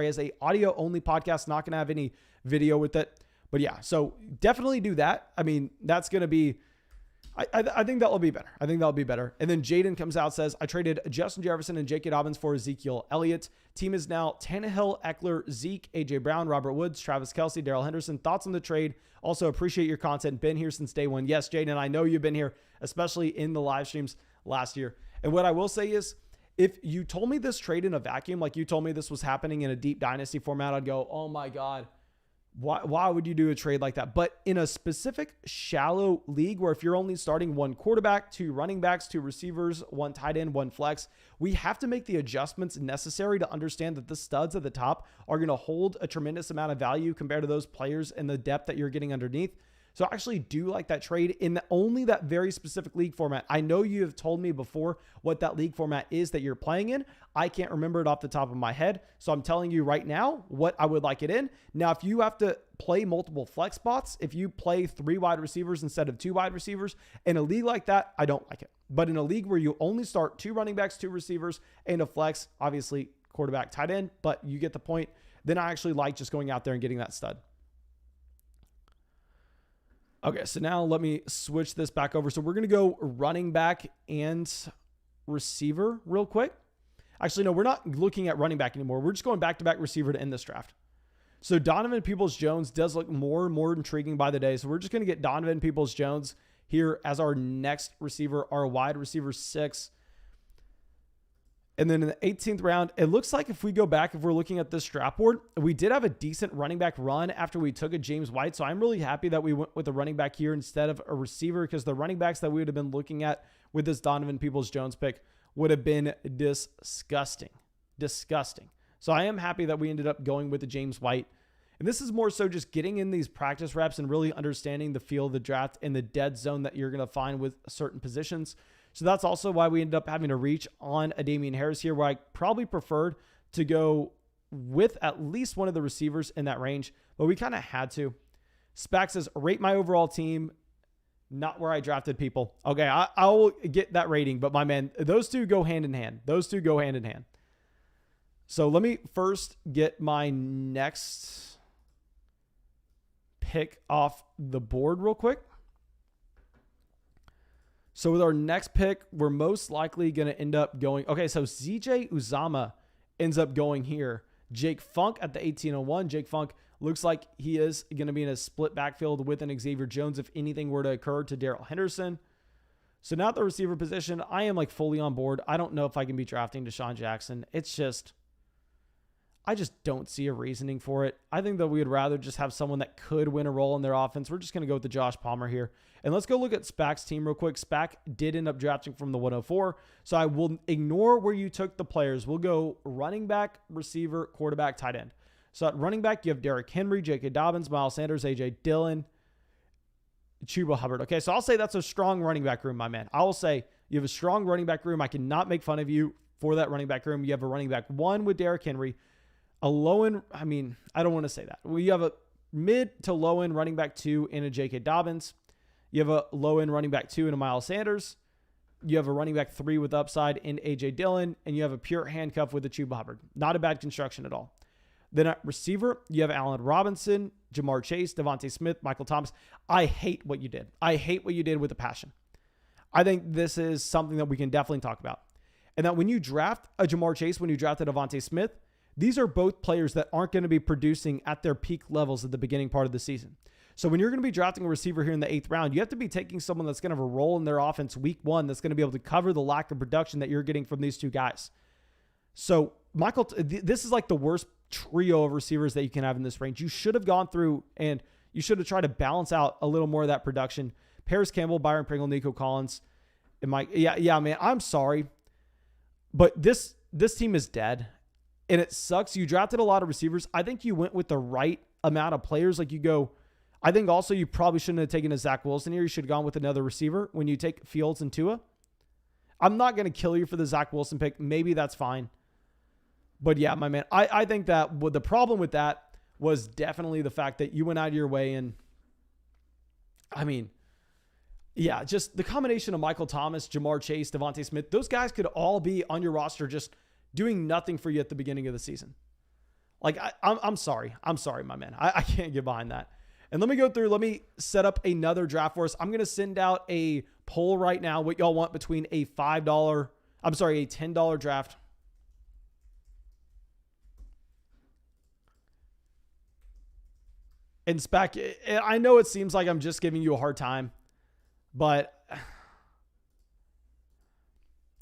as a audio only podcast, not going to have any video with it. But yeah, so definitely do that. I mean, that's going to be, I think that will be better. I think that'll be better. And then Jaden comes out, says, I traded Justin Jefferson and J.K. Dobbins for Ezekiel Elliott. Team is now Tannehill, Eckler, Zeke, A.J. Brown, Robert Woods, Travis Kelce, Darrell Henderson. Thoughts on the trade? Also appreciate your content. Been here since day one. Yes, Jaden, I know you've been here, especially in the live streams last year. And what I will say is, if you told me this trade in a vacuum, like you told me this was happening in a deep dynasty format, I'd go, oh my God. Why would you do a trade like that? But in a specific shallow league where if you're only starting 1 quarterback, 2 running backs, 2 receivers, 1 tight end, 1 flex, we have to make the adjustments necessary to understand that the studs at the top are going to hold a tremendous amount of value compared to those players and the depth that you're getting underneath. So I actually do like that trade in only that very specific league format. I know you have told me before what that league format is that you're playing in. I can't remember it off the top of my head. So I'm telling you right now what I would like it in. Now, if you have to play multiple flex spots, if you play 3 wide receivers instead of 2 wide receivers in a league like that, I don't like it. But in a league where you only start 2 running backs, 2 receivers, and a flex, obviously quarterback, tight end, but you get the point, then I actually like just going out there and getting that stud. Okay, so now let me switch this back over. So we're going to go running back and receiver real quick. Actually, no, we're not looking at running back anymore. We're just going back-to-back receiver to end this draft. So Donovan Peoples-Jones does look more and more intriguing by the day. So we're just going to get Donovan Peoples-Jones here as our next receiver, our wide receiver 6. And then in the 18th round, it looks like if we go back, if we're looking at this draft board, we did have a decent running back run after we took a James White. So I'm really happy that we went with a running back here instead of a receiver, because the running backs that we would have been looking at with this Donovan Peoples-Jones pick would have been disgusting. Disgusting. So I am happy that we ended up going with the James White. And this is more so just getting in these practice reps and really understanding the feel of the draft and the dead zone that you're going to find with certain positions. So that's also why we ended up having to reach on a Damian Harris here, where I probably preferred to go with at least one of the receivers in that range, but we kind of had to. Spack says, rate my overall team, not where I drafted people. Okay, I will get that rating, but my man, those two go hand in hand. Those two go hand in hand. So let me first get my next pick off the board real quick. So with our next pick, we're most likely going to end up going... Okay, so CJ Uzama ends up going here. Jake Funk at the 1801. Jake Funk looks like he is going to be in a split backfield with an Xavier Jones if anything were to occur to Darrell Henderson. So now at the receiver position, I am like fully on board. I don't know if I can be drafting Deshaun Jackson. It's just... I just don't see a reasoning for it. I think that we would rather just have someone that could win a role in their offense. We're just going to go with the Josh Palmer here. And let's go look at Spack's team real quick. Spack did end up drafting from the 104. So I will ignore where you took the players. We'll go running back, receiver, quarterback, tight end. So at running back, you have Derrick Henry, J.K. Dobbins, Miles Sanders, A.J. Dillon, Chuba Hubbard. Okay, so I'll say that's a strong running back room, my man. I will say you have a strong running back room. I cannot make fun of you for that running back room. You have a running back 1 with Derrick Henry. A low-end, I mean, I don't want to say that. Well, you have a mid to low-end running back 2 in a J.K. Dobbins. You have a low-end running back 2 in a Miles Sanders. You have a running back 3 with upside in A.J. Dillon. And you have a pure handcuff with a Chuba Hubbard. Not a bad construction at all. Then at receiver, you have Allen Robinson, Jamar Chase, Devontae Smith, Michael Thomas. I hate what you did. I hate what you did with a passion. I think this is something that we can definitely talk about. And that when you draft a Jamar Chase, when you draft a Devontae Smith, these are both players that aren't going to be producing at their peak levels at the beginning part of the season. So when you're going to be drafting a receiver here in the 8th round, you have to be taking someone that's going to have a role in their offense week 1 that's going to be able to cover the lack of production that you're getting from these two guys. So Michael, this is like the worst trio of receivers that you can have in this range. You should have gone through and you should have tried to balance out a little more of that production. Paris Campbell, Byron Pringle, Nico Collins. And Mike, yeah, man, I'm sorry. But this team is dead. And it sucks. You drafted a lot of receivers. I think you went with the right amount of players. Like you go, I think also you probably shouldn't have taken a Zach Wilson here. You should have gone with another receiver when you take Fields and Tua. I'm not going to kill you for the Zach Wilson pick. Maybe that's fine. But yeah, my man, I think that the problem with that was definitely the fact that you went out of your way. And I mean, yeah, just the combination of Michael Thomas, Jamar Chase, Devontae Smith, those guys could all be on your roster just doing nothing for you at the beginning of the season. Like, I'm sorry. I'm sorry, my man. I can't get behind that. And let me go through. Let me set up another draft for us. I'm going to send out a poll right now. What y'all want between a $10 draft. And Spack, I know it seems like I'm just giving you a hard time, but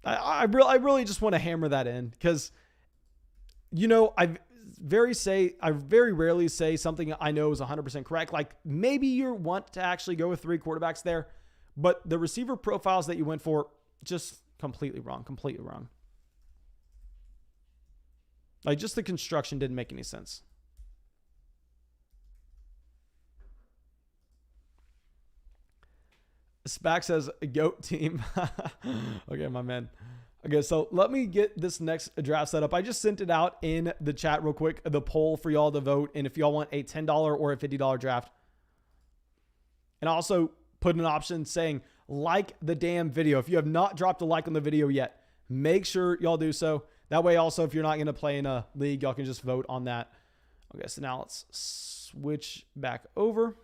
I really just want to hammer that in because, you know, I very rarely say something I know is 100% correct. Like maybe you want to actually go with 3 quarterbacks there, but the receiver profiles that you went for, just completely wrong. Like just the construction didn't make any sense. Spack says GOAT team. Okay, my man. Okay, so let me get this next draft set up. I just sent it out in the chat real quick, the poll for y'all to vote. And if y'all want a $10 or a $50 draft. And also put an option saying like the damn video. If you have not dropped a like on the video yet, make sure y'all do so. That way also, if you're not going to play in a league, y'all can just vote on that. Okay, so now let's switch back over.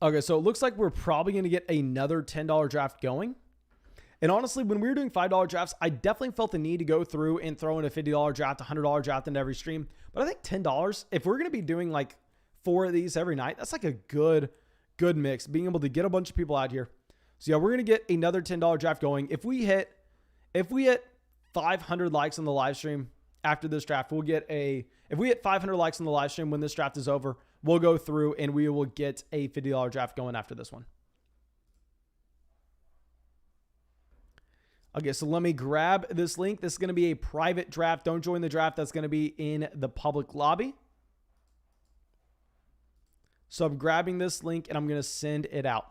Okay, so it looks like we're probably going to get another $10 draft going. And honestly, when we were doing $5 drafts, I definitely felt the need to go through and throw in a $50 draft, $100 draft into every stream. But I think $10, if we're going to be doing like 4 of these every night, that's like a good mix, being able to get a bunch of people out here. So yeah, we're going to get another $10 draft going. If we hit 500 likes on the live stream after this draft, if we hit 500 likes on the live stream when this draft is over, we'll go through and we will get a $50 draft going after this one. Okay, so let me grab this link. This is going to be a private draft. Don't join the draft. That's going to be in the public lobby. So I'm grabbing this link and I'm going to send it out.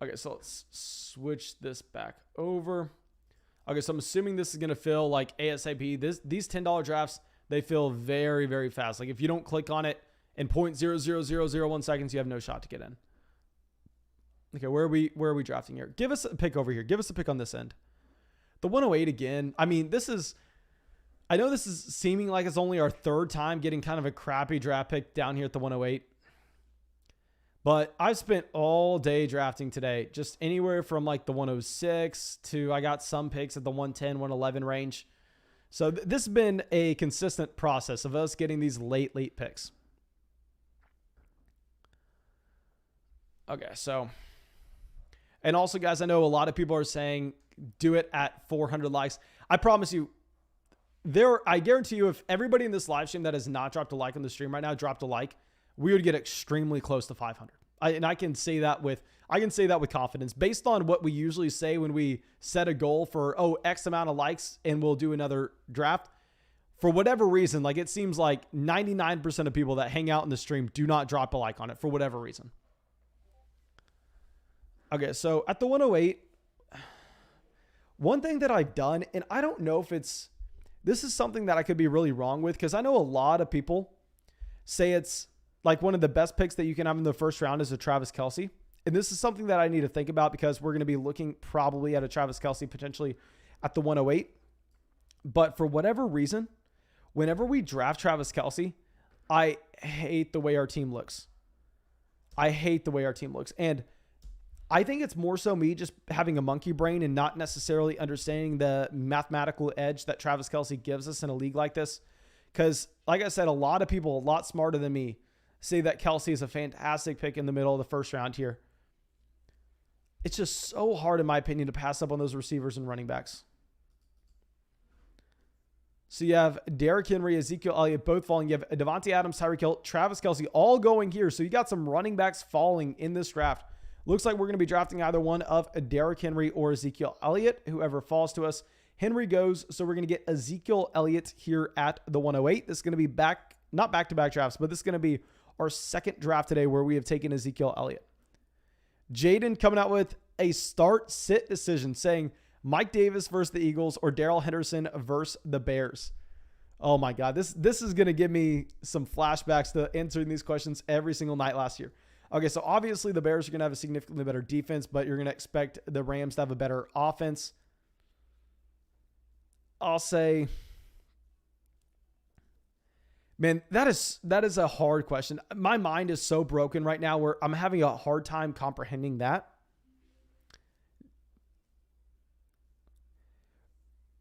Okay, so let's switch this back over. Okay, so I'm assuming this is going to fill like ASAP. These $10 drafts, they fill very, very fast. Like if you don't click on it in 0.00001 seconds, you have no shot to get in. Okay, where are we drafting here? Give us a pick over here. Give us a pick on this end. The 108 again. I mean, I know this is seeming like it's only our 3rd time getting kind of a crappy draft pick down here at the 108. But I've spent all day drafting today, just anywhere from like the 106 to I got some picks at the 110, 111 range. So this has been a consistent process of us getting these late picks. Okay, so, and also guys, I know a lot of people are saying do it at 400 likes. I promise you, I guarantee you, if everybody in this live stream that has not dropped a like on the stream right now dropped a like, we would get extremely close to 500. I can say that with confidence based on what we usually say when we set a goal for, X amount of likes and we'll do another draft. For whatever reason, like it seems like 99% of people that hang out in the stream do not drop a like on it for whatever reason. Okay, so at the 108, one thing that I've done, and I don't know if this is something that I could be really wrong with, because I know a lot of people say it's like one of the best picks that you can have in the first round is a Travis Kelce. And this is something that I need to think about because we're going to be looking probably at a Travis Kelce potentially at the 108. But for whatever reason, whenever we draft Travis Kelce, I hate the way our team looks. And I think it's more so me just having a monkey brain and not necessarily understanding the mathematical edge that Travis Kelce gives us in a league like this. Because like I said, a lot of people a lot smarter than me say that Kelce is a fantastic pick in the middle of the first round here. It's just so hard, in my opinion, to pass up on those receivers and running backs. So you have Derrick Henry, Ezekiel Elliott, both falling. You have Devontae Adams, Tyreek Hill, Travis Kelce, all going here. So you got some running backs falling in this draft. Looks like we're going to be drafting either one of Derrick Henry or Ezekiel Elliott, whoever falls to us. Henry goes, so we're going to get Ezekiel Elliott here at the 108. This is going to be not back-to-back drafts, but this is going to be our second draft today where we have taken Ezekiel Elliott. Jaden coming out with a start-sit decision saying Mike Davis versus the Eagles or Darrell Henderson versus the Bears. Oh my God, this is going to give me some flashbacks to answering these questions every single night last year. Okay, so obviously the Bears are going to have a significantly better defense, but you're going to expect the Rams to have a better offense. I'll say... Man, that is a hard question. My mind is so broken right now where I'm having a hard time comprehending that.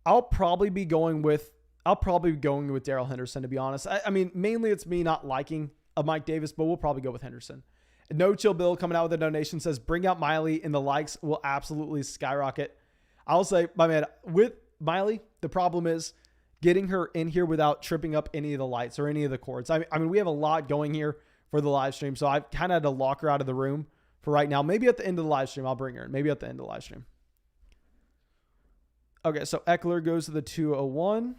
I'll probably be going with Darrell Henderson, to be honest. I mean, mainly it's me not liking a Mike Davis, but we'll probably go with Henderson. No Chill Bill coming out with a donation says, bring out Miley and the likes will absolutely skyrocket. I'll say, my man, with Miley, the problem is getting her in here without tripping up any of the lights or any of the cords. I mean, we have a lot going here for the live stream, so I've kind of had to lock her out of the room for right now. Maybe at the end of the live stream, I'll bring her in. Maybe at the end of the live stream. Okay, so Eckler goes to the 201.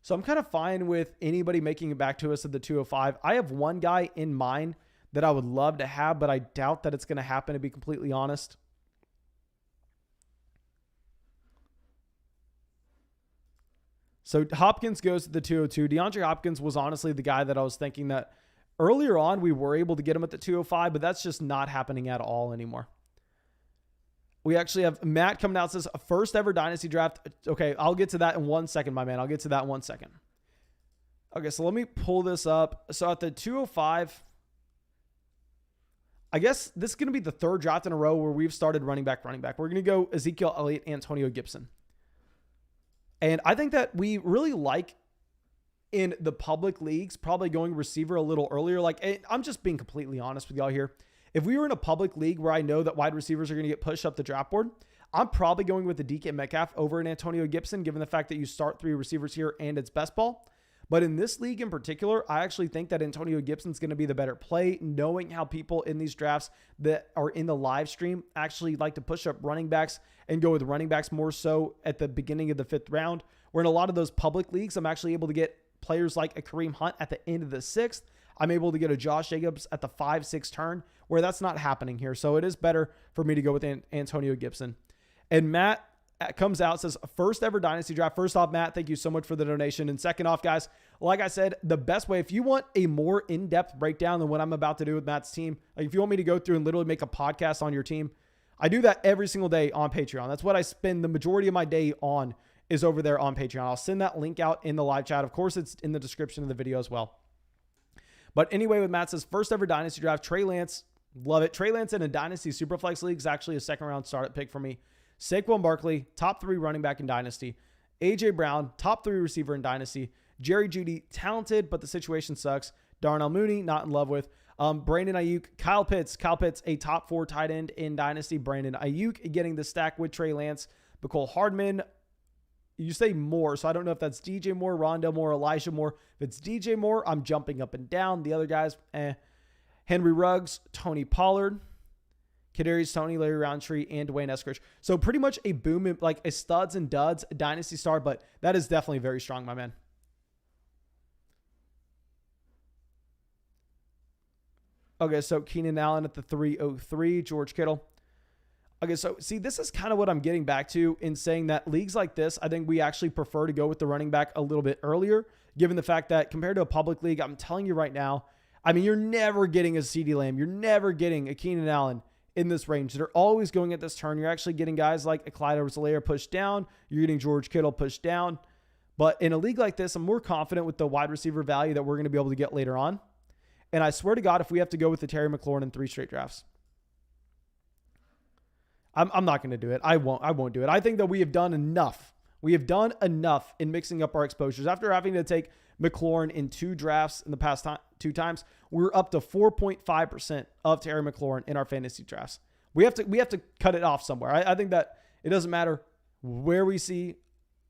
So I'm kind of fine with anybody making it back to us at the 205. I have one guy in mind that I would love to have, but I doubt that it's going to happen, to be completely honest. So Hopkins goes to the 202. DeAndre Hopkins was honestly the guy that I was thinking that earlier on we were able to get him at the 205, but that's just not happening at all anymore. We actually have Matt coming out, says first ever dynasty draft. Okay, I'll get to that in 1 second, my man. I'll get to that in 1 second. Okay, so let me pull this up. So at the 205, I guess this is going to be the third draft in a row where we've started running back. We're going to go Ezekiel, Elliott, Antonio Gibson. And I think that we really like in the public leagues, probably going receiver a little earlier. Like, I'm just being completely honest with y'all here. If we were in a public league where I know that wide receivers are going to get pushed up the draft board, I'm probably going with the DK Metcalf over an Antonio Gibson, given the fact that you start 3 receivers here and it's best ball. But in this league in particular, I actually think that Antonio Gibson's going to be the better play, knowing how people in these drafts that are in the live stream actually like to push up running backs and go with running backs more so at the beginning of the 5th round. Where in a lot of those public leagues, I'm actually able to get players like a Kareem Hunt at the end of the 6th. I'm able to get a Josh Jacobs at the 5-6 turn, where that's not happening here. So it is better for me to go with Antonio Gibson. And Matt comes out, says first ever dynasty draft. First off, Matt, thank you so much for the donation. And second off, guys, like I said, the best way, if you want a more in-depth breakdown than what I'm about to do with Matt's team, like if you want me to go through and literally make a podcast on your team, I do that every single day on Patreon. That's what I spend the majority of my day on, is over there on Patreon. I'll send that link out in the live chat. Of course, it's in the description of the video as well. But anyway, with Matt says first ever dynasty draft, Trey Lance, love it. Trey Lance in a dynasty superflex league is actually a 2nd round startup pick for me. Saquon Barkley, top 3 running back in dynasty. AJ Brown, top 3 receiver in dynasty. Jerry Jeudy, talented, but the situation sucks. Darnell Mooney, not in love with. Brandon Ayuk, Kyle Pitts, a top 4 tight end in dynasty. Brandon Ayuk getting the stack with Trey Lance. Mecole Hardman, you say Moore, so I don't know if that's DJ Moore, Rondell Moore, Elijah Moore. If it's DJ Moore, I'm jumping up and down. The other guys, Henry Ruggs, Tony Pollard, Kadarius Toney, Larry Roundtree, and Dwayne Eskridge. So pretty much a boom, like a studs and duds dynasty star, but that is definitely very strong, my man. Okay, so Keenan Allen at the 303, George Kittle. Okay, so see, this is kind of what I'm getting back to in saying that leagues like this, I think we actually prefer to go with the running back a little bit earlier, given the fact that compared to a public league, I'm telling you right now, I mean, you're never getting a CeeDee Lamb. You're never getting a Keenan Allen in this range. They're always going at this turn. You're actually getting guys like a Clyde Edwards-Helaire pushed down. You're getting George Kittle pushed down. But in a league like this, I'm more confident with the wide receiver value that we're going to be able to get later on. And I swear to God, if we have to go with the Terry McLaurin in 3 straight drafts, I'm not going to do it. I won't do it. I think that we have done enough. We have done enough in mixing up our exposures. After having to take McLaurin in 2 drafts in the past 2 times, we're up to 4.5% of Terry McLaurin in our fantasy drafts. We have to cut it off somewhere. I think that it doesn't matter where we see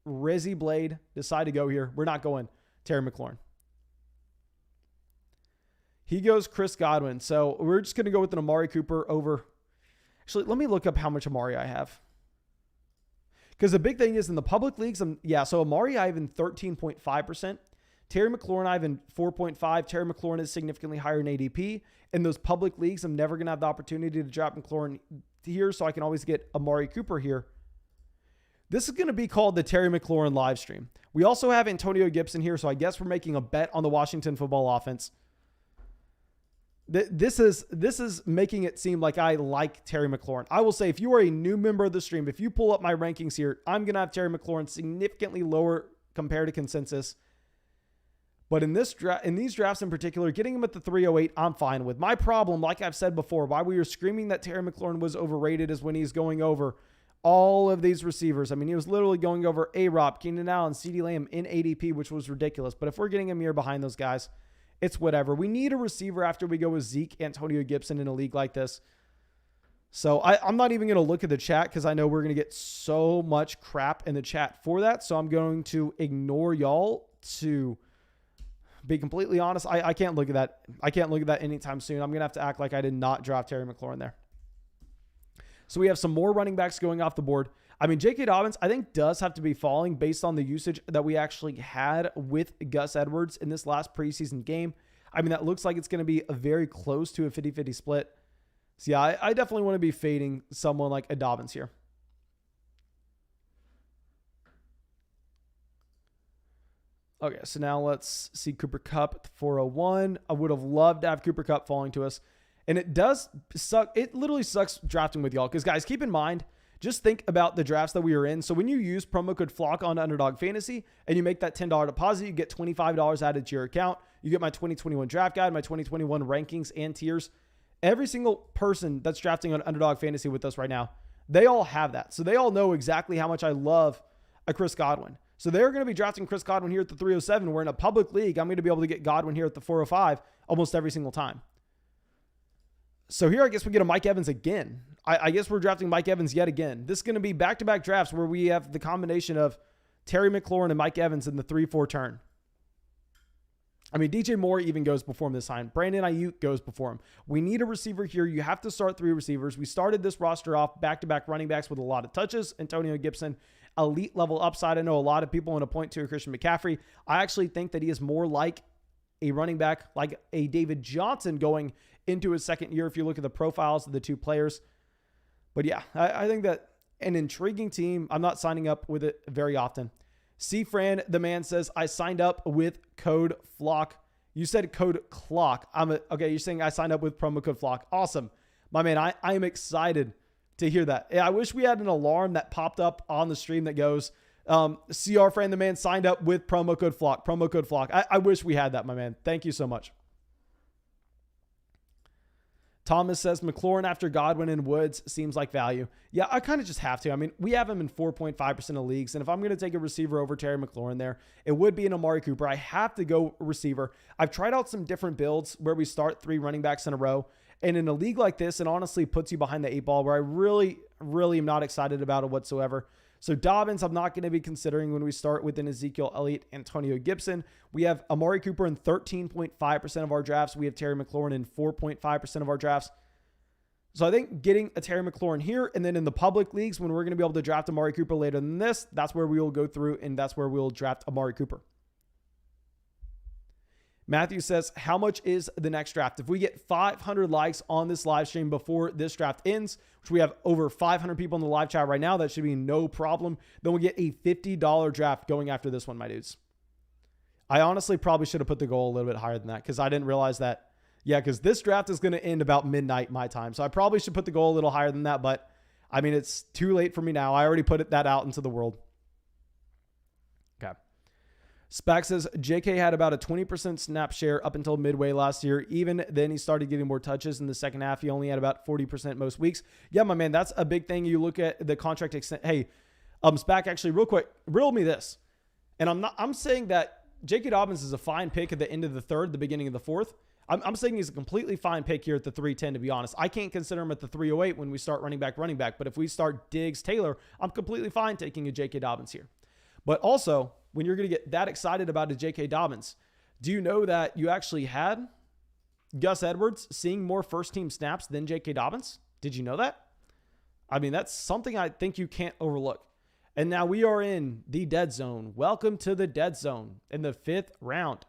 Rizzy Blade decide to go here. We're not going Terry McLaurin. He goes Chris Godwin. So we're just going to go with an Amari Cooper over. Actually, let me look up how much Amari I have. Because the big thing is in the public leagues, so Amari I have in 13.5%. Terry McLaurin I have in 4.5%. Terry McLaurin is significantly higher in ADP. In those public leagues, I'm never going to have the opportunity to drop McLaurin here, so I can always get Amari Cooper here. This is going to be called the Terry McLaurin live stream. We also have Antonio Gibson here, so I guess we're making a bet on the Washington football offense. This is making it seem like I like Terry McLaurin. I will say, if you are a new member of the stream, if you pull up my rankings here, I'm going to have Terry McLaurin significantly lower compared to consensus. But in these drafts in particular, getting him at the 308, I'm fine with. My problem, like I've said before, why we were screaming that Terry McLaurin was overrated is when he's going over all of these receivers. I mean, he was literally going over A-Rob, Keenan Allen, CeeDee Lamb in ADP, which was ridiculous. But if we're getting him here behind those guys, it's whatever. We need a receiver after we go with Zeke, Antonio Gibson in a league like this. So I'm not even going to look at the chat because I know we're going to get so much crap in the chat for that. So I'm going to ignore y'all. To be completely honest, I can't look at that. I can't look at that anytime soon. I'm going to have to act like I did not draft Terry McLaurin there. So we have some more running backs going off the board. I mean, J.K. Dobbins, I think, does have to be falling based on the usage that we actually had with Gus Edwards in this last preseason game. I mean, that looks like it's going to be a very close to a 50-50 split. So, yeah, I definitely want to be fading someone like a Dobbins here. Okay, so now let's see Cooper Kupp at the 401. I would have loved to have Cooper Kupp falling to us. And it does suck. It literally sucks drafting with y'all. Because, guys, keep in mind, just think about the drafts that we are in. So when you use promo code FLOCK on Underdog Fantasy and you make that $10 deposit, you get $25 added to your account. You get my 2021 draft guide, my 2021 rankings and tiers. Every single person that's drafting on Underdog Fantasy with us right now, they all have that. So they all know exactly how much I love a Chris Godwin. So they're going to be drafting Chris Godwin here at the 307. We're in a public league. I'm going to be able to get Godwin here at the 405 almost every single time. So here I guess we get a Mike Evans again. I guess we're drafting Mike Evans yet again. This is going to be back-to-back drafts where we have the combination of Terry McLaurin and Mike Evans in the 3-4 turn. I mean, DJ Moore even goes before him this time. Brandon Ayuk goes before him. We need a receiver here. You have to start 3 receivers. We started this roster off back-to-back running backs with a lot of touches. Antonio Gibson, elite level upside. I know a lot of people want to point to Christian McCaffrey. I actually think that he is more like a running back, like a David Johnson going into his second year if you look at the profiles of the two players. But yeah, I think that an intriguing team. I'm not signing up with it very often. C. Fran, the man, says, I signed up with code FLOCK. You said code CLOCK. Okay, you're saying I signed up with promo code FLOCK. Awesome. My man, I am excited to hear that. I wish we had an alarm that popped up on the stream that goes, CR Fran, the man, signed up with promo code FLOCK. Promo code FLOCK. I wish we had that, my man. Thank you so much. Thomas says McLaurin after Godwin and Woods seems like value. Yeah, I kind of just have to. I mean, we have him in 4.5% of leagues. And if I'm going to take a receiver over Terry McLaurin there, it would be an Amari Cooper. I have to go receiver. I've tried out some different builds where we start 3 running backs in a row. And in a league like this, it honestly puts you behind the 8 ball where I really, really am not excited about it whatsoever. So Dobbins, I'm not going to be considering when we start with an Ezekiel, Elliott, Antonio Gibson. We have Amari Cooper in 13.5% of our drafts. We have Terry McLaurin in 4.5% of our drafts. So I think getting a Terry McLaurin here, and then in the public leagues, when we're going to be able to draft Amari Cooper later than this, that's where we will go through, and that's where we'll draft Amari Cooper. Matthew says, how much is the next draft? If we get 500 likes on this live stream before this draft ends, which we have over 500 people in the live chat right now, that should be no problem, then we'll get a $50 draft going after this one, my dudes. I honestly probably should have put the goal a little bit higher than that because I didn't realize that. Yeah, because this draft is going to end about midnight my time. So I probably should put the goal a little higher than that. But, I mean, it's too late for me now. I already put that out into the world. Okay. Spack says, JK had about a 20% snap share up until midway last year. Even then, he started getting more touches in the second half. He only had about 40% most weeks. Yeah, my man, that's a big thing. You look at the contract extent. Hey, Spack, actually, real quick, riddle me this. And I'm saying that J.K. Dobbins is a fine pick at the end of the third, the beginning of the fourth. I'm saying he's a completely fine pick here at the 310, to be honest. I can't consider him at the 308 when we start running back. But if we start Diggs, Taylor, I'm completely fine taking a J.K. Dobbins here. But also, when you're going to get that excited about a J.K. Dobbins, do you know that you actually had Gus Edwards seeing more first-team snaps than J.K. Dobbins? Did you know that? I mean, that's something I think you can't overlook. And now we are in the dead zone. Welcome to the dead zone in the 5th round.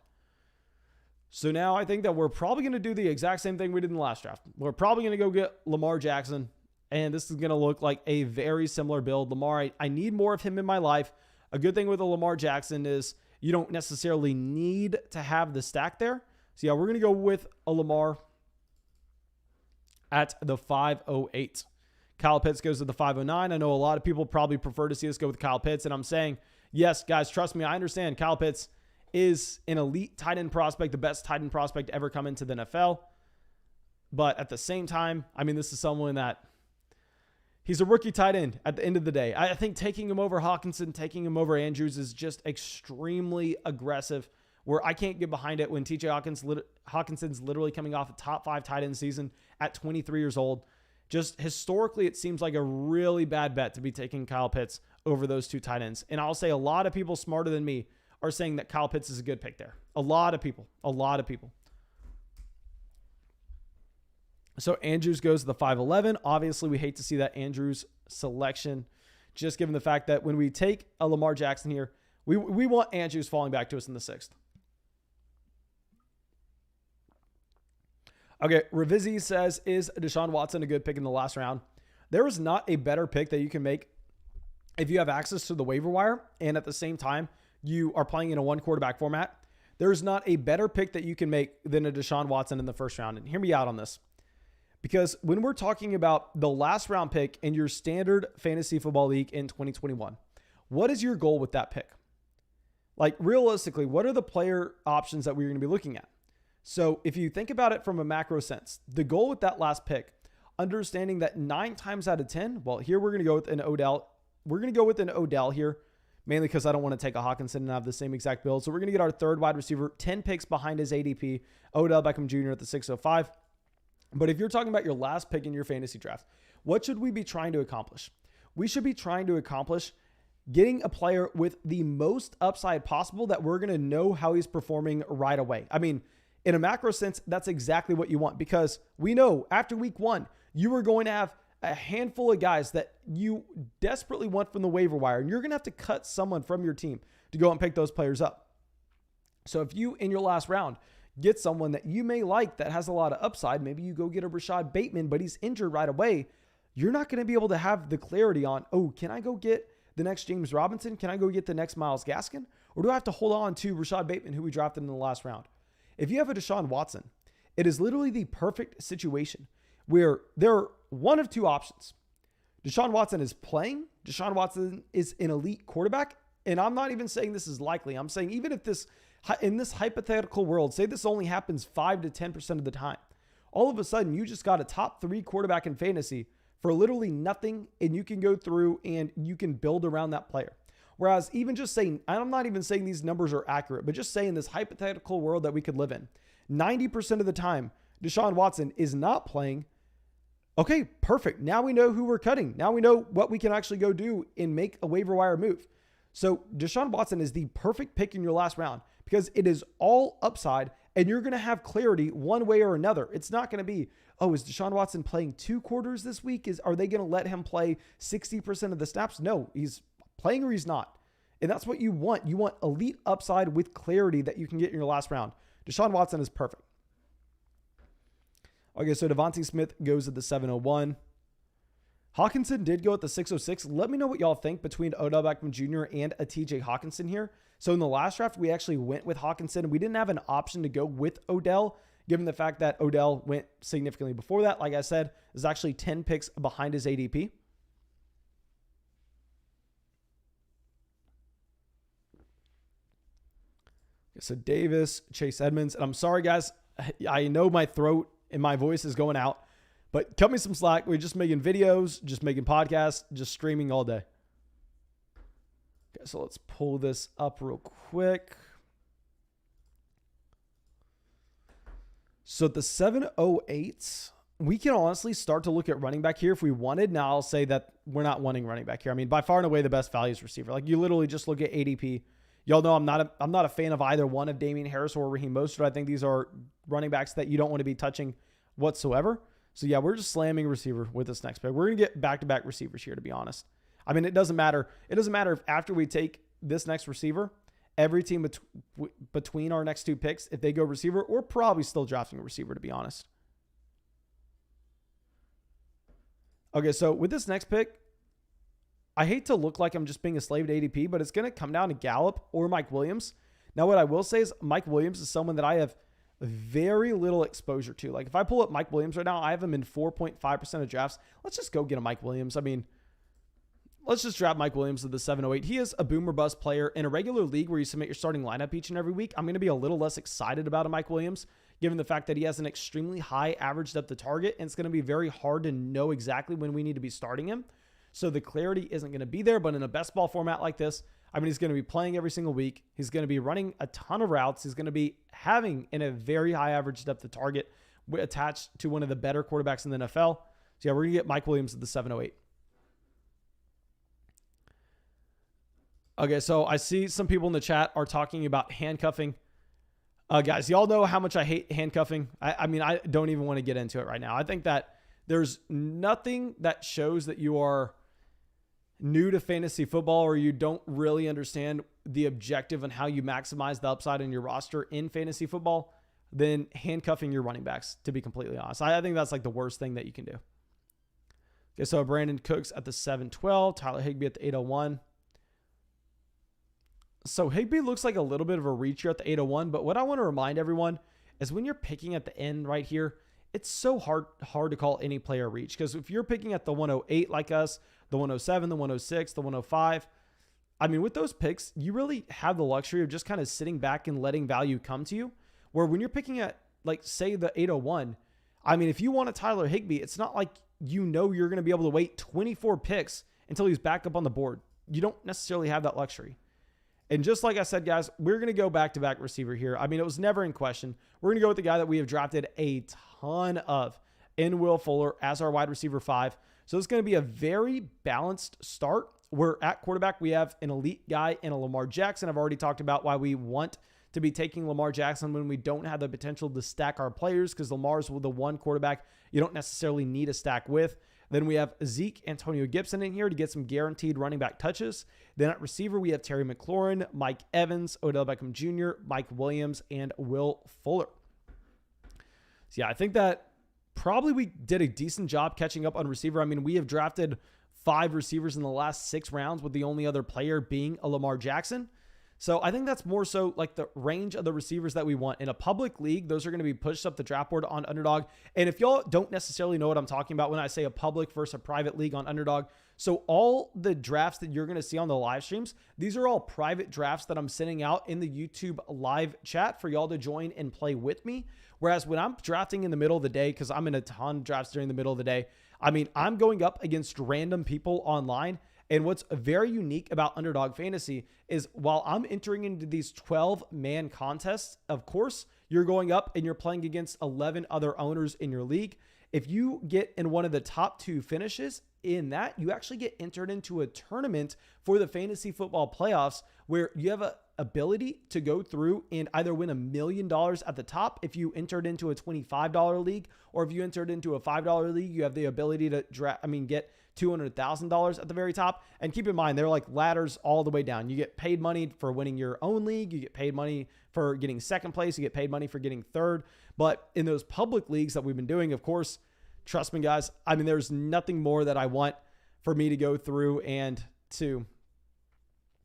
So now I think that we're probably going to do the exact same thing we did in the last draft. We're probably going to go get Lamar Jackson, and this is going to look like a very similar build. Lamar, I need more of him in my life. A good thing with a Lamar Jackson is you don't necessarily need to have the stack there. So yeah, we're going to go with a Lamar at the 508. Kyle Pitts goes to the 509. I know a lot of people probably prefer to see us go with Kyle Pitts, and I'm saying, yes, guys, trust me, I understand Kyle Pitts is an elite tight end prospect, the best tight end prospect to ever come into the NFL. But at the same time, I mean, this is someone that he's a rookie tight end at the end of the day. I think taking him over Hawkinson, taking him over Andrews is just extremely aggressive, where I can't get behind it when TJ Hawkinson's literally coming off a top 5 tight end season at 23 years old. Just historically, it seems like a really bad bet to be taking Kyle Pitts over those 2 tight ends. And I'll say a lot of people smarter than me are saying that Kyle Pitts is a good pick there. A lot of people. So Andrews goes to the 5'11". Obviously, we hate to see that Andrews selection, just given the fact that when we take a Lamar Jackson here, we want Andrews falling back to us in the 6th. Okay, Ravizzi says, is Deshaun Watson a good pick in the last round? There is not a better pick that you can make if you have access to the waiver wire and at the same time you are playing in a 1-quarterback format. There is not a better pick that you can make than a Deshaun Watson in the 1st round. And hear me out on this. Because when we're talking about the last round pick in your standard fantasy football league in 2021, what is your goal with that pick? Like realistically, what are the player options that we're going to be looking at? So if you think about it from a macro sense, the goal with that last pick, understanding that 9 times out of 10, well, here we're going to go with an Odell. We're going to go with an Odell here, mainly because I don't want to take a Hawkinson and have the same exact build. So we're going to get our 3rd wide receiver, 10 picks behind his ADP, Odell Beckham Jr. at the 605. But if you're talking about your last pick in your fantasy draft, what should we be trying to accomplish? We should be trying to accomplish getting a player with the most upside possible that we're going to know how he's performing right away. I mean, in a macro sense, that's exactly what you want, because we know after week 1, you are going to have a handful of guys that you desperately want from the waiver wire, and you're going to have to cut someone from your team to go and pick those players up. So if you, in your last round, get someone that you may like that has a lot of upside, maybe you go get a Rashad Bateman, but he's injured right away, you're not going to be able to have the clarity on, oh, can I go get the next James Robinson? Can I go get the next Myles Gaskin? Or do I have to hold on to Rashad Bateman, who we drafted in the last round? If you have a Deshaun Watson, it is literally the perfect situation where there are one of 2 options. Deshaun Watson is playing. Deshaun Watson is an elite quarterback. And I'm not even saying this is likely. I'm saying even if this, in this hypothetical world, say this only happens 5 to 10% of the time, all of a sudden you just got a top 3 quarterback in fantasy for literally nothing, and you can go through and you can build around that player. Whereas even just saying, I'm not even saying these numbers are accurate, but just saying this hypothetical world that we could live in, 90% of the time, Deshaun Watson is not playing. Okay, perfect. Now we know who we're cutting. Now we know what we can actually go do and make a waiver wire move. So Deshaun Watson is the perfect pick in your last round because it is all upside and you're going to have clarity one way or another. It's not going to be, oh, is Deshaun Watson playing 2 quarters this week? Are they going to let him play 60% of the snaps? No, he's playing or he's not. And that's what you want. You want elite upside with clarity that you can get in your last round. Deshaun Watson is perfect. Okay, so Devontae Smith goes at the 701. Hawkinson did go at the 606. Let me know what y'all think between Odell Beckham Jr. and a TJ Hawkinson here. So in the last draft, we actually went with Hawkinson. We didn't have an option to go with Odell, given the fact that Odell went significantly before that. Like I said, is actually 10 picks behind his ADP. So Davis, Chase Edmonds, and I'm sorry, guys. I know my throat and my voice is going out, but cut me some slack. We're just making videos, just making podcasts, just streaming all day. Okay, so let's pull this up real quick. So at the 708, we can honestly start to look at running back here if we wanted. Now I'll say that we're not wanting running back here. I mean, by far and away the best value is receiver. Like you literally just look at ADP. Y'all know I'm not a fan of either one of Damian Harris or Raheem Mostert. I think these are running backs that you don't want to be touching whatsoever. So yeah, we're just slamming receiver with this next pick. We're going to get back-to-back receivers here, to be honest. I mean, it doesn't matter. It doesn't matter if after we take this next receiver, every team between our next 2 picks, if they go receiver, we're probably still drafting a receiver, to be honest. Okay, so with this next pick, I hate to look like I'm just being a slave to ADP, but it's going to come down to Gallup or Mike Williams. Now, what I will say is Mike Williams is someone that I have very little exposure to. Like if I pull up Mike Williams right now, I have him in 4.5% of drafts. Let's just go get a Mike Williams. I mean, let's just draft Mike Williams at the 708. He is a boom or bust player in a regular league where you submit your starting lineup each and every week. I'm going to be a little less excited about a Mike Williams, given the fact that he has an extremely high average depth of target, and it's going to be very hard to know exactly when we need to be starting him. So the clarity isn't going to be there, but in a best ball format like this, I mean, he's going to be playing every single week. He's going to be running a ton of routes. He's going to be having in a very high average depth of target attached to one of the better quarterbacks in the NFL. So yeah, we're going to get Mike Williams at the 708. Okay, so I see some people in the chat are talking about handcuffing. Guys, y'all know how much I hate handcuffing. I mean, I don't even want to get into it right now. I think that there's nothing that shows that you are new to fantasy football or you don't really understand the objective and how you maximize the upside in your roster in fantasy football than handcuffing your running backs, to be completely honest. I think that's like the worst thing that you can do. Okay, so Brandon Cooks at the 712, Tyler Higbee at the 801. So Higbee looks like a little bit of a reach here at the 801, but what I want to remind everyone is when you're picking at the end right here, it's so hard to call any player a reach, because if you're picking at the 108 like us, the 107, the 106, the 105, I mean, with those picks, you really have the luxury of just kind of sitting back and letting value come to you, where when you're picking at, like, say, the 801, I mean, if you want a Tyler Higbee, it's not like you know you're going to be able to wait 24 picks until he's back up on the board. You don't necessarily have that luxury. And just like I said, guys, we're going to go back-to-back receiver here. I mean, it was never in question. We're going to go with the guy that we have drafted a ton of in Will Fuller as our wide receiver 5. So it's going to be a very balanced start. We're at quarterback. We have an elite guy in a Lamar Jackson. I've already talked about why we want to be taking Lamar Jackson when we don't have the potential to stack our players, because Lamar's the one quarterback you don't necessarily need a stack with. Then we have Zeke, Antonio Gibson in here to get some guaranteed running back touches. Then at receiver, we have Terry McLaurin, Mike Evans, Odell Beckham Jr., Mike Williams, and Will Fuller. So yeah, I think that probably we did a decent job catching up on receiver. I mean, we have drafted 5 receivers in the last 6 rounds, with the only other player being a Lamar Jackson. So I think that's more so like the range of the receivers that we want. In a public league, those are going to be pushed up the draft board on Underdog. And if y'all don't necessarily know what I'm talking about when I say a public versus a private league on Underdog, so all the drafts that you're going to see on the live streams, these are all private drafts that I'm sending out in the YouTube live chat for y'all to join and play with me. Whereas when I'm drafting in the middle of the day, because I'm in a ton of drafts during the middle of the day, I mean, I'm going up against random people online. And what's very unique about Underdog Fantasy is while I'm entering into these 12-man contests, of course, you're going up and you're playing against 11 other owners in your league. If you get in one of the top 2 finishes in that, you actually get entered into a tournament for the fantasy football playoffs, where you have a ability to go through and either win $1 million at the top if you entered into a $25 league, or if you entered into a $5 league, you have the ability to get $200,000 at the very top. And keep in mind, they're like ladders all the way down. You get paid money for winning your own league. You get paid money for getting second place. You get paid money for getting third. But in those public leagues that we've been doing, of course, trust me, guys, I mean, there's nothing more that I want for me to go through and to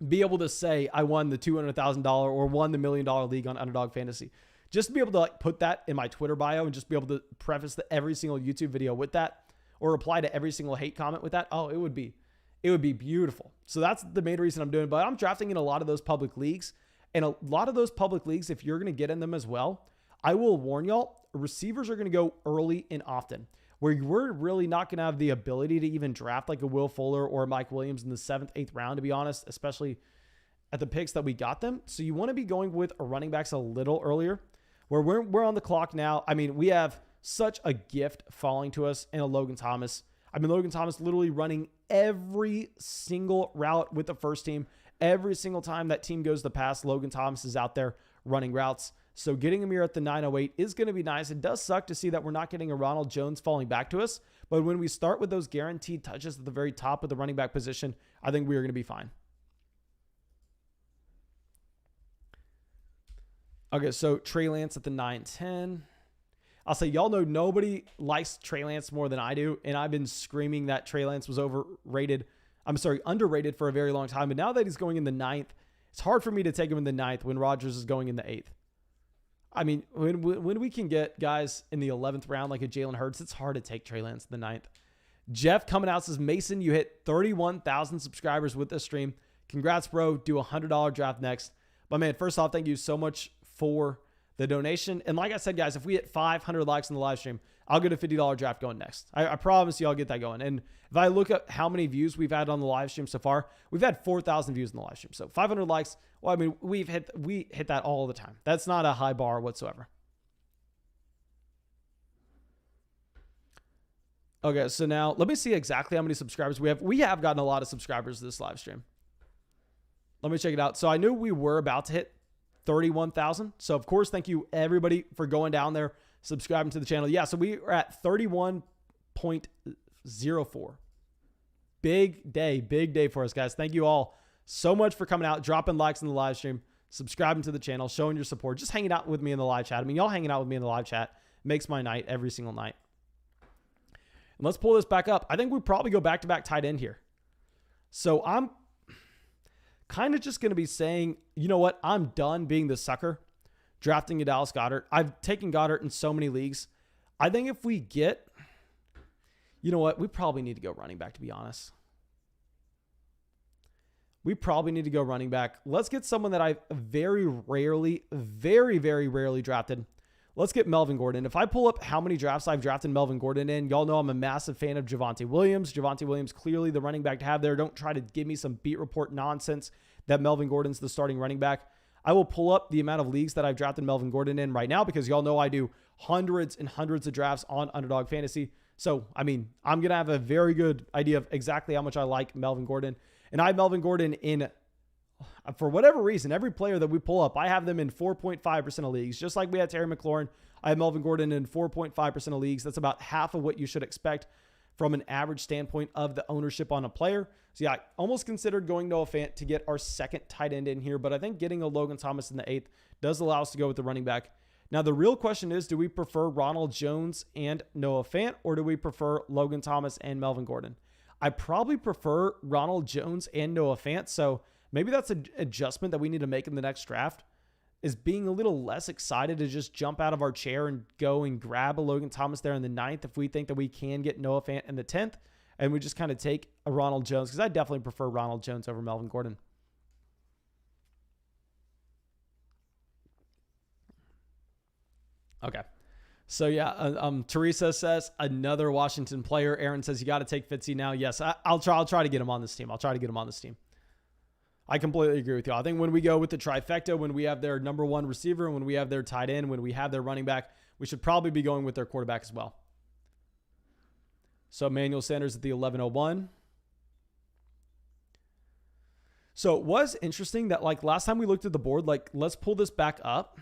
be able to say I won the $200,000 or won the $1 million league on Underdog Fantasy. Just to be able to like put that in my Twitter bio and just be able to preface every single YouTube video with that, or reply to every single hate comment with that. Oh, it would be beautiful. So that's the main reason I'm doing it. But I'm drafting in a lot of those public leagues, and a lot of those public leagues, if you're going to get in them as well, I will warn y'all, receivers are going to go early and often, where we're really not going to have the ability to even draft like a Will Fuller or Mike Williams in the 7th, 8th round, to be honest, especially at the picks that we got them. So you want to be going with running backs a little earlier, where we're on the clock now. I mean, we have such a gift falling to us in a Logan Thomas. I mean, Logan Thomas literally running every single route with the first team. Every single time that team goes to pass, Logan Thomas is out there running routes. So getting him here at the 908 is going to be nice. It does suck to see that we're not getting a Ronald Jones falling back to us. But when we start with those guaranteed touches at the very top of the running back position, I think we are going to be fine. Okay, so Trey Lance at the 910. I'll say, y'all know nobody likes Trey Lance more than I do, and I've been screaming that Trey Lance was underrated for a very long time. But now that he's going in the 9th, it's hard for me to take him in the 9th when Rodgers is going in the 8th. I mean, when we can get guys in the 11th round like a Jalen Hurts, it's hard to take Trey Lance in the 9th. Jeff coming out says, Mason, you hit 31,000 subscribers with this stream. Congrats, bro. Do a $100 draft next. But man, first off, thank you so much for the donation. And like I said, guys, if we hit 500 likes in the live stream, I'll get a $50 draft going next. I promise you I'll get that going. And if I look at how many views we've had on the live stream so far, we've had 4,000 views in the live stream. So 500 likes, well, I mean, we hit that all the time. That's not a high bar whatsoever. Okay, so now let me see exactly how many subscribers we have. We have gotten a lot of subscribers this live stream. Let me check it out. So I knew we were about to hit 31,000. So of course, thank you everybody for going down there, subscribing to the channel. Yeah, so we are at 31.04. Big day for us, guys. Thank you all so much for coming out, dropping likes in the live stream, subscribing to the channel, showing your support, just hanging out with me in the live chat. I mean, y'all hanging out with me in the live chat makes my night every single night. And let's pull this back up. I think we probably go back-to-back tight end here. So I'm kind of just going to be saying, you know what? I'm done being the sucker drafting a Dallas Goedert. I've taken Goedert in so many leagues. I think if we get, you know what? We probably need to go running back, to be honest. We probably need to go running back. Let's get someone that I've very rarely drafted. Let's get Melvin Gordon. If I pull up how many drafts I've drafted Melvin Gordon in, y'all know I'm a massive fan of Javonte Williams. Javonte Williams, clearly the running back to have there. Don't try to give me some beat report nonsense that Melvin Gordon's the starting running back. I will pull up the amount of leagues that I've drafted Melvin Gordon in right now because y'all know I do hundreds and hundreds of drafts on Underdog Fantasy. So, I mean, I'm going to have a very good idea of exactly how much I like Melvin Gordon. And I have Melvin Gordon in, for whatever reason, every player that we pull up, I have them in 4.5% of leagues. Just like we had Terry McLaurin, I have Melvin Gordon in 4.5% of leagues. That's about half of what you should expect from an average standpoint of the ownership on a player. So yeah, I almost considered going Noah Fant to get our second tight end in here, but I think getting a Logan Thomas in the 8th does allow us to go with the running back. Now, the real question is, do we prefer Ronald Jones and Noah Fant, or do we prefer Logan Thomas and Melvin Gordon? I probably prefer Ronald Jones and Noah Fant, so maybe that's an adjustment that we need to make in the next draft, is being a little less excited to just jump out of our chair and go and grab a Logan Thomas there in the 9th if we think that we can get Noah Fant in the 10th, and we just kind of take a Ronald Jones, because I definitely prefer Ronald Jones over Melvin Gordon. Okay. So yeah, Teresa says another Washington player. Aaron says you got to take Fitzy now. Yes, I'll try to get him on this team. I completely agree with you. I think when we go with the trifecta, when we have their number one receiver, when we have their tight end, when we have their running back, we should probably be going with their quarterback as well. So Emmanuel Sanders at the 1101. So it was interesting that like last time we looked at the board, like let's pull this back up.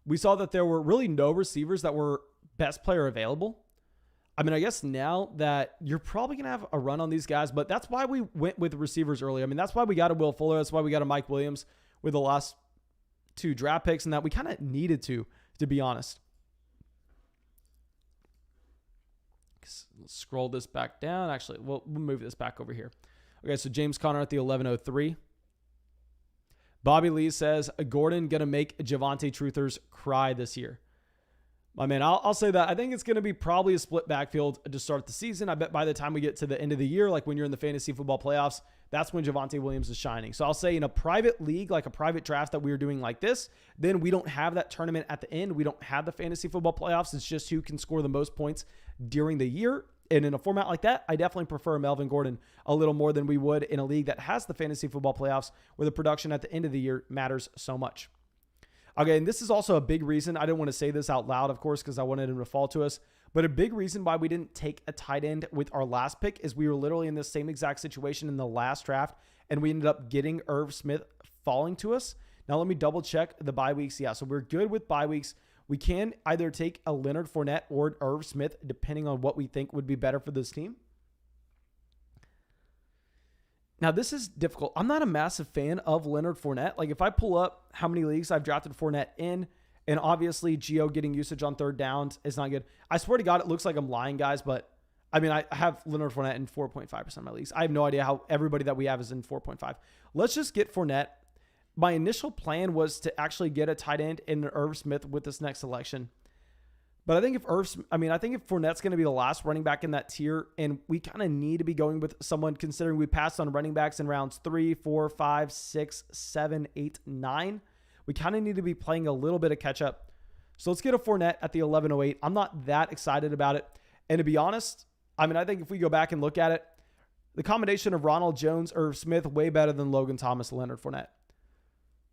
We saw that there were really no receivers that were best player available. I mean, I guess now that you're probably going to have a run on these guys, but that's why we went with receivers early. I mean, that's why we got a Will Fuller. That's why we got a Mike Williams with the last 2 draft picks, and that we kind of needed to be honest. Let's scroll this back down. Actually, we'll move this back over here. Okay, so James Conner at the 1103. Bobby Lee says, Gordon going to make Javonte truthers cry this year. My man, I'll say that. I think it's going to be probably a split backfield to start the season. I bet by the time we get to the end of the year, like when you're in the fantasy football playoffs, that's when Javonte Williams is shining. So I'll say in a private league, like a private draft that we are doing like this, then we don't have that tournament at the end. We don't have the fantasy football playoffs. It's just who can score the most points during the year. And in a format like that, I definitely prefer Melvin Gordon a little more than we would in a league that has the fantasy football playoffs where the production at the end of the year matters so much. Okay, and this is also a big reason. I didn't want to say this out loud, of course, because I wanted him to fall to us. But a big reason why we didn't take a tight end with our last pick is we were literally in the same exact situation in the last draft, and we ended up getting Irv Smith falling to us. Now, let me double check the bye weeks. Yeah, so we're good with bye weeks. We can either take a Leonard Fournette or Irv Smith, depending on what we think would be better for this team. Now, this is difficult. I'm not a massive fan of Leonard Fournette. Like, if I pull up how many leagues I've drafted Fournette in, and obviously Gio getting usage on third downs is not good. I swear to God, it looks like I'm lying, guys, but I mean, I have Leonard Fournette in 4.5% of my leagues. I have no idea how everybody that we have is in 4.5. Let's just get Fournette. My initial plan was to actually get a tight end in Irv Smith with this next selection. But I think if Fournette's going to be the last running back in that tier, and we kind of need to be going with someone considering we passed on running backs in rounds 3, 4, 5, 6, 7, 8, 9. We kind of need to be playing a little bit of catch up. So let's get a Fournette at the 1108. I'm not that excited about it. And to be honest, I mean, I think if we go back and look at it, the combination of Ronald Jones, Irv Smith, way better than Logan Thomas, Leonard Fournette.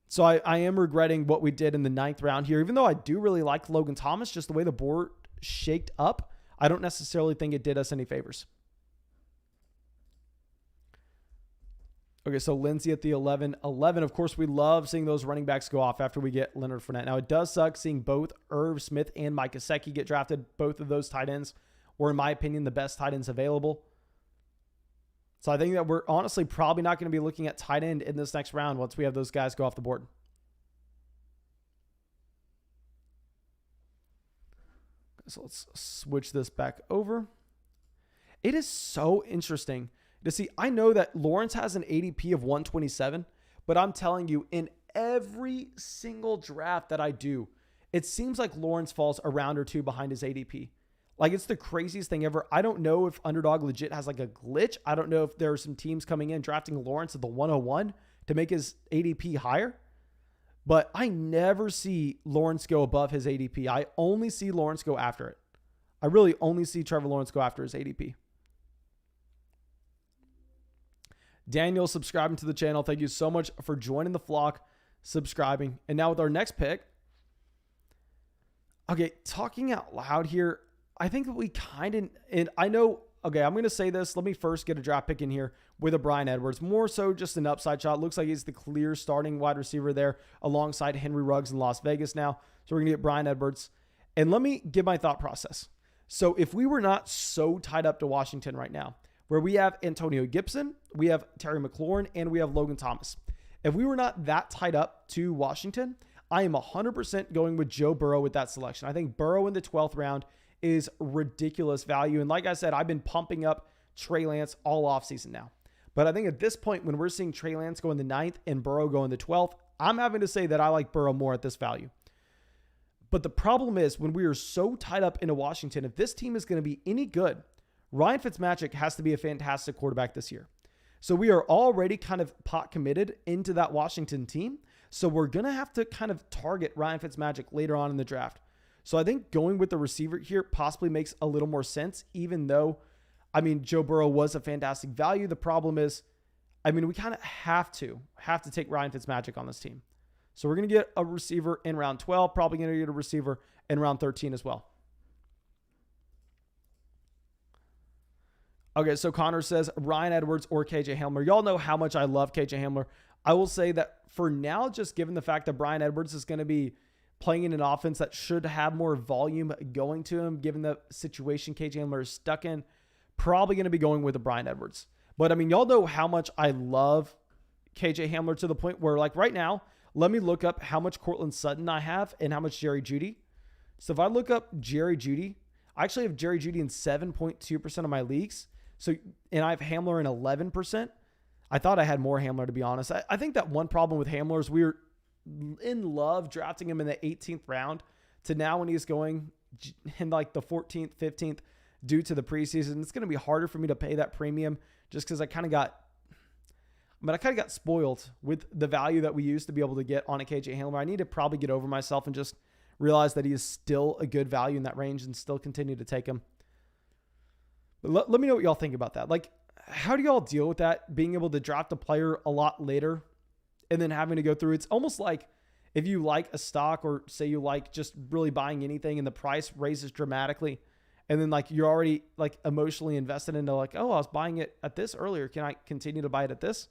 So I am regretting what we did in the 9th round here, even though I do really like Logan Thomas, just the way the board shaked up. I don't necessarily think it did us any favors. Okay, so Lindsey at the 11. 11, of course, we love seeing those running backs go off after we get Leonard Fournette. Now, it does suck seeing both Irv Smith and Mike Gesicki get drafted. Both of those tight ends were, in my opinion, the best tight ends available. So I think that we're honestly probably not going to be looking at tight end in this next round once we have those guys go off the board. So let's switch this back over. It is so interesting to see. I know that Lawrence has an ADP of 127, but I'm telling you, in every single draft that I do, it seems like Lawrence falls a round or two behind his ADP. Like, it's the craziest thing ever. I don't know if Underdog legit has like a glitch. I don't know if there are some teams coming in drafting Lawrence at the 101 to make his ADP higher. But I never see Lawrence go above his ADP. I only see Lawrence go after it. I really only see Trevor Lawrence go after his ADP. Daniel, subscribing to the channel. Thank you so much for joining the flock, subscribing. And now with our next pick. Okay, talking out loud here, I think that we kind of, and I know, okay, I'm going to say this. Let me first get a draft pick in here with a Bryan Edwards. More so just an upside shot. Looks like he's the clear starting wide receiver there alongside Henry Ruggs in Las Vegas now. So we're going to get Bryan Edwards. And let me give my thought process. So if we were not so tied up to Washington right now, where we have Antonio Gibson, we have Terry McLaurin, and we have Logan Thomas. If we were not that tied up to Washington, I am 100% going with Joe Burrow with that selection. I think Burrow in the 12th round is ridiculous value. And like I said, I've been pumping up Trey Lance all offseason now. But I think at this point, when we're seeing Trey Lance go in the 9th and Burrow go in the 12th, I'm having to say that I like Burrow more at this value. But the problem is, when we are so tied up into Washington, if this team is going to be any good, Ryan Fitzmagic has to be a fantastic quarterback this year. So we are already kind of pot committed into that Washington team. So we're going to have to kind of target Ryan Fitzmagic later on in the draft. So I think going with the receiver here possibly makes a little more sense, even though, I mean, Joe Burrow was a fantastic value. The problem is, I mean, we kind of have to take Ryan Fitzmagic on this team. So we're going to get a receiver in round 12, probably going to get a receiver in round 13 as well. Okay, so Connor says Ryan Edwards or KJ Hamler. Y'all know how much I love KJ Hamler. I will say that for now, just given the fact that Bryan Edwards is going to be playing in an offense that should have more volume going to him, given the situation KJ Hamler is stuck in, probably going to be going with a Bryan Edwards. But I mean, y'all know how much I love KJ Hamler to the point where, like, right now, let me look up how much Cortland Sutton I have and how much Jerry Jeudy. So if I look up Jerry Jeudy, I actually have Jerry Jeudy in 7.2% of my leagues. So, and I have Hamler in 11%. I thought I had more Hamler, to be honest. I think that one problem with Hamler is we were in love drafting him in the 18th round to now when he's going in like the 14th, 15th due to the preseason. It's going to be harder for me to pay that premium just because I kind of got spoiled with the value that we used to be able to get on a KJ Hamler. I need to probably get over myself and just realize that he is still a good value in that range and still continue to take him. But let me know what y'all think about that. Like, how do y'all deal with that? Being able to draft a player a lot later and then having to go through. It's almost like if you like a stock or say you like just really buying anything and the price raises dramatically. And then like you're already like emotionally invested into like, oh, I was buying it at this earlier. Can I continue to buy it at this?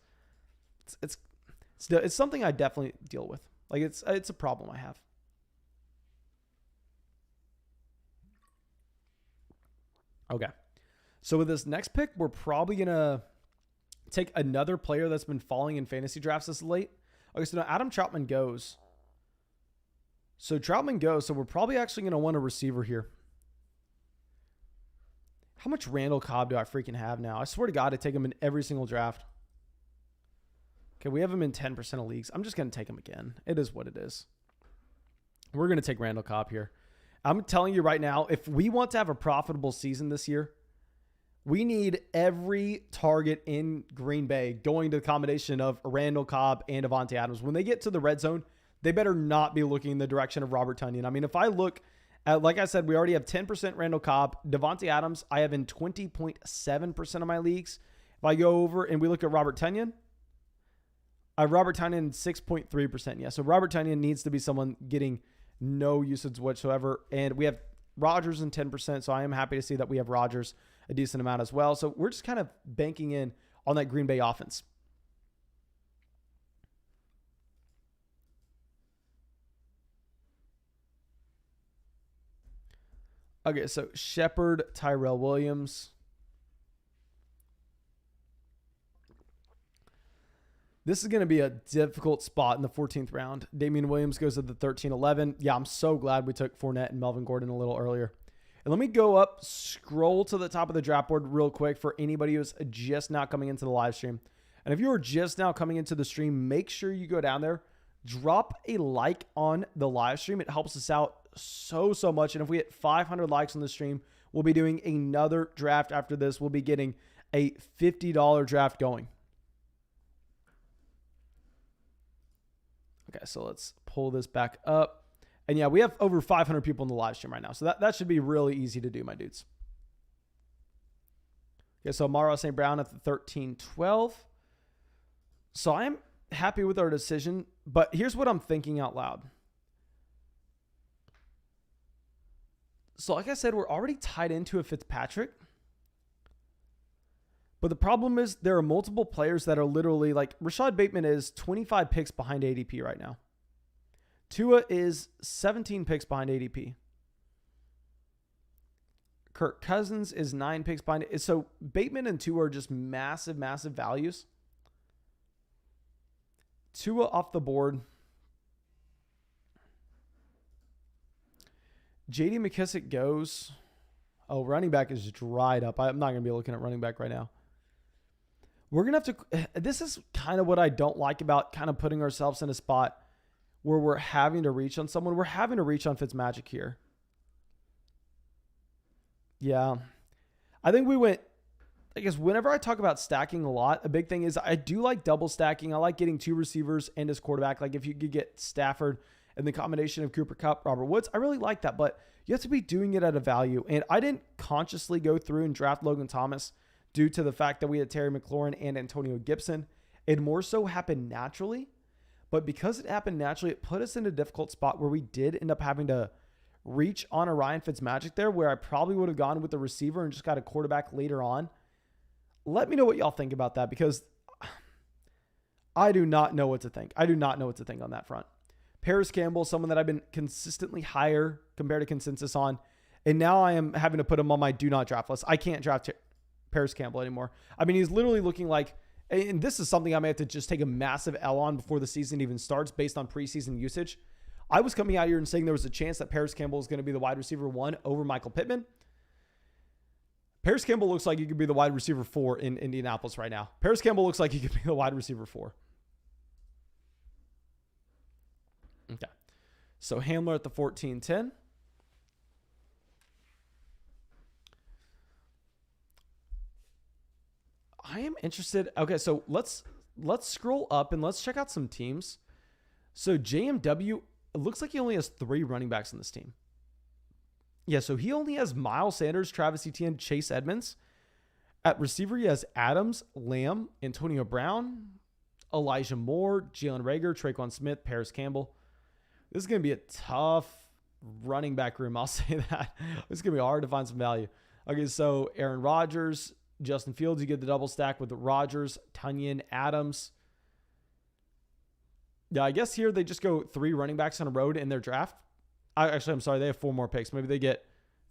It's something I definitely deal with. Like it's a problem I have. Okay. So with this next pick, we're probably going to take another player that's been falling in fantasy drafts this late. Okay, so now Adam Troutman goes. So Troutman goes, so we're probably actually going to want a receiver here. How much Randall Cobb do I freaking have now? I swear to God, I take him in every single draft. Okay, we have him in 10% of leagues. I'm just going to take him again. It is what it is. We're going to take Randall Cobb here. I'm telling you right now, if we want to have a profitable season this year, we need every target in Green Bay going to the combination of Randall Cobb and Davante Adams. When they get to the red zone, they better not be looking in the direction of Robert Tonyan. I mean, if I look at, like I said, we already have 10% Randall Cobb. Davante Adams, I have in 20.7% of my leagues. If I go over and we look at Robert Tonyan, I have Robert Tonyan 6.3%. Yeah, so Robert Tonyan needs to be someone getting no usage whatsoever. And we have Rodgers and 10%. So I am happy to see that we have Rodgers a decent amount as well. So we're just kind of banking in on that Green Bay offense. Okay, so Shepard, Tyrell Williams. This is going to be a difficult spot in the 14th round. Damian Williams goes to the 13-11. Yeah, I'm so glad we took Fournette and Melvin Gordon a little earlier. And let me go up, scroll to the top of the draft board real quick for anybody who's just now coming into the live stream. And if you are just now coming into the stream, make sure you go down there, drop a like on the live stream. It helps us out so much. And if we hit 500 likes on the stream, we'll be doing another draft after this. We'll be getting a $50 draft going. Okay, so let's pull this back up. And yeah, we have over 500 people in the live stream right now. So that should be really easy to do, my dudes. Okay, so Amara St. Brown at the 13-12. So I'm happy with our decision, but here's what I'm thinking out loud. So like I said, we're already tied into a Fitzpatrick. But the problem is there are multiple players that are literally like Rashad Bateman is 25 picks behind ADP right now. Tua is 17 picks behind ADP. Kirk Cousins is 9 picks behind. So Bateman and Tua are just massive values. Tua off the board. J.D. McKissic goes. Oh, running back is dried up. I'm not going to be looking at running back right now. We're going to have to. This is kind of what I don't like about kind of putting ourselves in a spot where we're having to reach on someone. We're having to reach on Fitzmagic here. Yeah. I think we went. I guess whenever I talk about stacking a lot, a big thing is I do like double stacking. I like getting 2 receivers and his quarterback. Like if you could get Stafford and the combination of Cooper Kupp, Robert Woods, I really like that. But you have to be doing it at a value. And I didn't consciously go through and draft Logan Thomas due to the fact that we had Terry McLaurin and Antonio Gibson. It more so happened naturally. But because it happened naturally, it put us in a difficult spot where we did end up having to reach on a Ryan Fitzmagic there, where I probably would have gone with the receiver and just got a quarterback later on. Let me know what y'all think about that, because I do not know what to think. I do not know what to think on that front. Paris Campbell, someone that I've been consistently higher compared to consensus on, and now I am having to put him on my do not draft list. I can't draft Paris Campbell anymore. I mean, he's literally looking like, and this is something I may have to just take a massive L on before the season even starts based on preseason usage. I was coming out here and saying there was a chance that Paris Campbell is going to be the wide receiver 1 over Michael Pittman. Paris Campbell looks like he could be the wide receiver 4 in Indianapolis right now. Paris Campbell looks like he could be the wide receiver 4. Okay. So Hamler at the 14-10. I am interested. Okay, so let's scroll up and let's check out some teams. So JMW, it looks like he only has 3 running backs on this team. Yeah, so he only has Miles Sanders, Travis Etienne, Chase Edmonds. At receiver, he has Adams, Lamb, Antonio Brown, Elijah Moore, Jalen Reagor, Traquan Smith, Paris Campbell. This is going to be a tough running back room. I'll say that. It's going to be hard to find some value. Okay, so Aaron Rodgers, Justin Fields, you get the double stack with Rodgers, Tunyon, Adams. Yeah, I guess here they just go 3 running backs on a road in their draft. Actually, I'm sorry, they have 4 more picks. Maybe they get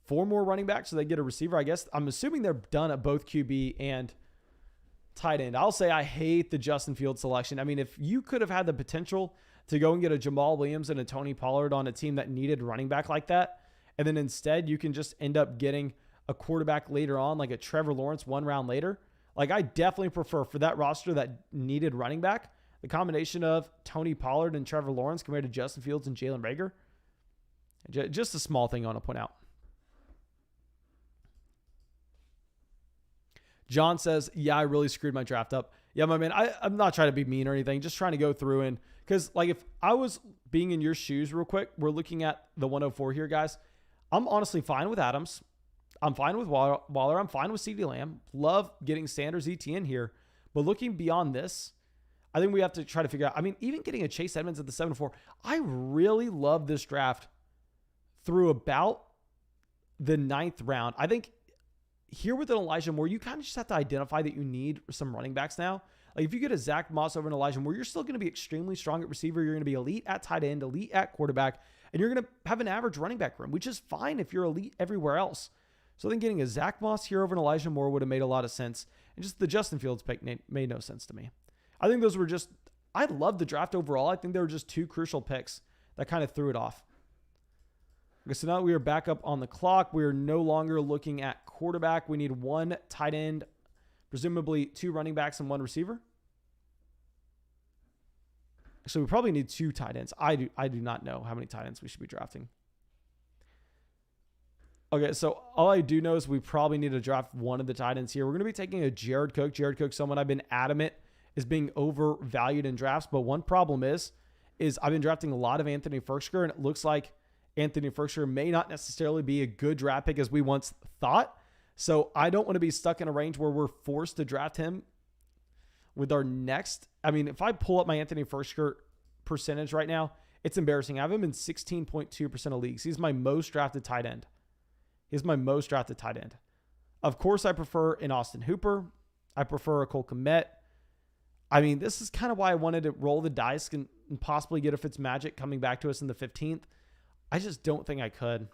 4 more running backs, so they get a receiver. I guess I'm assuming they're done at both QB and tight end. I'll say I hate the Justin Fields selection. I mean, if you could have had the potential to go and get a Jamal Williams and a Tony Pollard on a team that needed running back like that, and then instead you can just end up getting a quarterback later on, like a Trevor Lawrence 1 round later. Like, I definitely prefer for that roster that needed running back, the combination of Tony Pollard and Trevor Lawrence compared to Justin Fields and Jalen Reagor. Just a small thing I want to point out. John says, yeah, I really screwed my draft up. Yeah, my man, I'm not trying to be mean or anything. Just trying to go through and, because like if I was being in your shoes real quick, we're looking at the 104 here, guys. I'm honestly fine with Adams. I'm fine with Waller. I'm fine with CeeDee Lamb. Love getting Sanders, Etienne here. But looking beyond this, I think we have to try to figure out, I mean, even getting a Chase Edmonds at the 7-4, I really love this draft through about the 9th round. I think here with an Elijah Moore, you kind of just have to identify that you need some running backs now. Like if you get a Zach Moss over an Elijah Moore, you're still going to be extremely strong at receiver. You're going to be elite at tight end, elite at quarterback, and you're going to have an average running back room, which is fine if you're elite everywhere else. So I think getting a Zach Moss here over an Elijah Moore would have made a lot of sense. And just the Justin Fields pick made no sense to me. I think those were just, I love the draft overall. I think they were just 2 crucial picks that kind of threw it off. Okay, so now we are back up on the clock. We are no longer looking at quarterback. We need 1 tight end, presumably 2 running backs and 1 receiver. So we probably need 2 tight ends. I do not know how many tight ends we should be drafting. Okay, so all I do know is we probably need to draft 1 of the tight ends here. We're going to be taking a Jared Cook. Jared Cook, someone I've been adamant is being overvalued in drafts. But one problem is I've been drafting a lot of Anthony Firkser, and it looks like Anthony Firkser may not necessarily be a good draft pick as we once thought. So I don't want to be stuck in a range where we're forced to draft him with our next. I mean, if I pull up my Anthony Firkser percentage right now, it's embarrassing. I have him in 16.2% of leagues. He's my most drafted tight end. He's my most drafted tight end. Of course, I prefer an Austin Hooper. I prefer a Cole Kmet. I mean, this is kind of why I wanted to roll the dice and possibly get a Fitzmagic coming back to us in the 15th. I just don't think I could.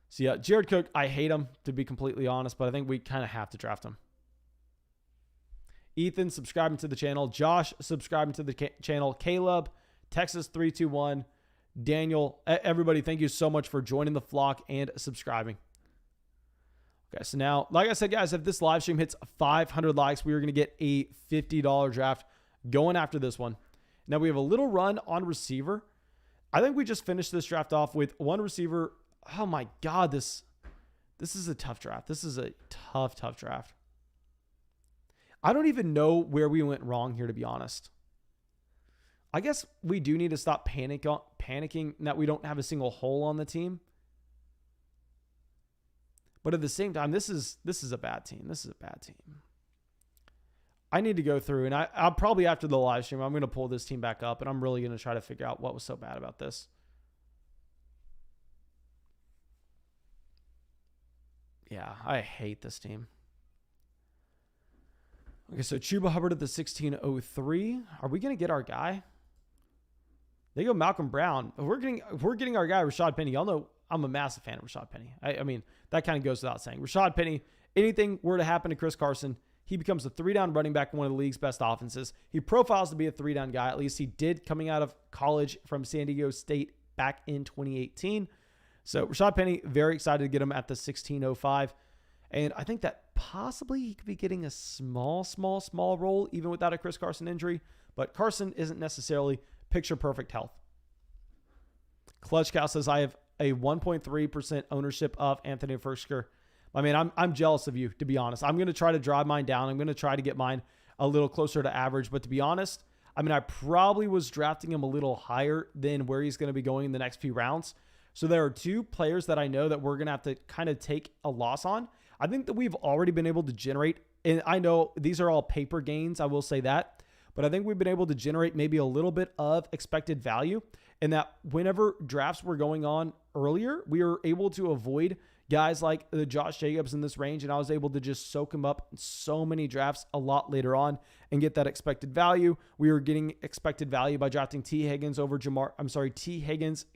So yeah, Jared Cook, I hate him, to be completely honest, but I think we kind of have to draft him. Ethan, subscribing to the channel. Josh, subscribing to the channel. Caleb, Texas321. Daniel, everybody, thank you so much for joining the flock and subscribing. Okay, so now, like I said, guys, if this live stream hits 500 likes, we are going to get a $50 draft going after this one. Now, we have a little run on receiver. I think we just finished this draft off with 1 receiver. Oh, my God, this is a tough draft. This is a tough draft. I don't even know where we went wrong here, to be honest. I guess we do need to stop panicking that we don't have a single hole on the team. But at the same time, this is a bad team. This is a bad team. I need to go through, and I'll probably after the live stream, I'm going to pull this team back up, and I'm really going to try to figure out what was so bad about this. Yeah, I hate this team. Okay, so Chuba Hubbard at the 1603. Are we going to get our guy? They go Malcolm Brown. We're getting our guy, Rashad Penny. Y'all know I'm a massive fan of Rashad Penny. I mean, that kind of goes without saying. Rashad Penny, anything were to happen to Chris Carson, he becomes a 3-down running back in one of the league's best offenses. He profiles to be a 3-down guy. At least he did coming out of college from San Diego State back in 2018. So Rashad Penny, very excited to get him at the 1605. And I think that possibly he could be getting a small role even without a Chris Carson injury. But Carson isn't necessarily picture-perfect health. Clutch Cow says, I have a 1.3% ownership of Anthony Firkser. I mean, I'm jealous of you, to be honest. I'm going to try to drive mine down. I'm going to try to get mine a little closer to average. But to be honest, I mean, I probably was drafting him a little higher than where he's going to be going in the next few rounds. So there are 2 players that I know that we're going to have to kind of take a loss on. I think that we've already been able to generate, and I know these are all paper gains, I will say that, but I think we've been able to generate maybe a little bit of expected value, and that whenever drafts were going on earlier, we were able to avoid guys like the Josh Jacobs in this range, and I was able to just soak him up in so many drafts a lot later on and get that expected value. We were getting expected value by drafting T. Higgins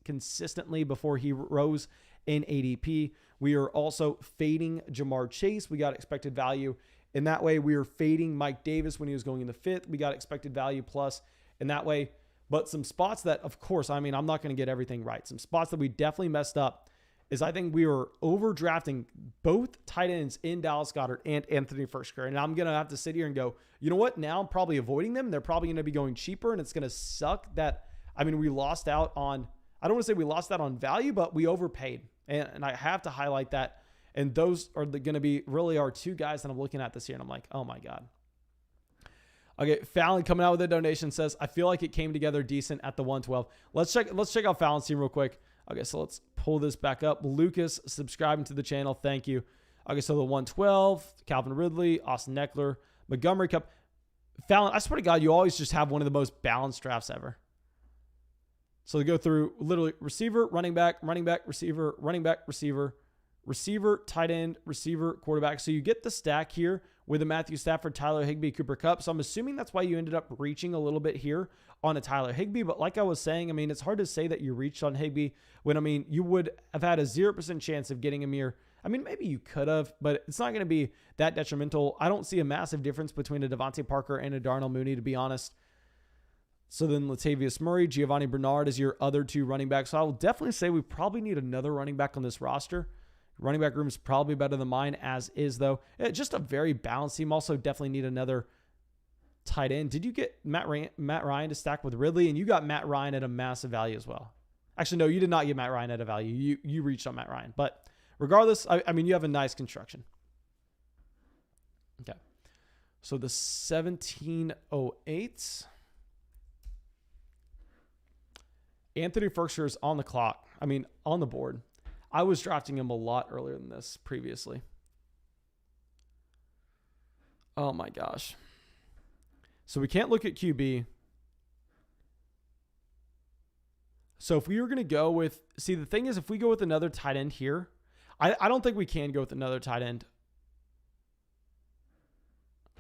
consistently before he rose in ADP. We are also fading Jamar Chase. We got expected value. In that way, we were fading Mike Davis when he was going in the 5th. We got expected value plus in that way. But some spots that, of course, I mean, I'm not going to get everything right. Some spots that we definitely messed up is I think we were overdrafting both tight ends in Dallas Goedert and Anthony Firkser. And I'm going to have to sit here and go, you know what? Now I'm probably avoiding them. They're probably going to be going cheaper, and it's going to suck that, I mean, we lost out on, I don't want to say we lost out on value, but we overpaid. And I have to highlight that. And those are going to be really our 2 guys that I'm looking at this year. And I'm like, oh my God. Okay, Fallon coming out with a donation says, I feel like it came together decent at the 112. Let's check out Fallon's team real quick. Okay, so let's pull this back up. Lucas subscribing to the channel. Thank you. Okay, so the 112, Calvin Ridley, Austin Eckler, Montgomery Cup. Fallon, I swear to God, you always just have one of the most balanced drafts ever. So they go through literally receiver, running back, receiver, running back, receiver, tight end, receiver, quarterback. So you get the stack here with a Matthew Stafford, Tyler Higbee, Cooper Kupp. So I'm assuming that's why you ended up reaching a little bit here on a Tyler Higbee. But like I was saying, I mean, it's hard to say that you reached on Higbee when, I mean, you would have had a 0% chance of getting him here. I mean, maybe you could have, but it's not going to be that detrimental. I don't see a massive difference between a Devontae Parker and a Darnell Mooney, to be honest. So then Latavius Murray, Giovanni Bernard is your other two running backs. So I will definitely say we probably need another running back on this roster. Running back room is probably better than mine as is, though. Just a very balanced team. Also definitely need another tight end. Did you get Matt Ryan to stack with Ridley? And you got Matt Ryan at a massive value as well. Actually, no, you did not get Matt Ryan at a value. You reached on Matt Ryan. But regardless, I mean, you have a nice construction. Okay. So the 1708. Anthony Ferkshire is on the clock. I mean, on the board. I was drafting him a lot earlier than this previously. Oh my gosh. So we can't look at QB. So if we were going to go with, see, the thing is, if we go with another tight end here, I don't think we can go with another tight end.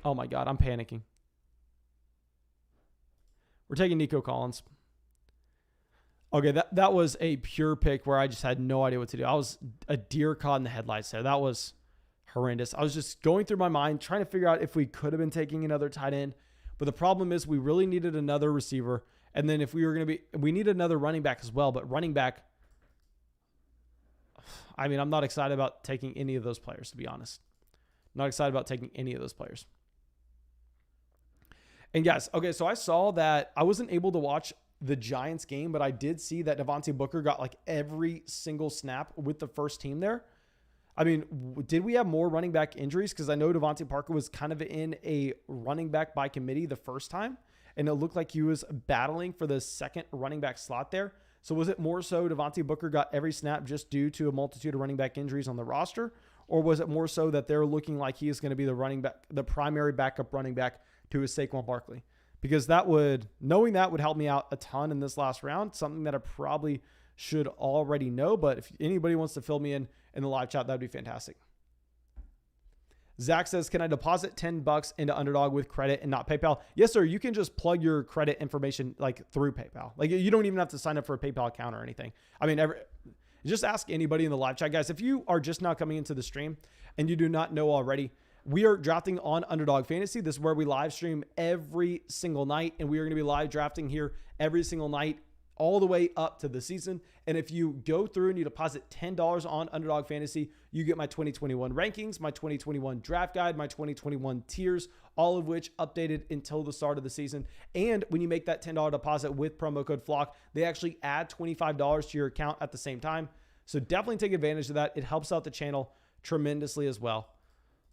Oh my God, I'm panicking. We're taking Nico Collins. Okay, that was a pure pick where I just had no idea what to do. I was a deer caught in the headlights there. That was horrendous. I was just going through my mind, trying to figure out if we could have been taking another tight end. But the problem is we really needed another receiver. And then if we were going to be, we need another running back as well. But running back, I mean, I'm not excited about taking any of those players, to be honest. Not excited about taking any of those players. And guys, okay, so I saw that I wasn't able to watch the Giants game, but I did see that Devontae Booker got like every single snap with the first team there. I mean, did we have more running back injuries? Because I know Devontae Parker was kind of in a running back by committee the first time, and it looked like he was battling for the second running back slot there. So was it more so Devontae Booker got every snap just due to a multitude of running back injuries on the roster? Or was it more so that they're looking like he is going to be the running back, the primary backup running back to his Saquon Barkley? Because knowing that would help me out a ton in this last round, something that I probably should already know. But if anybody wants to fill me in the live chat, that'd be fantastic. Zach says, can I deposit $10 into Underdog with credit and not PayPal? Yes, sir. You can just plug your credit information like through PayPal. Like you don't even have to sign up for a PayPal account or anything. I mean, just ask anybody in the live chat, guys. If you are just now coming into the stream and you do not know already, we are drafting on Underdog Fantasy. This is where we live stream every single night, and we are going to be live drafting here every single night all the way up to the season. And if you go through and you deposit $10 on Underdog Fantasy, you get my 2021 rankings, my 2021 draft guide, my 2021 tiers, all of which updated until the start of the season. And when you make that $10 deposit with promo code FLOCK, they actually add $25 to your account at the same time. So definitely take advantage of that. It helps out the channel tremendously as well.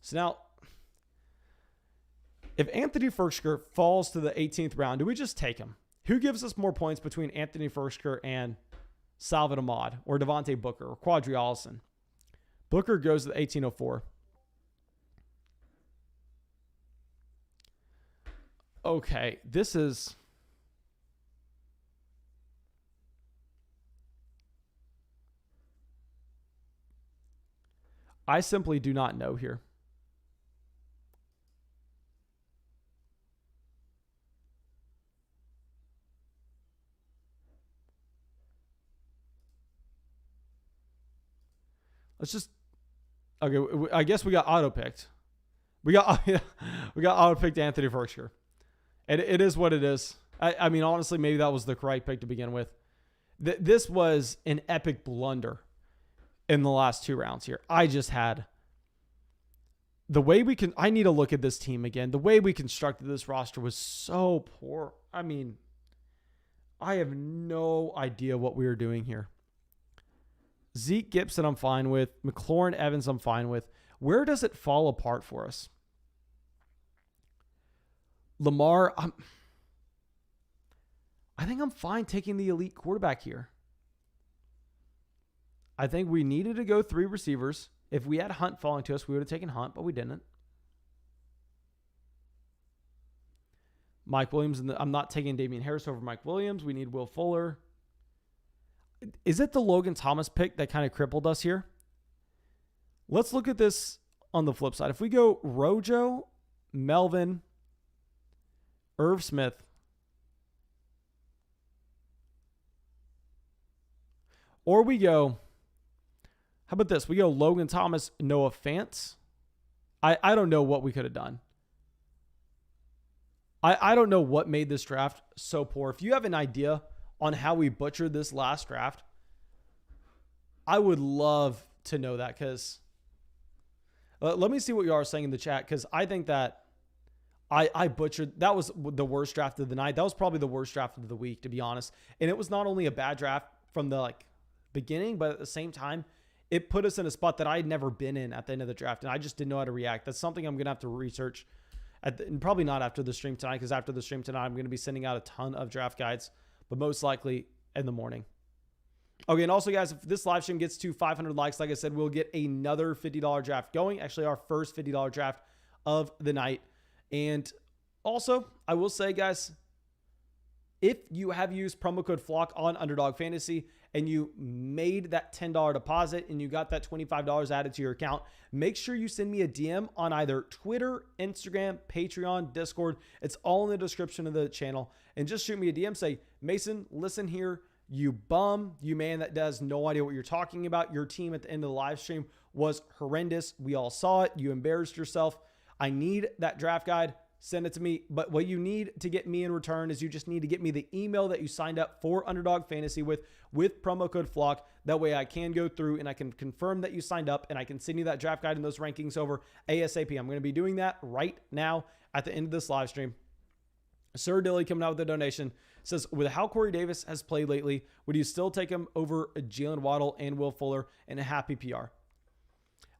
So now, if Anthony Ferkshire falls to the 18th round, do we just take him? Who gives us more points between Anthony Ferkshire and Salvin Ahmad or Devontae Booker or Quadri Allison? Booker goes to the 1804. Okay, this is... I simply do not know here. Let's just, okay, I guess we got auto-picked. We got auto-picked Anthony Ferkshire. And it is what it is. I mean, honestly, maybe that was the correct pick to begin with. This was an epic blunder in the last two rounds here. I just had I need to look at this team again. The way we constructed this roster was so poor. I mean, I have no idea what we were doing here. Zeke Gibson, I'm fine with. McLaurin Evans, I'm fine with. Where does it fall apart for us? Lamar, I think I'm fine taking the elite quarterback here. I think we needed to go 3 receivers. If we had Hunt falling to us, we would have taken Hunt, but we didn't. Mike Williams, I'm not taking Damian Harris over Mike Williams. We need Will Fuller. Is it the Logan Thomas pick that kind of crippled us here? Let's look at this on the flip side. If we go Rojo, Melvin, Irv Smith, or we go, how about this? We go Logan Thomas, Noah Fant. I don't know what we could have done. I don't know what made this draft so poor. If you have an idea on how we butchered this last draft, I would love to know that, because let me see what you are saying in the chat, because I think that I butchered. That was the worst draft of the night. That was probably the worst draft of the week, to be honest. And it was not only a bad draft from the beginning, but at the same time, it put us in a spot that I had never been in at the end of the draft, and I just didn't know how to react. That's something I'm going to have to research, and probably not after the stream tonight, because after the stream tonight, I'm going to be sending out a ton of draft guides, but most likely in the morning. Okay, and also, guys, if this live stream gets to 500 likes, like I said, we'll get another $50 draft going. Actually, our first $50 draft of the night. And also, I will say, guys, if you have used promo code FLOCK on Underdog Fantasy and you made that $10 deposit and you got that $25 added to your account, make sure you send me a DM on either Twitter, Instagram, Patreon, Discord. It's all in the description of the channel. And just shoot me a DM. Say, Mason, listen here. You bum, you man that does no idea what you're talking about. Your team at the end of the live stream was horrendous. We all saw it. You embarrassed yourself. I need that draft guide. Send it to me. But what you need to get me in return is you just need to get me the email that you signed up for Underdog Fantasy with promo code FLOCK. That way I can go through and I can confirm that you signed up, and I can send you that draft guide and those rankings over ASAP. I'm going to be doing that right now at the end of this live stream. Sir Dilly coming out with a donation says, with how Corey Davis has played lately, would you still take him over Jalen Waddle and Will Fuller in a happy PR?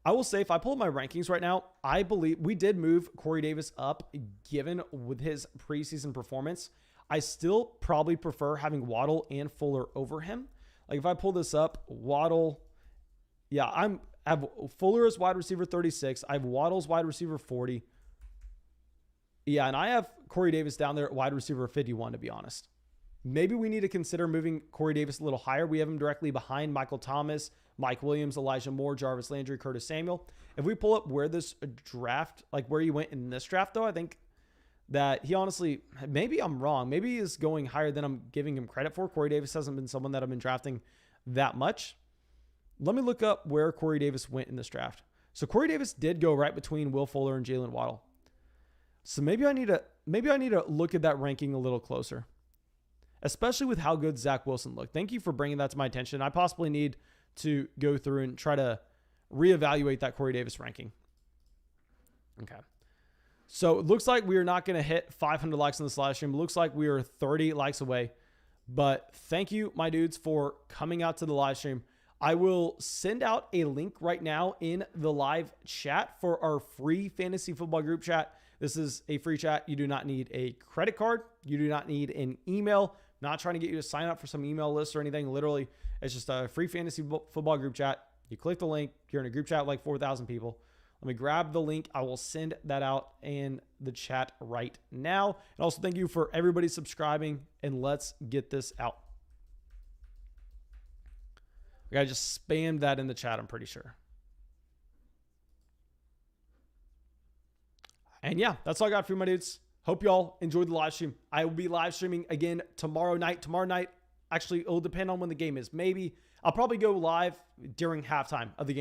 I will say, if I pull up my rankings right now, I believe we did move Corey Davis up given with his preseason performance. I still probably prefer having Waddle and Fuller over him. Like if I pull this up, Waddle, yeah, I have Fuller as wide receiver 36. I have Waddle's wide receiver 40. Yeah, and I have Corey Davis down there at wide receiver 51, to be honest. Maybe we need to consider moving Corey Davis a little higher. We have him directly behind Michael Thomas, Mike Williams, Elijah Moore, Jarvis Landry, Curtis Samuel. If we pull up where this draft, like where he went in this draft, though, I think that he honestly, maybe I'm wrong. Maybe he is going higher than I'm giving him credit for. Corey Davis hasn't been someone that I've been drafting that much. Let me look up where Corey Davis went in this draft. So Corey Davis did go right between Will Fuller and Jalen Waddle. So maybe I need to look at that ranking a little closer, especially with how good Zach Wilson looked. Thank you for bringing that to my attention. I possibly need to go through and try to reevaluate that Corey Davis ranking. Okay. So it looks like we are not going to hit 500 likes on this live stream. It looks like we are 30 likes away. But thank you, my dudes, for coming out to the live stream. I will send out a link right now in the live chat for our free fantasy football group chat. This is a free chat. You do not need a credit card. You do not need an email. Not trying to get you to sign up for some email list or anything. Literally, it's just a free fantasy football group chat. You click the link. You're in a group chat with like 4,000 people. Let me grab the link. I will send that out in the chat right now. And also thank you for everybody subscribing, and let's get this out. I just spammed that in the chat, I'm pretty sure. And yeah, that's all I got for you, my dudes. Hope y'all enjoyed the live stream. I will be live streaming again tomorrow night. Tomorrow night, actually, it'll depend on when the game is. Maybe I'll probably go live during halftime of the game.